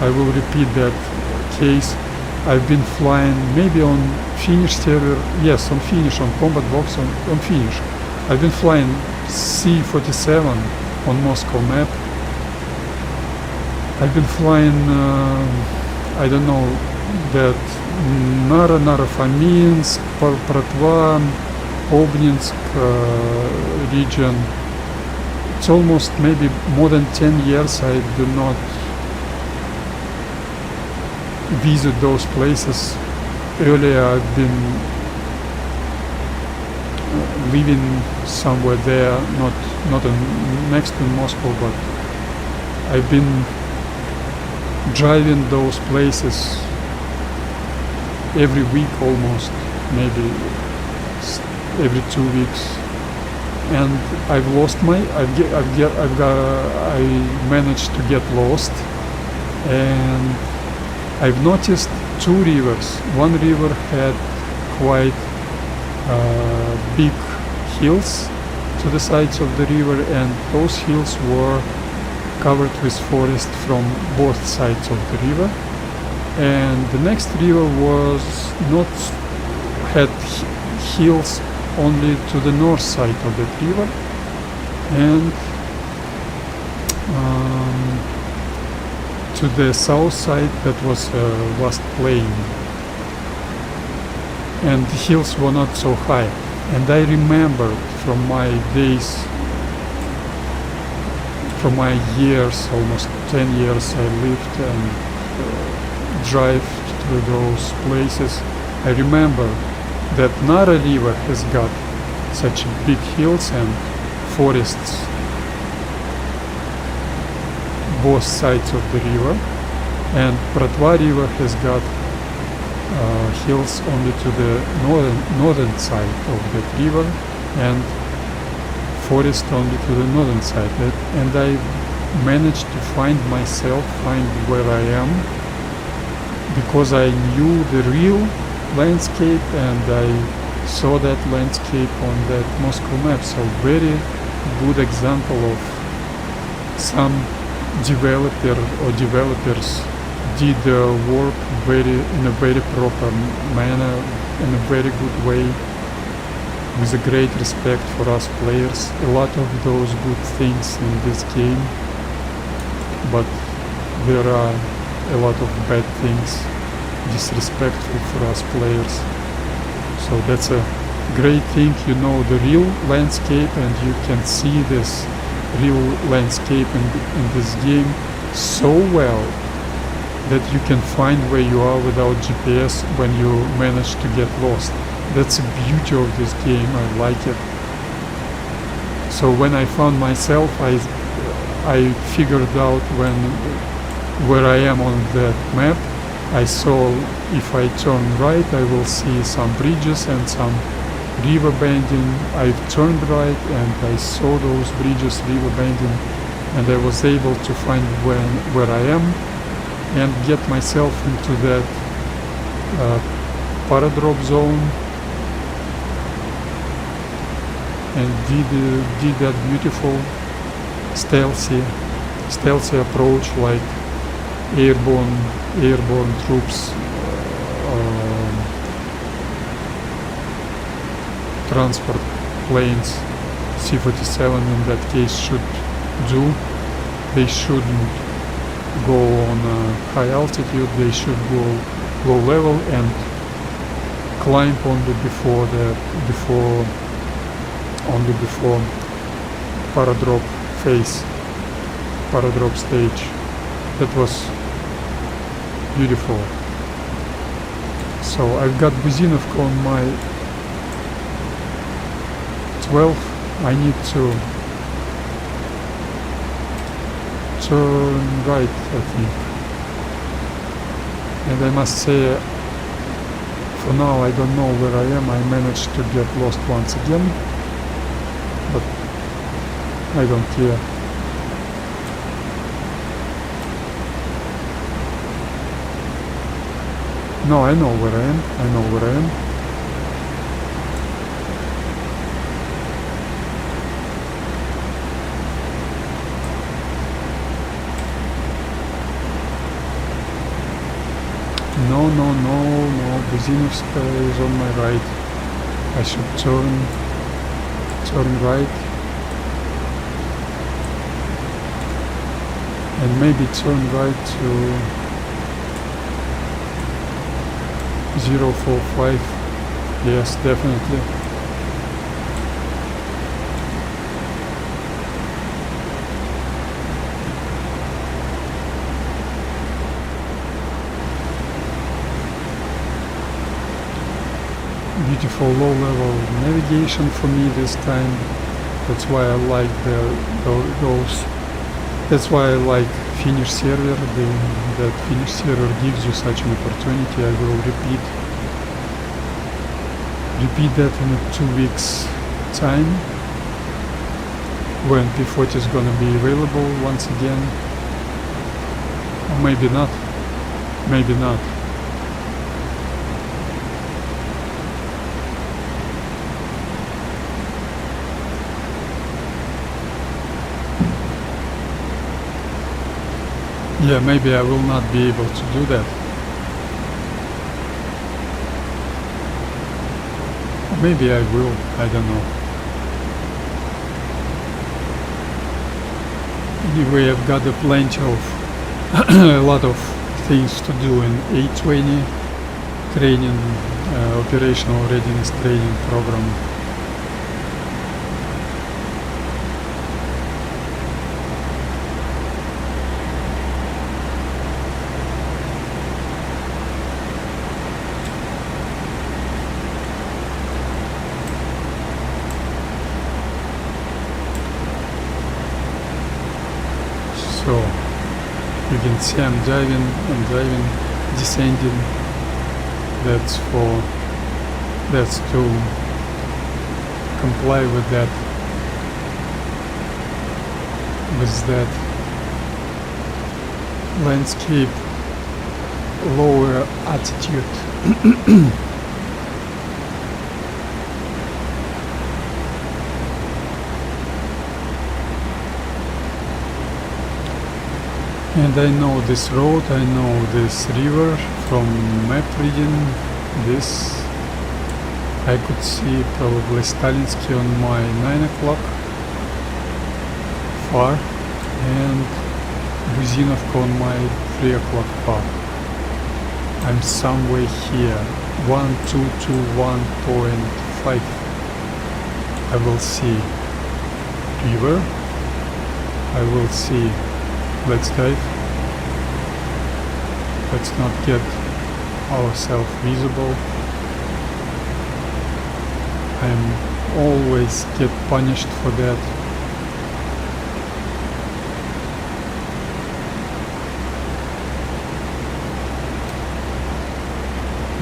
I will repeat that case. I've been flying maybe on Finnish server, yes, on Finnish, on Combat Box, on Finnish. I've been flying C-47 on Moscow map. I've been flying, I don't know, that Naro-Fominsk, Bratva, Obninsk region. It's almost maybe more than 10 years I do not visit those places. Earlier I've been living somewhere there, not next to Moscow, but I've been driving those places every week almost, maybe every 2 weeks, and I've lost I managed to get lost, and I've noticed two rivers. One river had quite big hills to the sides of the river, and those hills were covered with forest from both sides of the river. And the next river was not had hills only to the north side of that river, and to the south side that was a vast plain, and the hills were not so high. And I remember from my days, from my years, almost 10 years I lived and drive through those places, I remember that Nara River has got such big hills and forests both sides of the river, And Bratva River has got hills only to the northern side of that river, and forest only to the northern side. And I managed to find where I am, because I knew the real landscape and I saw that landscape on that Moscow map. So very good example of some developers did their work in a very proper manner, in a very good way, with a great respect for us players. A lot of those good things in this game, but there are a lot of bad things, disrespectful for us players. So that's a great thing, you know the real landscape, and you can see this real landscape in this game so well that you can find where you are without GPS when you manage to get lost. That's the beauty of this game, I like it. So when I found myself, I figured out where I am on that map. I saw if I turn right I will see some bridges and some river bending. I turned right and I saw those bridges, river bending, and I was able to find where I am and get myself into that paradrop zone, and did that beautiful stealthy approach, like airborne troops, transport planes, C-47 in that case should do. They shouldn't go on high altitude, they should go low level and climb only before paradrop phase, paradrop stage. That was beautiful. So I've got Buzinovka on my 12. I need to turn right, I think. And I must say, for now I don't know where I am. I managed to get lost once again, but I don't care. No, I know where I am. No, Buzinovska is on my right. I should turn right. And maybe turn right to 045. Yes, definitely. Beautiful low-level navigation for me this time. That's why I like those. That's why I like Finnish server. That Finnish server gives you such an opportunity. I will repeat that in 2 weeks time, when P-40 is gonna be available once again. Or maybe not. Yeah, maybe I will not be able to do that. Maybe I will, I don't know. Anyway, I've got plenty of a lot of things to do in A20 training, operational readiness training program. So You can see I'm driving, descending. That's to comply with that landscape lower altitude. And I know this road, I know this river from map reading. This I could see probably Stalinsky on my 9 o'clock far and Buzinovka on my 3 o'clock far. I'm somewhere here, 1221.5. I will see river, I will see. Let's dive. Let's not get ourselves visible. I'm always get punished for that.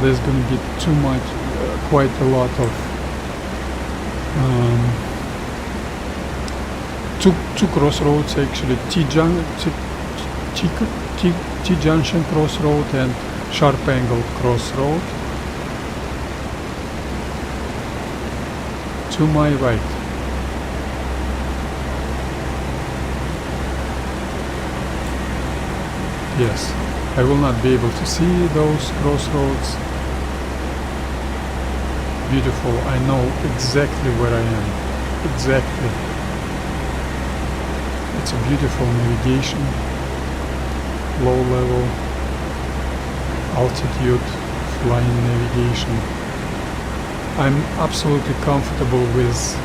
There's gonna be too much, quite a lot of two crossroads actually, T-junction crossroad and sharp angle crossroad. To my right. Yes, I will not be able to see those crossroads. Beautiful, I know exactly where I am. Exactly. It's a beautiful navigation, low level, altitude, flying navigation. I'm absolutely comfortable with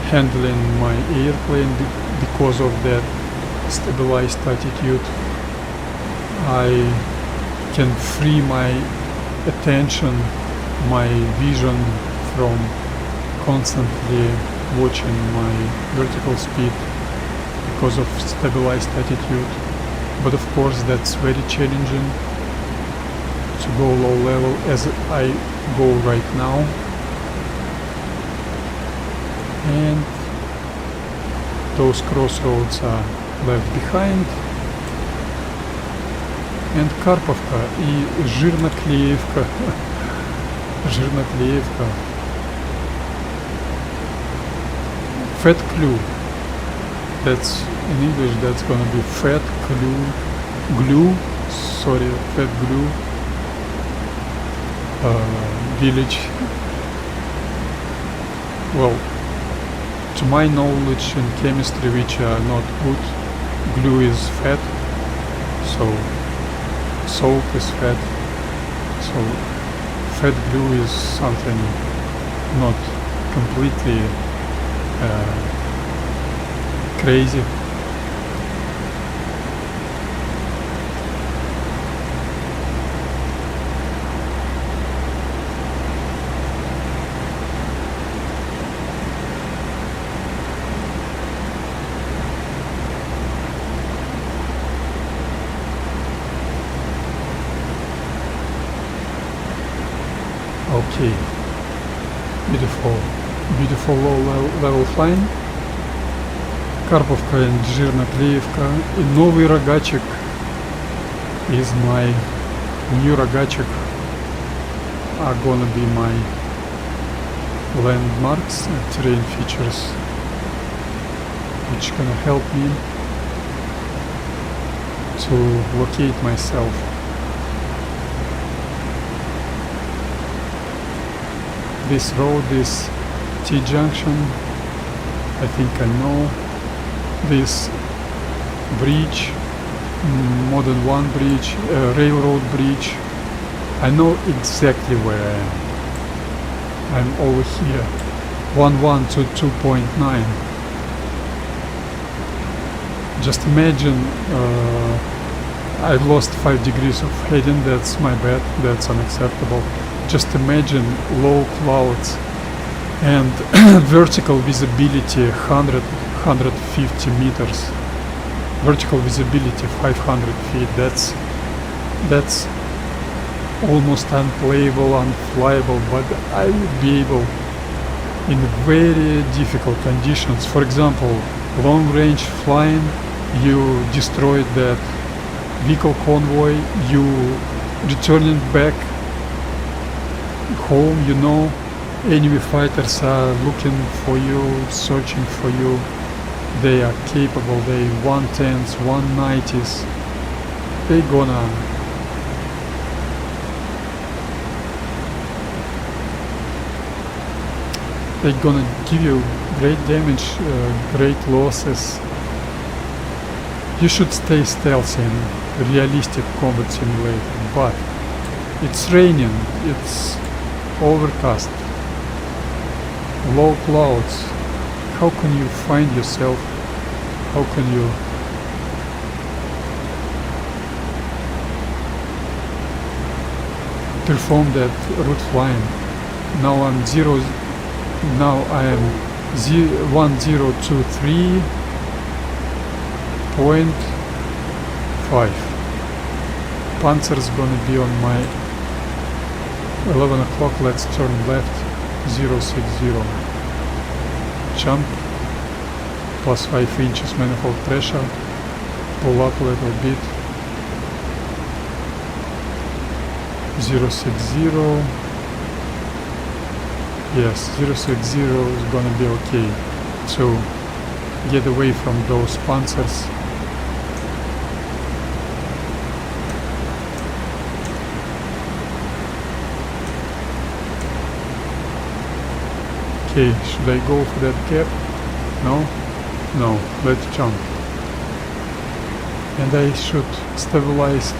handling my airplane because of that stabilized attitude. I can free my attention, my vision from constantly watching my vertical speed because of stabilized attitude. But of course that's very challenging to go low level as I go right now. And those crossroads are left behind. And Карповка и Жирноклеевка. Жирноклеевка. Fat clue. That's in English. That's gonna be fat glue. Sorry, fat glue. Village. Well, to my knowledge in chemistry, which are not good, glue is fat. So soap is fat. So fat glue is something not completely crazy. Okay, beautiful low level flying. Карповка and Жирноклеевка. И новый рогачик is my new рогачик are gonna be my landmarks and terrain features, which gonna help me to locate myself. This road is T-junction, I think I know. This bridge, more than one bridge, railroad bridge. I know exactly where I am. I'm over here, 1122.9. Just imagine, I lost 5 degrees of heading, that's my bad, that's unacceptable. Just imagine low clouds and vertical visibility 150 meters. vertical visibility 500 feet. That's almost unplayable, unflyable, but I would be able in very difficult conditions. For example, long range flying, you destroyed that vehicle convoy, you returning back home, you know, enemy fighters are looking for you, searching for you. They are capable, they 110s, 190s, they gonna give you great damage, great losses. You should stay stealthy in realistic combat simulator, but it's raining, it's overcast, low clouds. How can you find yourself? How can you perform that route flying? Now I am 1023.5. Panzer is gonna be on my 11 o'clock. Let's turn left 060. Jump, plus 5 inches manifold pressure, pull up a little bit, 060, yes, 060 is gonna be okay, so get away from those panzers. Okay, should I go for that gap? No? No, let's jump. And I should stabilize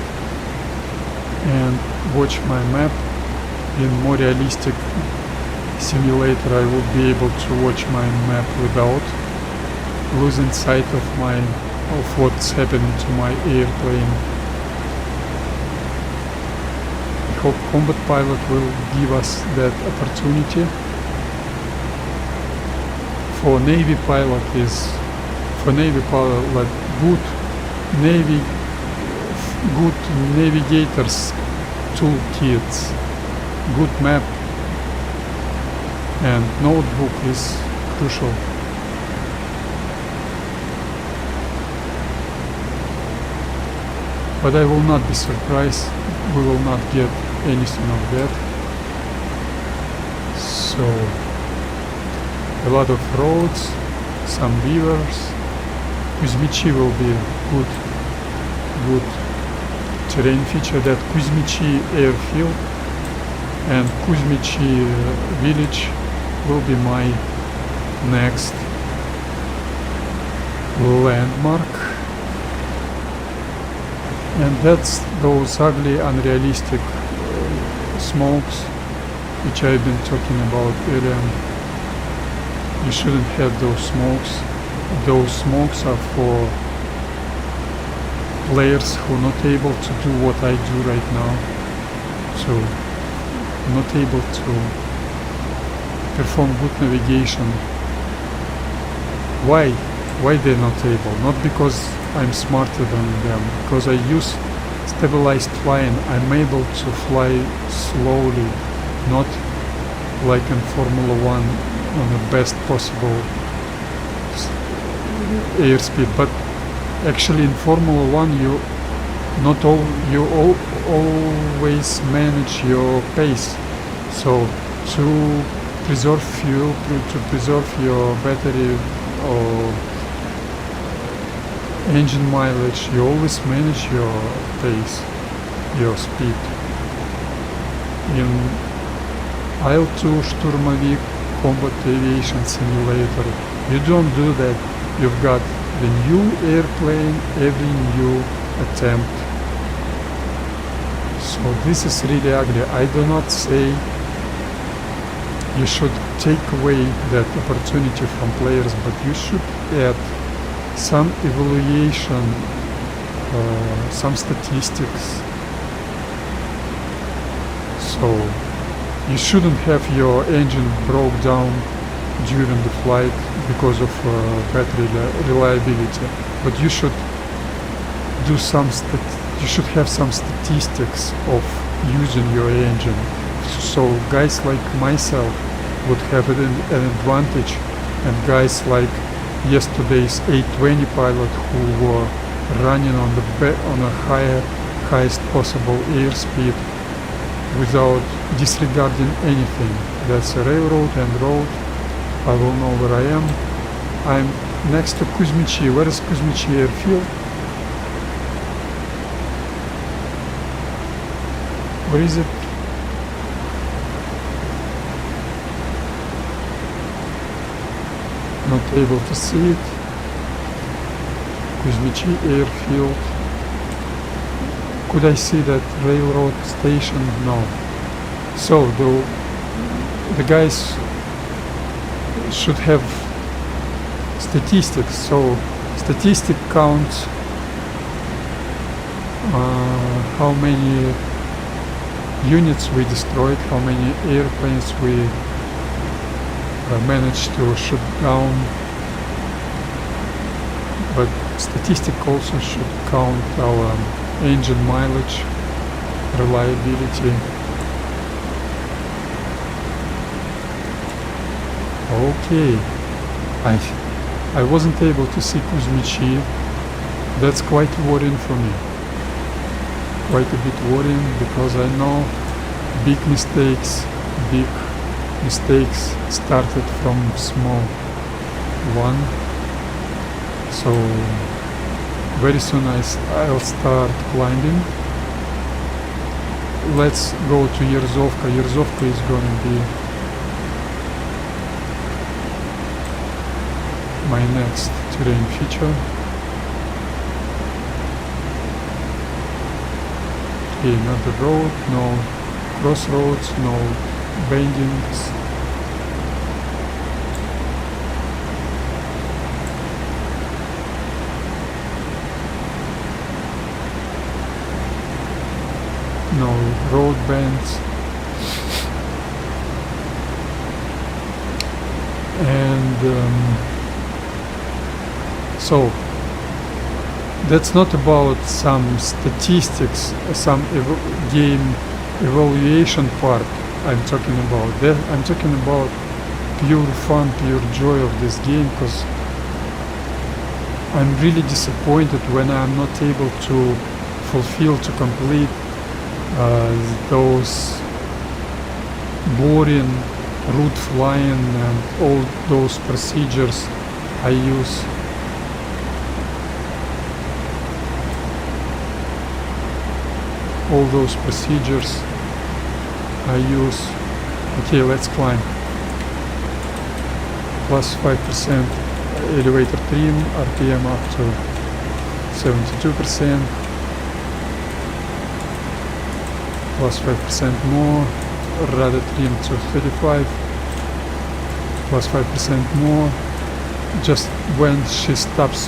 and watch my map. In more realistic simulator I will be able to watch my map without losing sight of what's happening to my airplane. I hope Combat Pilot will give us that opportunity. For Navy pilot, good navigators toolkits, good map and notebook is crucial. But I will not be surprised, we will not get anything of that. So a lot of roads, some rivers. Kuzmichi will be good terrain feature. That Kuzmichi airfield and Kuzmichi village will be my next landmark. And that's those ugly, unrealistic smokes which I've been talking about earlier. You shouldn't have those smokes. Those smokes are for players who are not able to do what I do right now. So, not able to perform good navigation. Why? Why they're not able? Not because I'm smarter than them. Because I use stabilized flying. I'm able to fly slowly, not like in Formula 1 on the best possible airspeed. But actually in Formula 1 you always manage your pace. So to preserve fuel, to preserve your battery or engine mileage, you always manage your pace, your speed. In Ил2 Штурмовик Combat Aviation Simulator, you don't do that. You've got the new airplane every new attempt. So this is really ugly. I do not say you should take away that opportunity from players, but you should add some evaluation, some statistics. So you shouldn't have your engine broke down during the flight because of battery reliability, but you should do some you should have some statistics of using your engine. So guys like myself would have an advantage, and guys like yesterday's A20 pilot who were running on a highest possible airspeed without disregarding anything. That's a railroad and road. I will know where I am. I'm next to Kuzmichi. Where is Kuzmichi airfield? Where is it? Not able to see it. Kuzmichi airfield. Could I see that railroad station? No. So the guys should have statistics. So statistic counts how many units we destroyed, how many airplanes we managed to shoot down, but statistic also should count our engine mileage, reliability. Okay, I wasn't able to see Kuzmichi. That's quite worrying for me. Quite a bit worrying, because I know big mistakes started from small one. So very soon I'll start climbing. Let's go to Yerzovka. Yerzovka is gonna be my next terrain feature. Okay, not the road, no crossroads, no bendings. No road bends. And so that's not about some statistics, some game evaluation part I'm talking about. I'm talking about pure fun, pure joy of this game, because I'm really disappointed when I'm not able to complete those boring route flying and all those procedures I use. All those procedures I use. Okay, let's climb. Plus 5% elevator trim, RPM up to 72%. Plus 5% more, rudder trim to 35. Plus 5% more. Just when she stops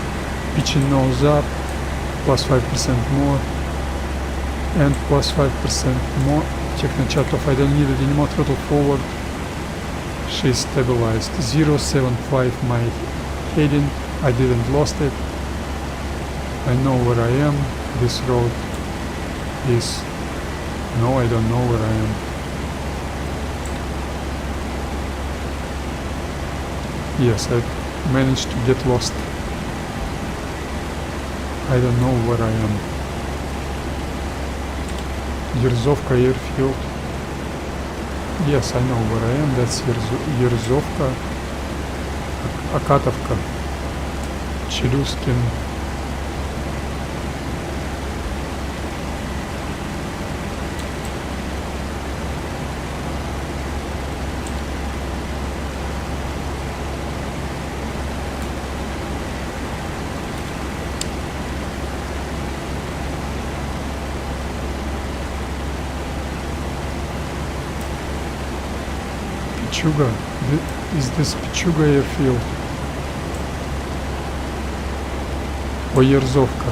pitching nose up, plus 5% more. And plus 5% more. Techno-chat off. I don't need it anymore. Throttle forward. She's stabilized. 075 my heading. I didn't lost it. I know where I am. This road is... No, I don't know where I am. Yes, I managed to get lost. I don't know where I am. Yerzovka airfield. Yes, I know where I am. That's Yerzovka. Akatovka. Челюскин. Pichuga. Is this Pichuga airfield? Or Yerzovka?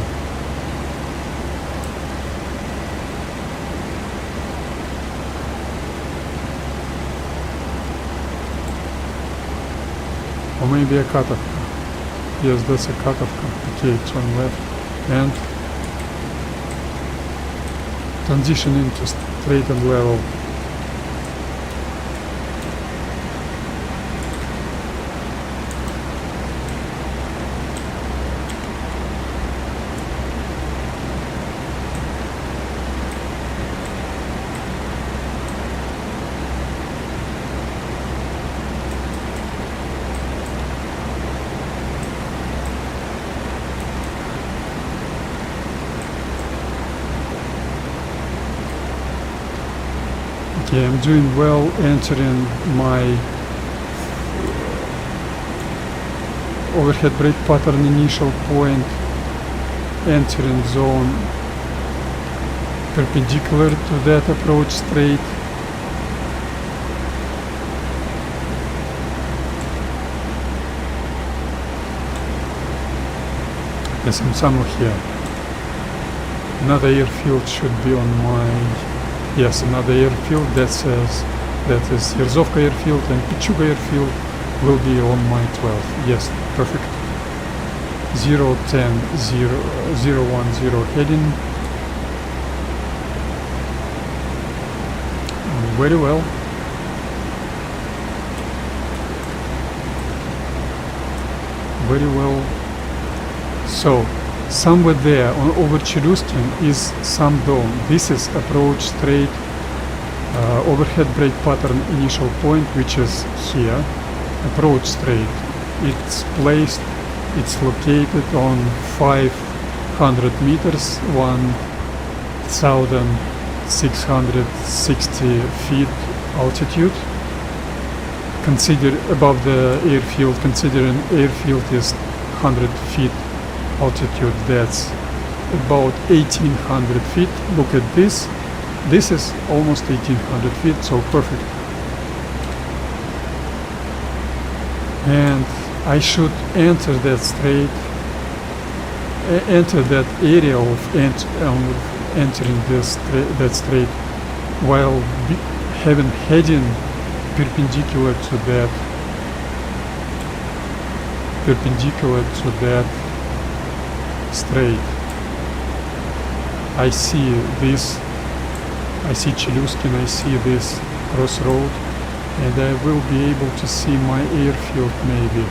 Or maybe Akatovka. Yes, that's Akatovka. Okay, turn left. And transition into straight and level. Okay, I'm doing well entering my overhead brake pattern initial point, entering zone perpendicular to that approach straight. Yes, I'm somewhere here. Another airfield should be on my... Yes, another airfield that says that is Yerzovka airfield, and Pichuga airfield will be on my 12. Yes, perfect. 010 010 heading. Very well. Very well. So somewhere there on over Cherustin is some dome. This is approach straight overhead brake pattern initial point, which is here. Approach straight. It's placed, it's located on 500 meters, 1,660 feet altitude. Consider above the airfield, considering airfield is 100 feet altitude, that's about 1800 feet. Look at this. This is almost 1800 feet, so perfect. And I should enter that straight, enter that area of entering this that straight while having heading perpendicular to that straight. I see this, I see Cheluskin, I see this crossroad, and I will be able to see my airfield maybe.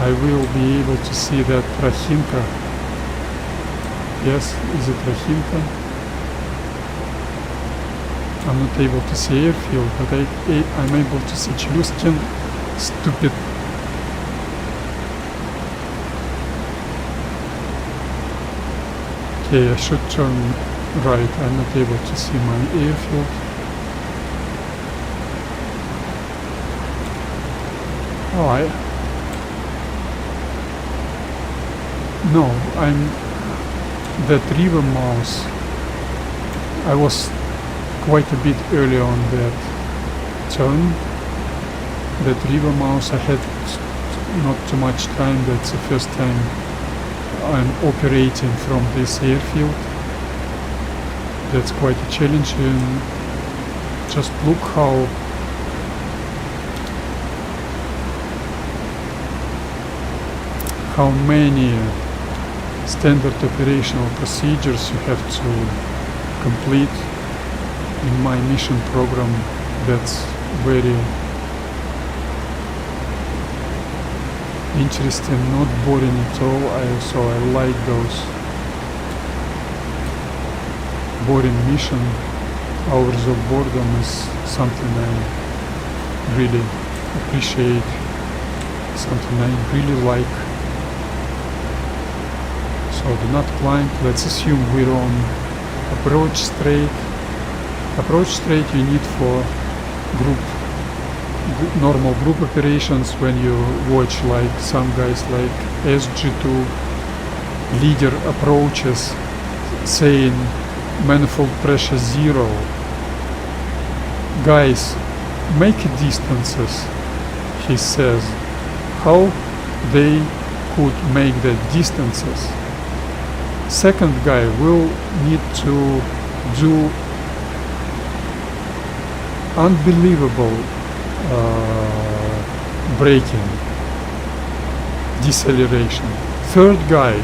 I will be able to see that Rakhinka. Yes, is it Rakhinka? I'm not able to see airfield, but I'm able to see Cheluskin. Stupid. Okay, I should turn right. I'm not able to see my airfield. Oh, no, I'm that river mouse. I was quite a bit early on that turn. That river mouse, I had not too much time. That's the first time I'm operating from this airfield. That's quite a challenge, and just look how many standard operational procedures you have to complete in my mission program. That's very interesting, not boring at all. So I like those boring mission. Hours of boredom is something I really appreciate, something I really like. So do not climb. Let's assume we're on approach straight. Approach straight you need for normal group operations, when you watch like some guys like SG2 leader approaches saying manifold pressure 0. Guys, make distances, he says. How they could make the distances? Second guy will need to do unbelievable braking, deceleration. Third guy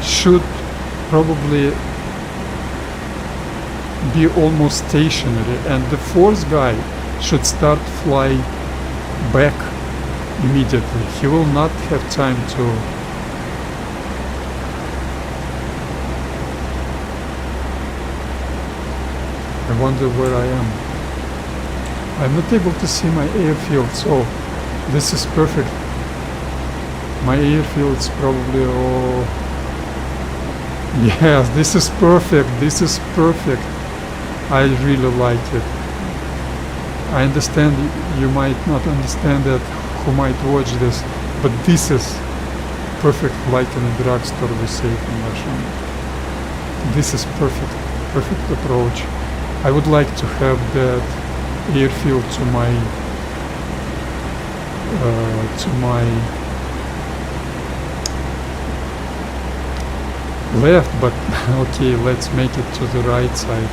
should probably be almost stationary, and the fourth guy should start fly back immediately. He will not have time to I wonder where I am. I'm not able to see my airfield, so this is perfect. My airfield is probably yes, this is perfect. This is perfect. I really like it. I understand you might not understand that, who might watch this, but this is perfect, like in a drugstore we say in Russian. This is perfect, perfect approach. I would like to have that airfield to my left, but okay, let's make it to the right side.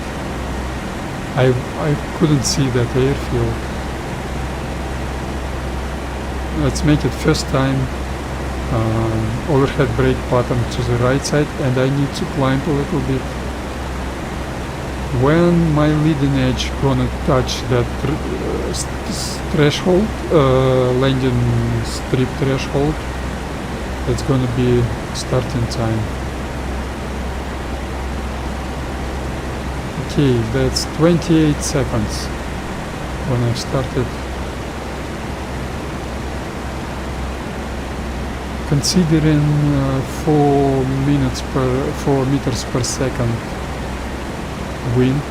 I couldn't see that airfield. Let's make it first time overhead brake pattern to the right side, and I need to climb a little bit. When my leading edge gonna touch that threshold, landing strip threshold, that's gonna be starting time. Okay, that's 28 seconds when I started. Considering 4 meters per second wind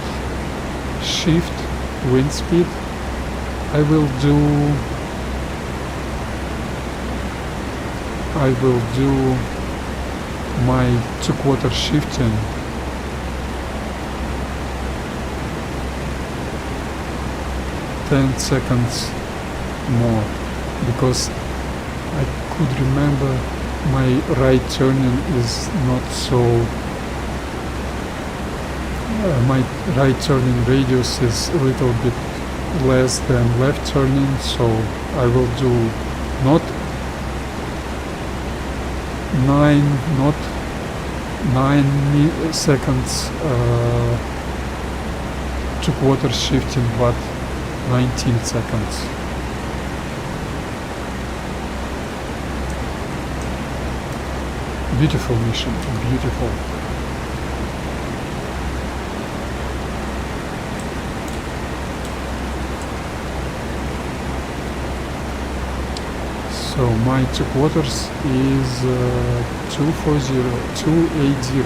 shift, wind speed, I will do my 2/4 shifting. $10 more, because I could remember my right turning is not so my right turning radius is a little bit less than left turning, so I will do not 9 seconds 2/4 shifting, but 19 seconds. Beautiful mission, beautiful. So my 2/4 is 280.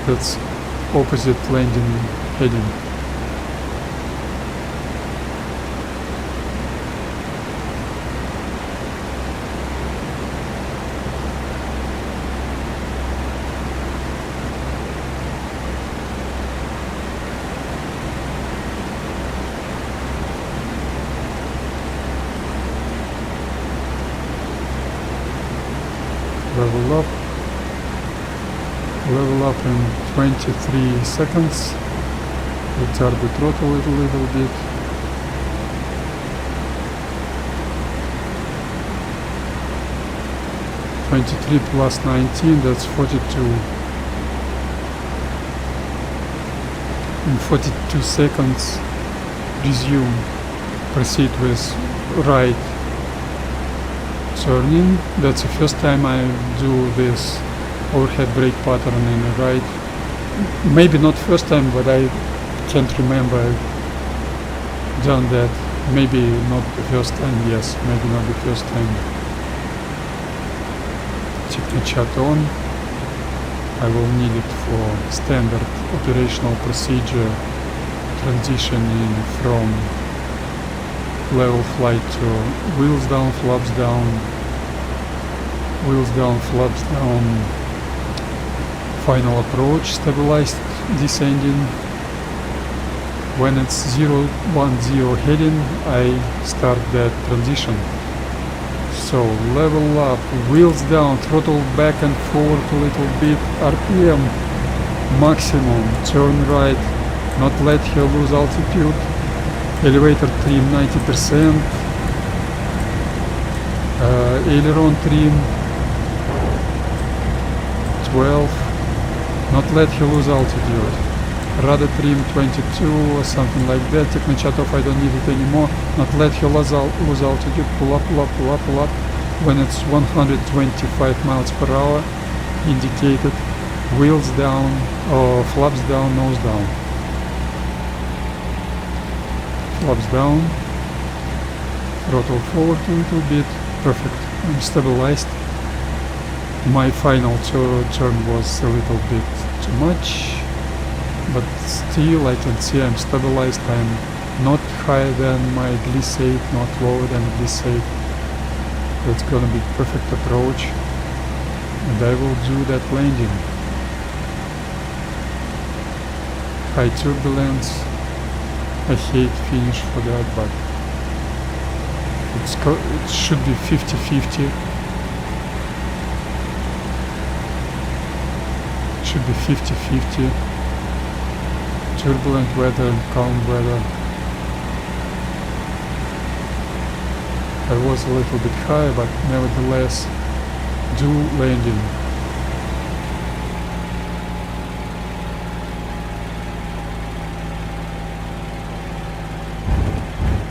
That's opposite landing heading. Level up in 23 seconds. Retard the throttle a little bit. (23 plus 19), that's 42. In 42 seconds, resume. Proceed with right turning. That's the first time I do this overhead brake pattern in the right. Maybe not first time, but I can't remember I've done that. Maybe not the first time, yes, maybe not the first time. Technichat on. I will need it for standard operational procedure, transitioning from level flight to wheels down, flaps down, wheels down, flaps down, final approach, stabilized descending. When it's 010 heading, I start that transition. So level up, wheels down, throttle back and forward a little bit, RPM maximum, turn right, not let her lose altitude, elevator trim 90%, aileron trim 12, Not let you lose altitude. Rather trim 22 or something like that. Take my chat off, I don't need it anymore. Not let you lose altitude. Pull up, pull up, pull up, pull up. When it's 125 miles per hour, indicated. Wheels down or flaps down, nose down. Flaps down. Throttle forward a little bit. Perfect. I'm stabilized. My final turn was a little bit too much, but still I can see I'm stabilized. I'm not higher than my glissade, not lower than glissade. That's gonna be perfect approach, and I will do that landing. High turbulence. I hate Finnish for that, but it should be 50-50. Should be 50-50. Turbulent weather and calm weather. I was a little bit high, but nevertheless do landing.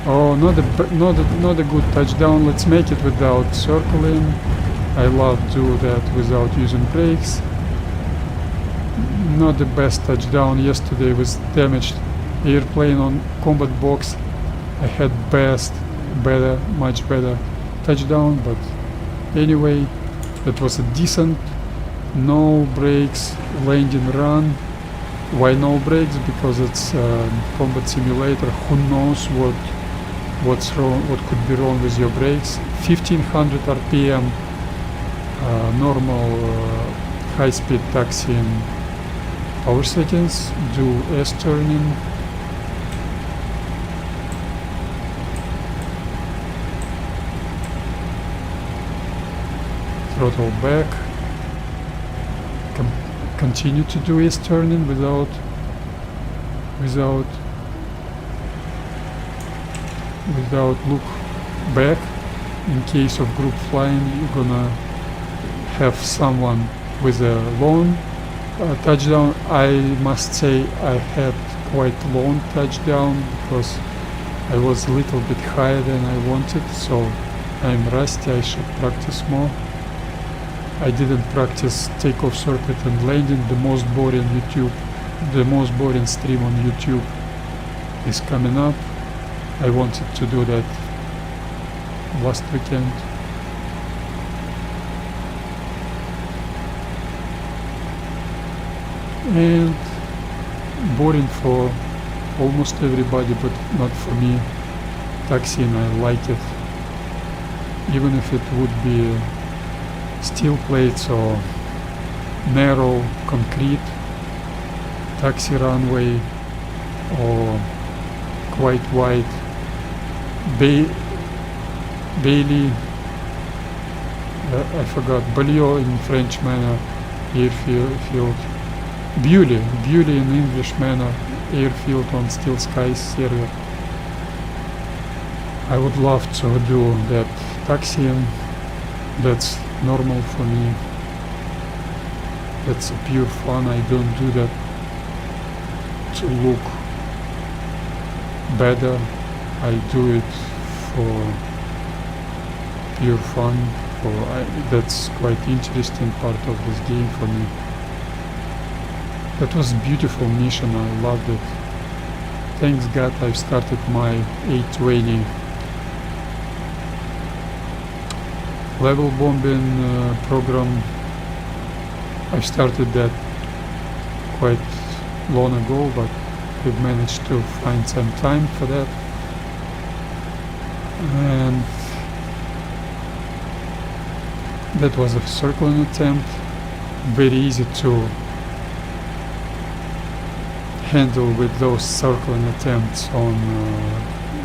Oh, not a good touchdown. Let's make it without circling. I love do that without using brakes. Not the best touchdown. Yesterday was damaged airplane on combat box. I had much better touchdown, but anyway, that was a decent no brakes landing run. Why no brakes? Because it's combat simulator. Who knows what's wrong, what could be wrong with your brakes. 1500 RPM, normal high-speed taxiing power settings. Do S turning. Throttle back. Continue to do S turning without look back. In case of group flying, you're gonna have someone with a long touchdown. I must say I had quite long touchdown because I was a little bit higher than I wanted, so I'm rusty. I should practice more. I didn't practice takeoff circuit and landing. The most boring stream on YouTube is coming up. I wanted to do that last weekend. And boring for almost everybody, but not for me. Taxiing, I like it. Even if it would be steel plates or narrow concrete taxi runway or quite wide Bailey, I forgot, Balliot in French manner, airfield, Beaulieu in English manner, airfield on Steel Skies server. I would love to do that taxiing. That's normal for me. That's a pure fun. I don't do that to look better. I do it for pure fun. That's quite interesting part of this game for me. That was a beautiful mission. I loved it. Thanks God I've started my 820 level bombing program. I started that quite long ago, but we've managed to find some time for that. And that was a circling attempt. Very easy to handle with those circling attempts on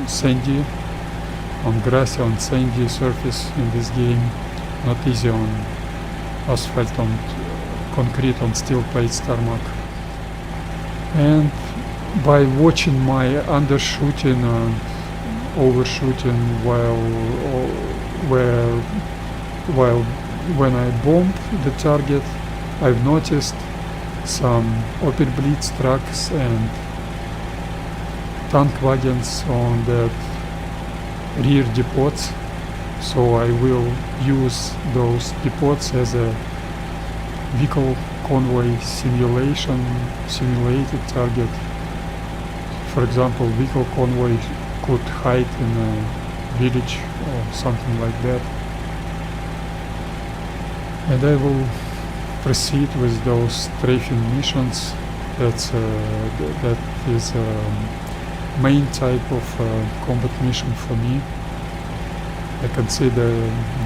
sandy, on grassy, on sandy surface in this game. Not easy on asphalt, on concrete, on steel plates, tarmac. And by watching my undershooting and overshooting while when I bombed the target, I've noticed some Opel Blitz trucks and tank wagons on that rear depots, so I will use those depots as a vehicle convoy simulated target. For example, vehicle convoy could hide in a village or something like that, and I will proceed with those strafing missions. That is main type of combat mission for me. I consider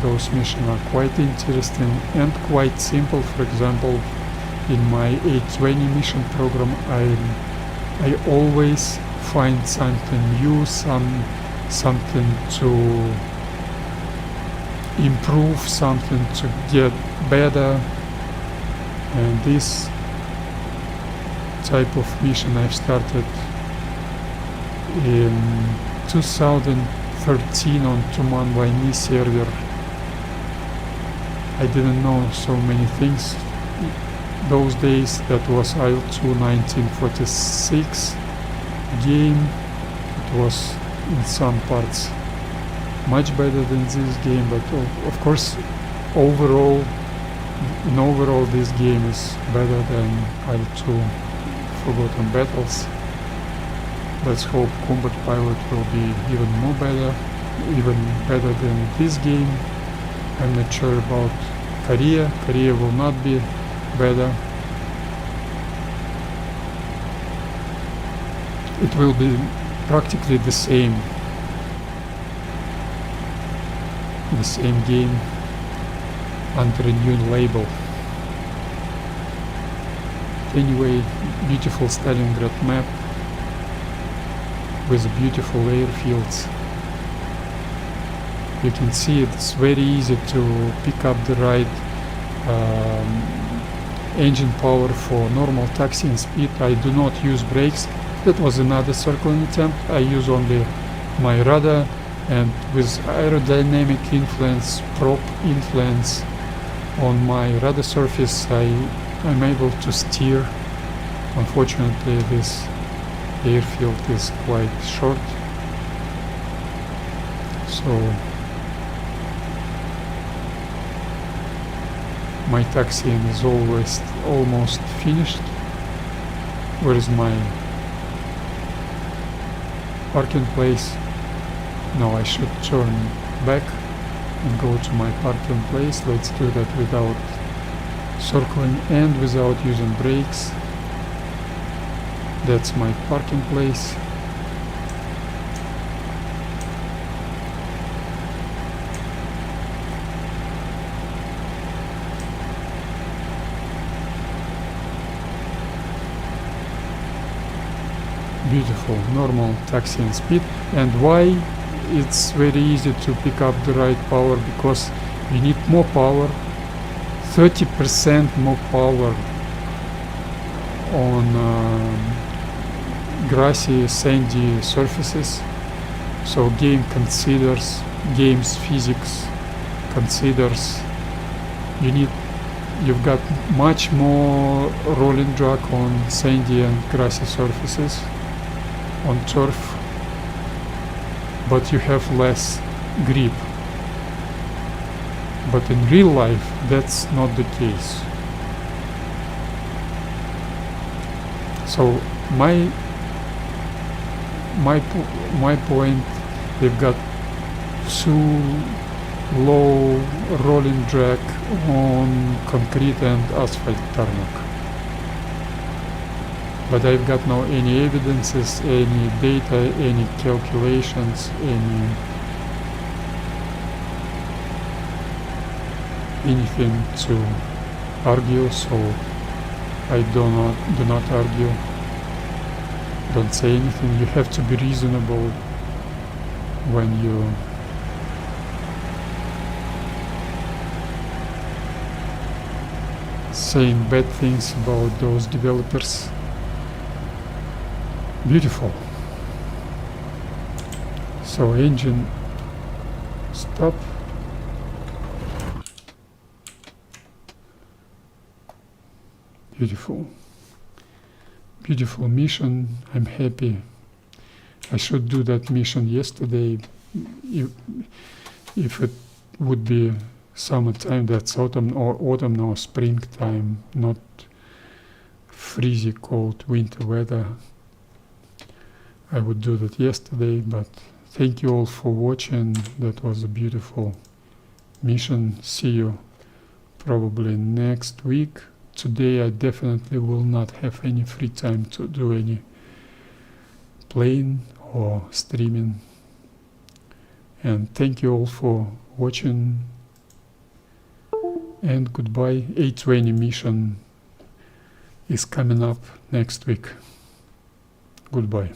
those missions are quite interesting and quite simple. For example, in my A20 mission program, I always find something new, something to improve, something to get better, and this type of mission I've started in 2013 on two-man YME server. I didn't know so many things those days. That was Il-2 1946 game. It was in some parts much better than this game, but of course overall this game is better than Il-2 Forgotten Battles. Let's hope Combat Pilot will be even better than this game. I'm not sure about Korea. Korea will not be better. It will be practically the same game under a new label. Anyway, beautiful Stalingrad map with beautiful airfields. You can see it's very easy to pick up the right engine power for normal taxiing speed. I do not use brakes. That was another circling attempt. I use only my rudder, and with aerodynamic influence, prop influence on my rudder surface, I'm able to steer. Unfortunately, this airfield is quite short, so my taxiing is almost finished. Where is my parking place? No, I should turn back and go to my parking place. Let's do that without circling and without using brakes. That's my parking place. Beautiful, normal taxiing speed. And why it's very easy to pick up the right power? Because you need more power, 30% more power on grassy, sandy surfaces. So game's physics considers you've got much more rolling drag on sandy and grassy surfaces, on turf, but you have less grip. But in real life, that's not the case. So my point, they've got too low rolling drag on concrete and asphalt tarmac. But I've got no any evidences, any data, any calculations, anything to argue, so I do not argue. Don't say anything. You have to be reasonable when you saying bad things about those developers. Beautiful. So engine stop. Beautiful. Beautiful mission. I'm happy. I should do that mission yesterday. If it would be summertime, that's autumn or springtime, not freezing cold winter weather. I would do that yesterday, but thank you all for watching. That was a beautiful mission. See you probably next week. Today I definitely will not have any free time to do any playing or streaming. And thank you all for watching. And goodbye. A20 mission is coming up next week. Goodbye.